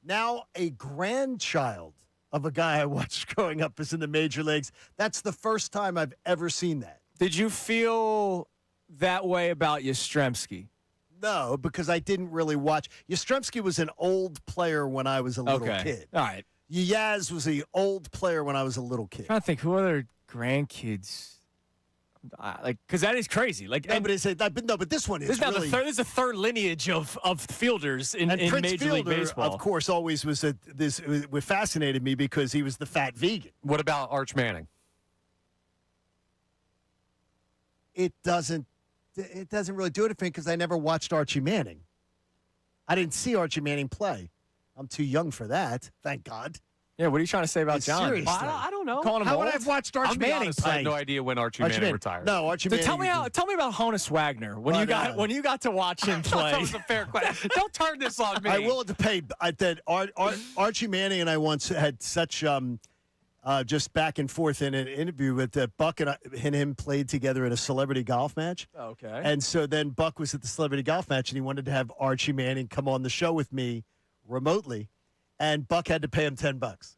Now a grandchild of a guy I watched growing up is in the major leagues. That's the first time I've ever seen that. Did you feel that way about Yastrzemski? No, because I didn't really watch. Yastrzemski was an old player when I was a little kid. All right. Yaz was an old player when I was a little kid. Trying to think who other grandkids, because that is crazy. No, but this one is This is now really. this is the third lineage of fielders in And Prince Major Fielder, League Baseball. of course, always was what fascinated me because he was the fat vegan. What about Arch Manning? It doesn't really do it for me because I never watched Archie Manning. I didn't see Archie Manning play. I'm too young for that, thank God. Yeah, what are you trying to say about John? Seriously. I don't know. Calling him How would old? I have watched Archie I'll be Manning honest, I play? have no idea when Archie Manning retired. No, Archie So Manning. tell me about Honus Wagner when you got to watch him play. That was a fair question. Don't turn this on me. I will to pay. Archie Manning and I once had such just back and forth in an interview with Buck and him played together in a celebrity golf match. Okay. And so then Buck was at the celebrity golf match and he wanted to have Archie Manning come on the show with me remotely, and Buck had to pay him $10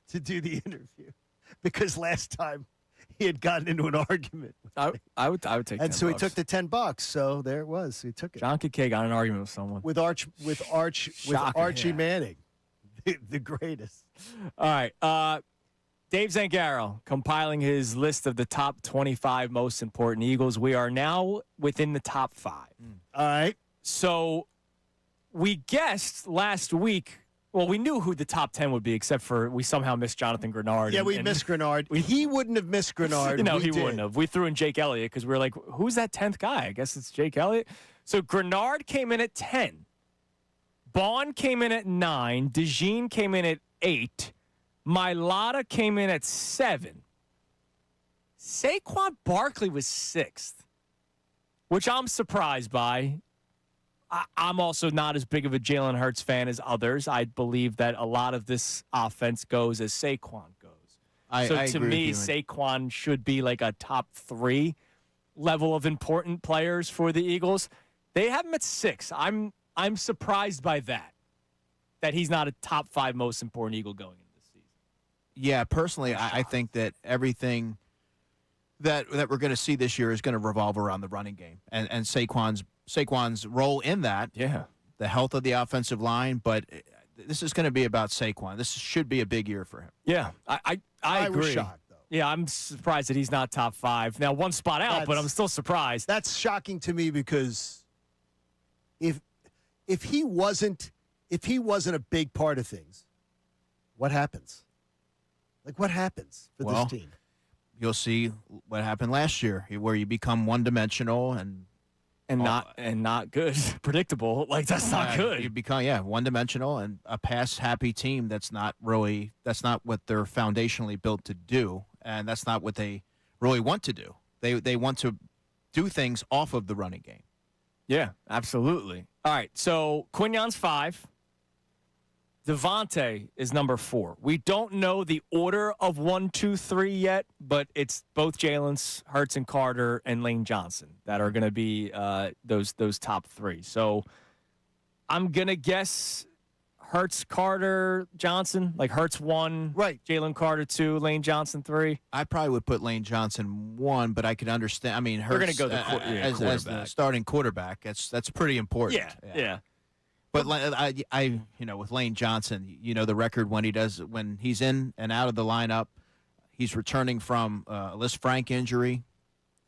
to do the interview because last time he had gotten into an argument. I would take. And $10. so he took the $10. So there it was. He took it John Kincade got in an argument with someone. with Archie yeah. Manning, the greatest. All right. Dave Zangaro compiling his list of the top 25 most important Eagles. We are now within the top 5. All right. So we guessed last week. Well, we knew who the top 10 would be, except for we somehow missed Jonathan Grenard. Yeah, we missed Grenard. He wouldn't have missed Grenard. No, We he did. wouldn't have. We threw in Jake Elliott because we were like, who's that 10th guy? I guess it's Jake Elliott. So Grenard came in at 10. Bond came in at 9. DeJean came in at 8. Mailata came in at 7. Saquon Barkley was 6th, which I'm surprised by. I'm also not as big of a Jalen Hurts fan as others. I believe that a lot of this offense goes as Saquon goes. I to agree me, with you. Saquon should be like a top 3 level of important players for the Eagles. They have him at 6. I'm surprised by that he's not a top 5 most important Eagle going into this season. Yeah, personally, I think that everything that we're going to see this year is going to revolve around the running game and Saquon's role in that. Yeah. The health of the offensive line, but this is going to be about Saquon. This should be a big year for him. Yeah, I agree. was shocked, though. Yeah, I'm surprised that he's not top 5. Now, one spot out, but I'm still surprised. That's shocking to me because if he wasn't a big part of things, what happens? Like, what happens for this team? You'll see what happened last year, where you become one-dimensional and not good, predictable. Like, that's not good. You become one-dimensional and a pass-happy team. That's not what they're foundationally built to do, and that's not what they really want to do. They want to do things off of the running game. Yeah, absolutely. All right, so Quignon's 5. Devontae is number 4. We don't know the order of 1, 2, 3 yet, but it's both Jalen's, Hurts, and Carter, and Lane Johnson that are going to be those top 3. So I'm going to guess Hurts, Carter, Johnson, like Hurts 1, right? Jalen Carter 2, Lane Johnson 3. I probably would put Lane Johnson 1, but I could understand. I mean, Hurts They're going to go as the starting quarterback. That's pretty important. Yeah. But I with Lane Johnson, the record when he's in and out of the lineup, he's returning from a Liz Frank injury.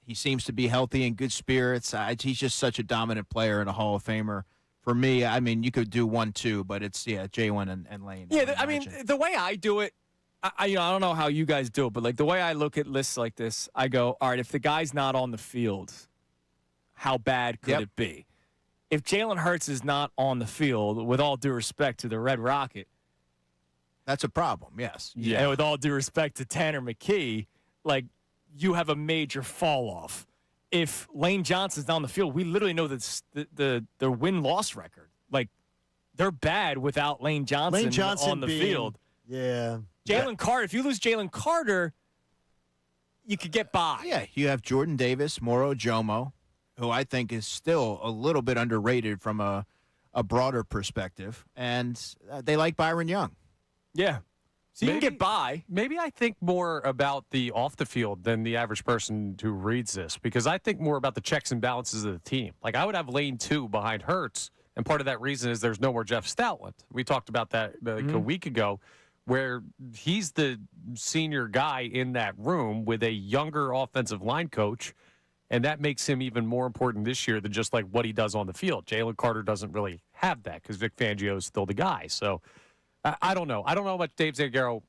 He seems to be healthy and good spirits. He's just such a dominant player and a Hall of Famer. For me, I mean, you could do 1, 2, but it's J1 and Lane. Yeah, I mean, the way I do it, I don't know how you guys do it, but like the way I look at lists like this, I go, all right, if the guy's not on the field, how bad could it be? If Jalen Hurts is not on the field, with all due respect to the Red Rocket, that's a problem, yes. Yeah. And with all due respect to Tanner McKee, like, you have a major fall off. If Lane Johnson's not on the field, we literally know that the win-loss record. Like, they're bad without Lane Johnson on the field. Yeah. Jalen Carter, if you lose Jalen Carter, you could get by. Yeah, you have Jordan Davis, Moro Jomo, who I think is still a little bit underrated from a broader perspective, and they like Byron Young. Yeah. So you can get by. Maybe I think more about the off the field than the average person who reads this, because I think more about the checks and balances of the team. Like, I would have Lane 2 behind Hurts, and part of that reason is there's no more Jeff Stoutland. We talked about that a week ago, where he's the senior guy in that room with a younger offensive line coach, and that makes him even more important this year than just like what he does on the field. Jalen Carter doesn't really have that because Vic Fangio is still the guy. So I don't know. I don't know how much Dave Zangaro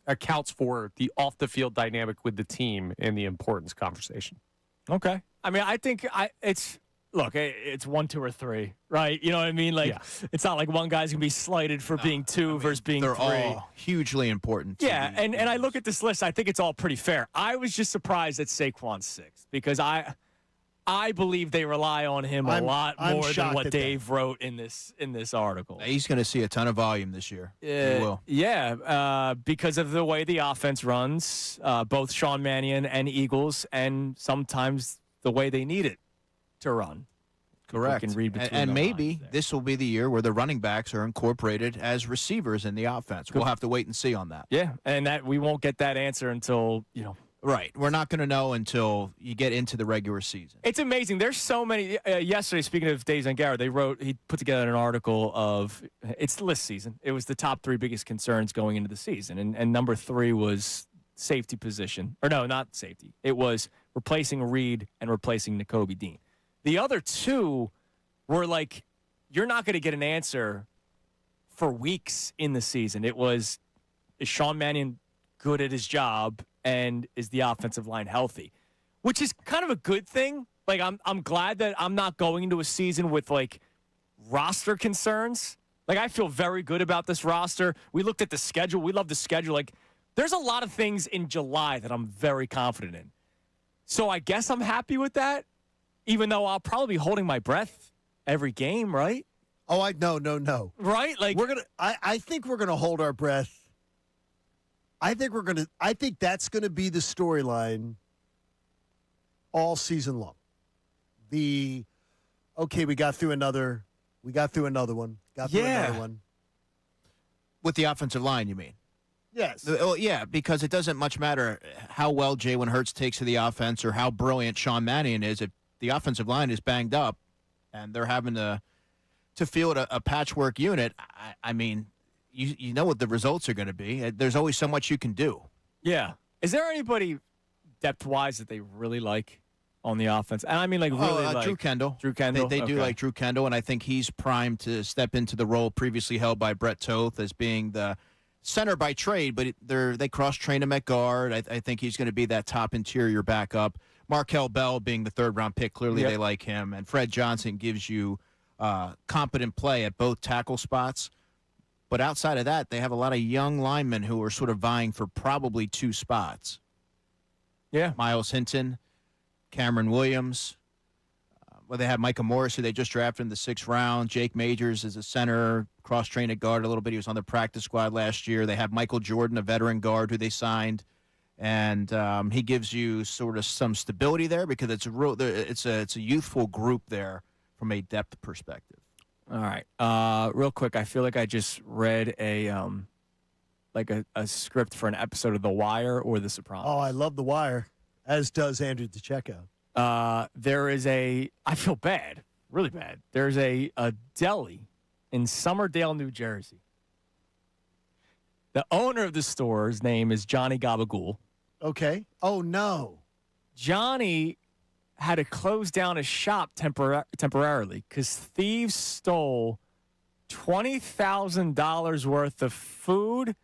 accounts for the off-the-field dynamic with the team in the importance conversation. Okay. I mean, I think it's 1, 2, or 3, right? You know what I mean? Like, It's not like one guy's going to be slighted for being 2 versus being 3. They're all hugely important. Yeah, and I look at this list, I think it's all pretty fair. I was just surprised that Saquon's 6th because I believe they rely on him a lot more than what Dave wrote in this article. He's going to see a ton of volume this year. He will. Yeah, because of the way the offense runs, both Sean Mannion and Eagles, and sometimes the way they need it to run. Correct. Can read between and the maybe lines there. this will be the year where the running backs are incorporated as receivers in the offense. We'll have to wait and see on that. Yeah, and that we won't get that answer until, Right. We're not going to know until you get into the regular season. It's amazing. There's so many. Yesterday, speaking of Dave Zangaro, he put together an article of, it's list season. It was the top 3 biggest concerns going into the season. And number 3 was safety position. Or no, not safety. It was replacing Reed and replacing Nakobe Dean. The other 2 were like, you're not going to get an answer for weeks in the season. It was, is Sean Mannion good at his job? And is the offensive line healthy? Which is kind of a good thing, Like, I'm glad that I'm not going into a season with, like, roster concerns. Like, I feel very good about this roster. We looked at the schedule. We love the schedule. Like, there's a lot of things in July that I'm very confident in. So I guess I'm happy with that, even though I'll probably be holding my breath every game, right? Oh, no. Right? Like, I think we're gonna hold our breath. I think that's gonna be the storyline all season long. We got through another one. Got through another one. With the offensive line, you mean? Yes. Oh, yeah, because it doesn't much matter how well Jalen Hurts takes to the offense or how brilliant Sean Mannion is. If the offensive line is banged up and they're having to field a patchwork unit, I mean, you know what the results are going to be. There's always so much you can do. yeah. Is there anybody depth-wise that they really like on the offense? And I mean, like, really like Drew Kendall. Drew Kendall. They do Okay. like Drew Kendall, and I think he's primed to step into the role previously held by Brett Toth as being the center by trade, but they cross-train him at guard. I think he's going to be that top interior backup. Markel Bell being the third-round pick, clearly they like him. And Fred Johnson gives you competent play at both tackle spots. But outside of that, they have a lot of young linemen who are sort of vying for probably two spots. Yeah. Miles Hinton, Cameron Williams. They have Micah Morris, who they just drafted in the 6th round. Jake Majors is a center, cross-trained at guard a little bit. He was on the practice squad last year. They have Michael Jordan, a veteran guard who they signed. And he gives you sort of some stability there because it's a youthful group there from a depth perspective. All right. Real quick, I feel like I just read a script for an episode of The Wire or The Sopranos. Oh, I love The Wire, as does Andrew DiCecco. I feel bad, really bad. There's a deli in Summerdale, New Jersey. The owner of the store's name is Johnny Gabagool. Okay. Oh, no. Johnny had to close down his shop temporarily because thieves stole $20,000 worth of food.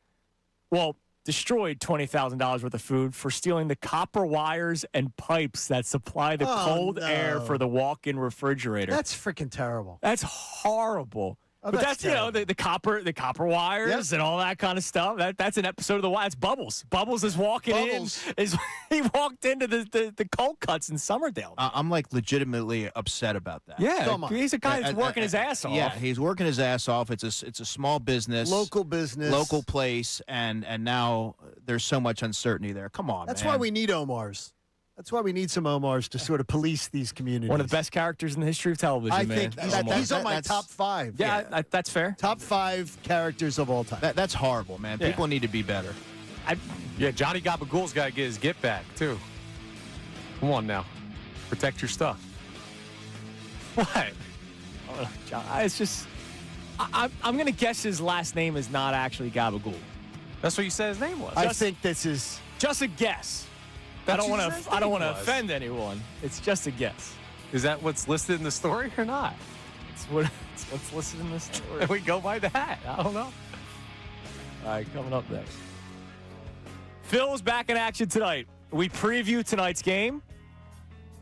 Well, destroyed $20,000 worth of food for stealing the copper wires and pipes that supply the cold air for the walk-in refrigerator. That's freaking terrible. That's horrible. Oh, but that's that's the copper wires and all that kind of stuff. That's an episode of The Wire. It's Bubbles. Bubbles is walking in. He walked into the cold cuts in Summerdale. I'm like legitimately upset about that. Yeah, he's a guy that's working his ass off. Yeah, he's working his ass off. It's a small business, local business, local place, and now there's so much uncertainty there. Come on, That's man. why we need Omars. That's why we need some Omars to sort of police these communities. One of the best characters in the history of television, I man. think he's on my top 5. Yeah, that's fair. Top 5 characters of all time. That's horrible, man. Yeah. People need to be better. Johnny Gabagool's got to get his get back, too. Come on now. Protect your stuff. What? It's just, I'm going to guess his last name is not actually Gabagool. That's what you said his name was. I think this is just a guess. I don't want to offend anyone. It's just a guess. Is that what's listed in the story or not? It's what's listed in the story. We go by that. I don't know. All right, coming up next. Phil's back in action tonight. We preview tonight's game,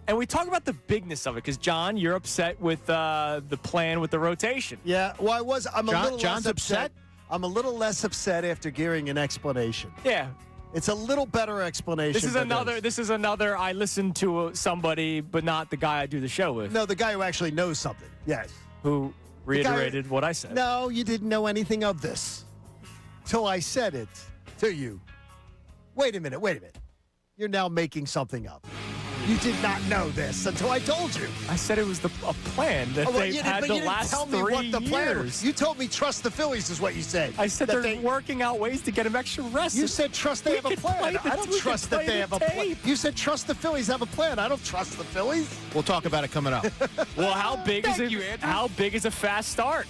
and we talk about the bigness of it because, John, you're upset with the plan with the rotation. Yeah, well, I'm a little John's less upset. I'm a little less upset after hearing an explanation. Yeah. It's a little better explanation. This is another I listened to somebody, but not the guy I do the show with. No, the guy who actually knows something. Yes. Who reiterated what I said. No, you didn't know anything of this till I said it to you. Wait a minute. You're now making something up. You did not know this until I told you. I said it was a plan that they've had the last 3 years. Tell me what the plan was. You told me trust the Phillies is what you said. I said they're working out ways to get him extra rest. You said trust they have a plan. I don't trust that they have a plan. You said trust the Phillies have a plan. I don't trust the Phillies. We'll talk about it coming up. Well, how big is it? How big is a fast start?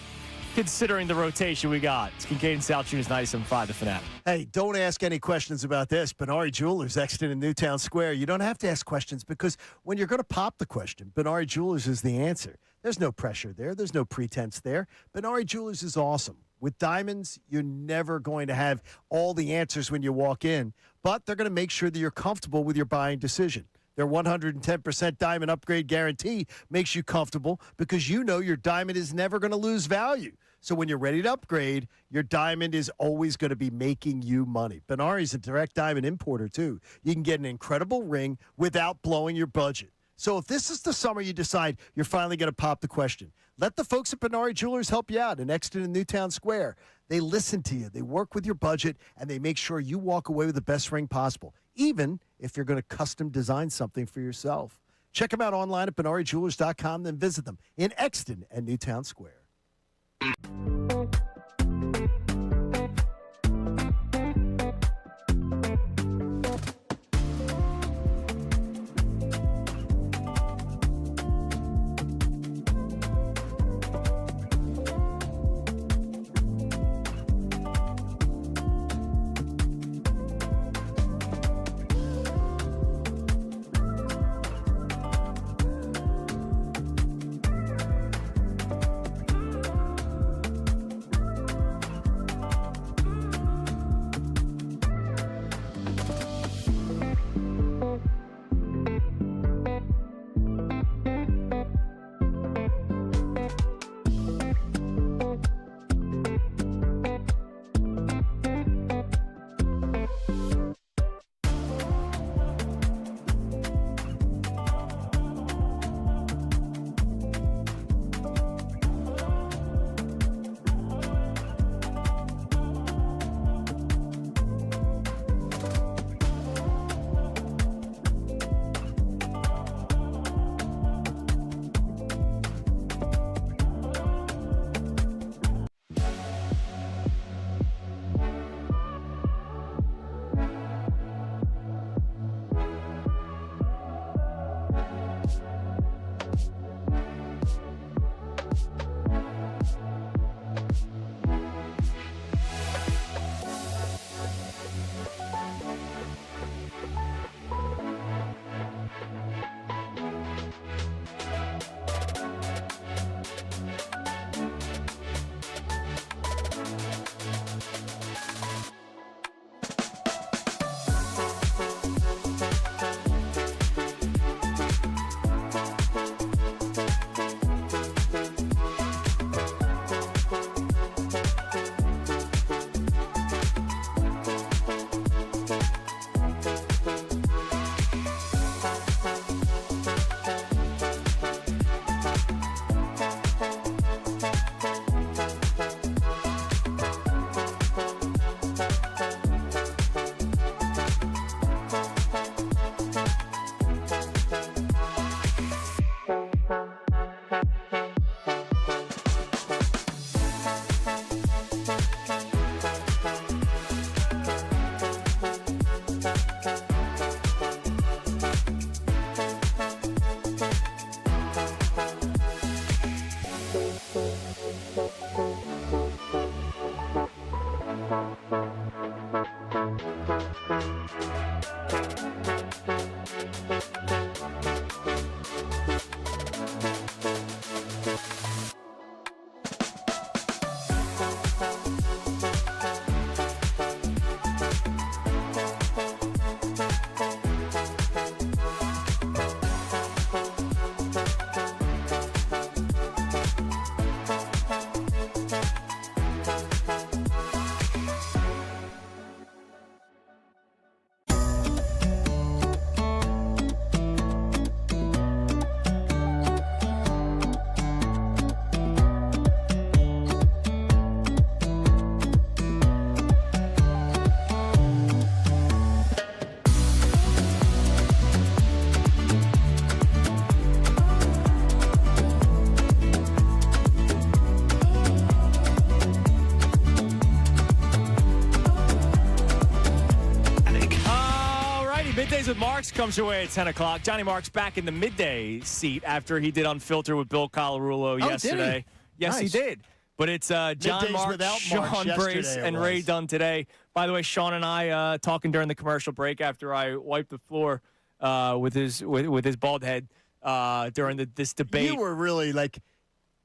Considering the rotation we got. It's Kincade Salciunas 97.5, the Fanatic. Hey, don't ask any questions about this. Benari Jewelers exited in Newtown Square. You don't have to ask questions because when you're going to pop the question, Benari Jewelers is the answer. There's no pressure there. There's no pretense there. Benari Jewelers is awesome. With diamonds, you're never going to have all the answers when you walk in, but they're going to make sure that you're comfortable with your buying decision. Their 110% diamond upgrade guarantee makes you comfortable because you know your diamond is never going to lose value. So when you're ready to upgrade, your diamond is always going to be making you money. Benari's a direct diamond importer, too. You can get an incredible ring without blowing your budget. So if this is the summer you decide you're finally going to pop the question, let the folks at Benari Jewelers help you out in Exton and Newtown Square. They listen to you, they work with your budget, and they make sure you walk away with the best ring possible, even if you're going to custom design something for yourself. Check them out online at BenariJewelers.com, then visit them in Exton and Newtown Square. Middays with Marks comes your way at 10 o'clock. Johnny Marks back in the midday seat after he did Unfiltered with Bill Colarulo yesterday. Did he? Yes, Nice. he did. But it's John Middays Marks, without Sean Marks Brace, yesterday and it Ray was. Dunn today. By the way, Sean and I talking during the commercial break after I wiped the floor with his bald head during this debate. You were really like,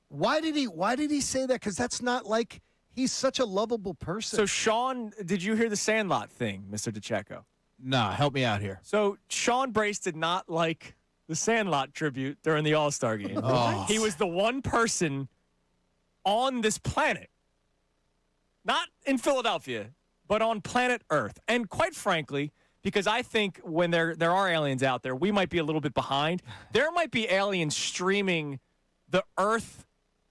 why did he say that? Because that's not like, he's such a lovable person. So, Sean, did you hear the Sandlot thing, Mr. DeCecco? Nah, help me out here. So Sean Brace did not like the Sandlot tribute during the All-Star game. Oh. He was the one person on this planet, not in Philadelphia, but on planet Earth. And quite frankly, because I think when there are aliens out there, we might be a little bit behind. There might be aliens streaming the Earth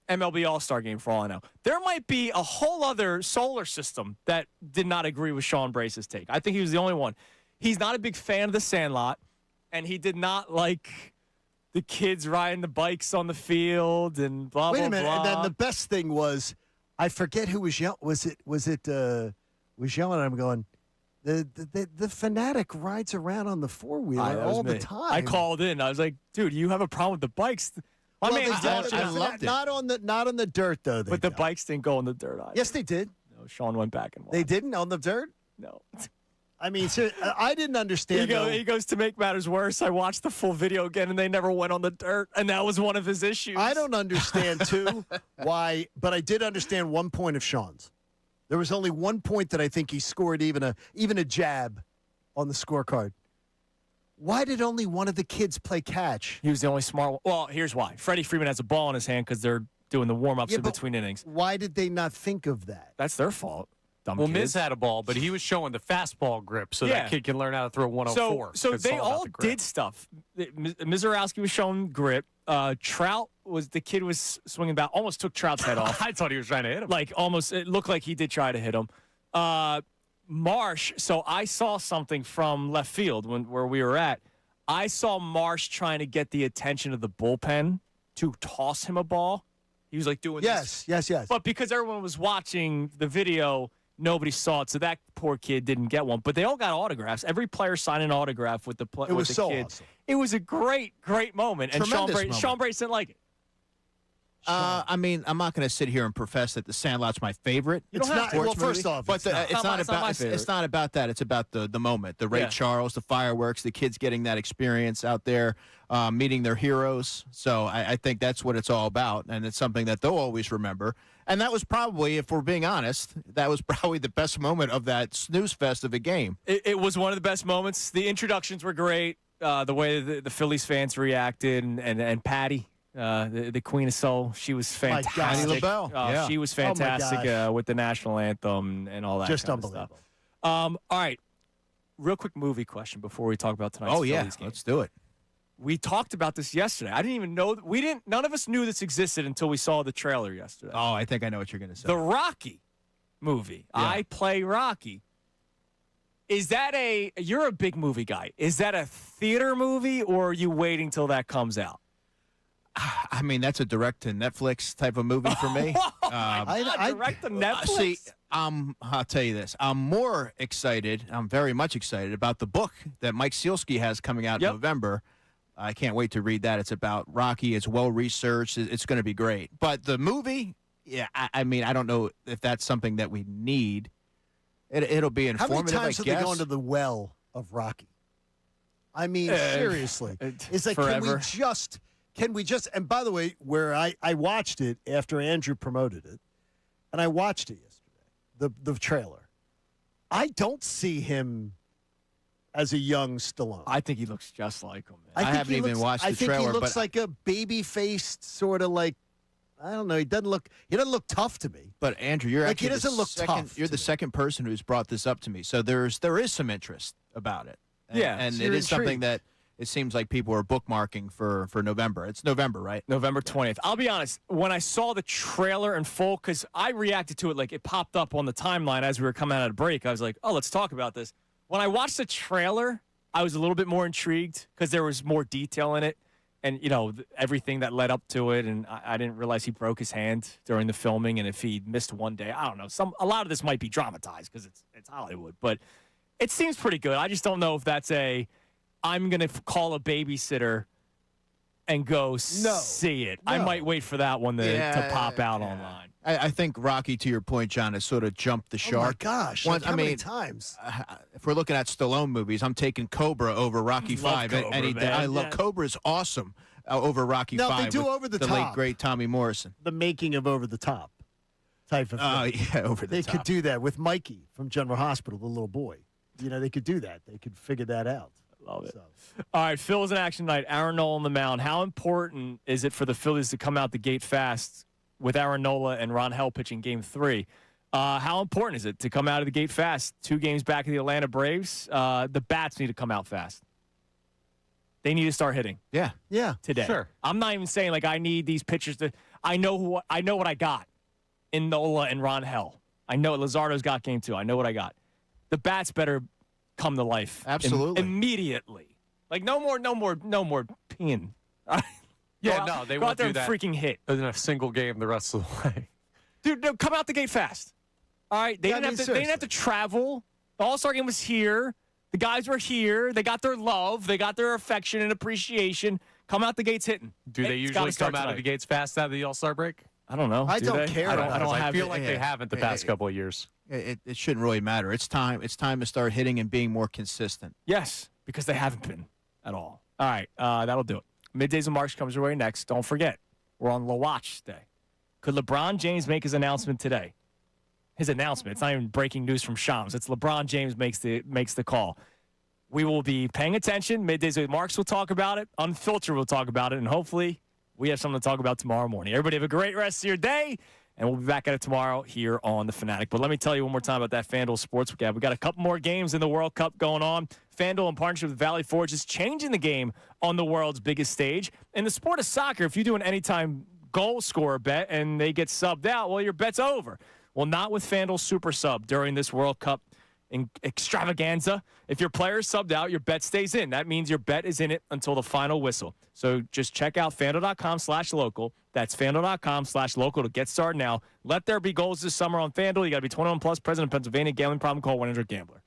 MLB All-Star game for all I know. There might be a whole other solar system that did not agree with Sean Brace's take. I think he was the only one. He's not a big fan of the Sandlot, and he did not like the kids riding the bikes on the field and blah, Wait blah, a minute. blah. And then the best thing was, I forget who was yelling. Was yelling? I'm going, the Fanatic rides around on the four-wheeler all the time. I called in. I was like, dude, you have a problem with the bikes? Well, I loved it. Not on the dirt though. But the bikes didn't go on the dirt either. Yes, they did. No, Sean went back and watched. They didn't on the dirt. No. I mean, I didn't understand. He goes, to make matters worse, I watched the full video again, and they never went on the dirt, and that was one of his issues. I don't understand, too, why, but I did understand one point of Sean's. There was only one point that I think he scored even a jab on the scorecard. Why did only one of the kids play catch? He was the only smart one. Well, here's why. Freddie Freeman has a ball in his hand because they're doing the warm-ups in between innings. Why did they not think of that? That's their fault. Dumb Well, kids. Miz had a ball, but he was showing the fastball grip so that kid can learn how to throw 104. So It's they all about all the grip. did stuff. Mizorowski was showing grip. Trout the kid was swinging about, almost took Trout's head off. I thought he was trying to hit him. Like almost, it looked like he did try to hit him. Marsh, so I saw something from left field where we were at. I saw Marsh trying to get the attention of the bullpen to toss him a ball. He was like doing this. Yes. But because everyone was watching the video, nobody saw it, so that poor kid didn't get one. But they all got autographs. Every player signed an autograph with the It was so kid. awesome. It was a great moment. And Tremendous Sean Brace didn't like it. I mean, I'm not going to sit here and profess that the Sandlot's my favorite. It's not. Well, sports first movie, off, but it's not. it's not about that. It's about the moment, the Ray Yeah. Charles, the fireworks, the kids getting that experience out there, meeting their heroes. So I think that's what it's all about, and it's something that they'll always remember. And that was probably, if we're being honest, that was probably the best moment of that snooze fest of a game. It was one of the best moments. The introductions were great. The way the Phillies fans reacted, and Patty. The Queen of Soul, she was fantastic. Patty LaBelle. Yeah. She was Oh, my fantastic gosh. with the national anthem and all that Just kind of unbelievable. stuff. All right, real quick movie question before we talk about tonight's Oh yeah, Phillies game. let's do it. We talked about this yesterday. I didn't even know none of us knew this existed until we saw the trailer yesterday. Oh, I think I know what you're going to say. The Rocky movie. Yeah. I Play Rocky. Is that you're a big movie guy. Is that a theater movie, or are you waiting till that comes out? I mean, that's a direct to Netflix type of movie for me. I direct to Netflix. See, I'll tell you this. I'm more excited. I'm very much excited about the book that Mike Sealski has coming out in November. I can't wait to read that. It's about Rocky. It's well researched. It's going to be great. But the movie, yeah, I mean, I don't know if that's something that we need. It'll be How informative. many times I have they guess. gone to the well of Rocky? I mean, seriously. It's like, forever. can we just, and by the way, where I watched it after Andrew promoted it, and I watched it yesterday, the trailer. I don't see him as a young Stallone. I think he looks just like him. Man. I think haven't he even looks- watched the I think trailer, he looks but- like a baby-faced sort of like, I don't know. He doesn't look tough to me. But Andrew, you're Like, actually he doesn't the look second, tough You're to the me. second person who's brought this up to me. So there is some interest about it. And, Yeah, and so it you're is something intrigued. that it seems like people are bookmarking for November. It's November, right? November 20th. I'll be honest, when I saw the trailer in full, because I reacted to it like it popped up on the timeline as we were coming out of break. I was like, oh, let's talk about this. When I watched the trailer, I was a little bit more intrigued because there was more detail in it and, everything that led up to it. And I didn't realize he broke his hand during the filming. And if he missed one day, I don't know. A lot of this might be dramatized because it's Hollywood. But it seems pretty good. I just don't know if that's I'm going to call a babysitter and go see it. I No. might wait for that one to pop out online. I think Rocky, to your point, John, has sort of jumped the Oh my shark. gosh! Once- Like, how many times? If we're looking at Stallone movies, I'm taking Cobra over Rocky Love 5 Cobra, any day. man. I love Yeah. Cobra is awesome over Rocky No, 5. they do with Over the late Top. great Tommy Morrison. The making of Over the Top type of thing. Yeah, over the They top. could do that with Mikey from General Hospital, the little boy. they could do that. They could figure that out. Love it. All right, Phil's in action tonight. Aaron Nola on the mound. How important is it for the Phillies to come out the gate fast with Aaron Nola and Ron Hell pitching Game 3? How important is it to come out of the gate fast? 2 games back of the Atlanta Braves. The bats need to come out fast. They need to start hitting. Yeah. Today. Sure. I'm not even saying like I need these pitchers to. I know what I got in Nola and Ron Hell. I know what Luzardo's got Game 2. I know what I got. The bats better come to life. Absolutely. Immediately. Like no more peeing. Yeah, they go won't out there do and that freaking hit. in a single game the rest of the way. Dude, no, come out the gate fast. All right, they didn't have to travel. The All-Star game was here. The guys were here. They got their love. They got their affection and appreciation. Come out the gates hitting. Do they usually come out of the gates fast out of the All-Star break? I don't know. I don't they? care. I feel like they haven't the past couple of years. It shouldn't really matter. It's time to start hitting and being more consistent. Yes, because they haven't been at all. All right, that'll do it. Middays of March comes your way next. Don't forget, we're on La Watch Day. Could LeBron James make his announcement today? His announcement. It's not even breaking news from Shams. It's LeBron James makes the call. We will be paying attention. Middays with Marks will talk about it. Unfiltered will talk about it. And hopefully we have something to talk about tomorrow morning. Everybody have a great rest of your day. And we'll be back at it tomorrow here on The Fanatic. But let me tell you one more time about that FanDuel Sportsbook app. We got a couple more games in the World Cup going on. FanDuel, in partnership with Valley Forge, is changing the game on the world's biggest stage. In the sport of soccer, if you do an anytime goal scorer bet and they get subbed out, well, your bet's over. Well, not with FanDuel Super Sub during this World Cup extravaganza. If your player is subbed out, your bet stays in. That means your bet is in it until the final whistle. So just check out FanDuel.com/local. That's FanDuel.com/local to get started now. Let there be goals this summer on FanDuel. You got to be 21 plus, present in Pennsylvania. Gambling problem, call 1-800-GAMBLER.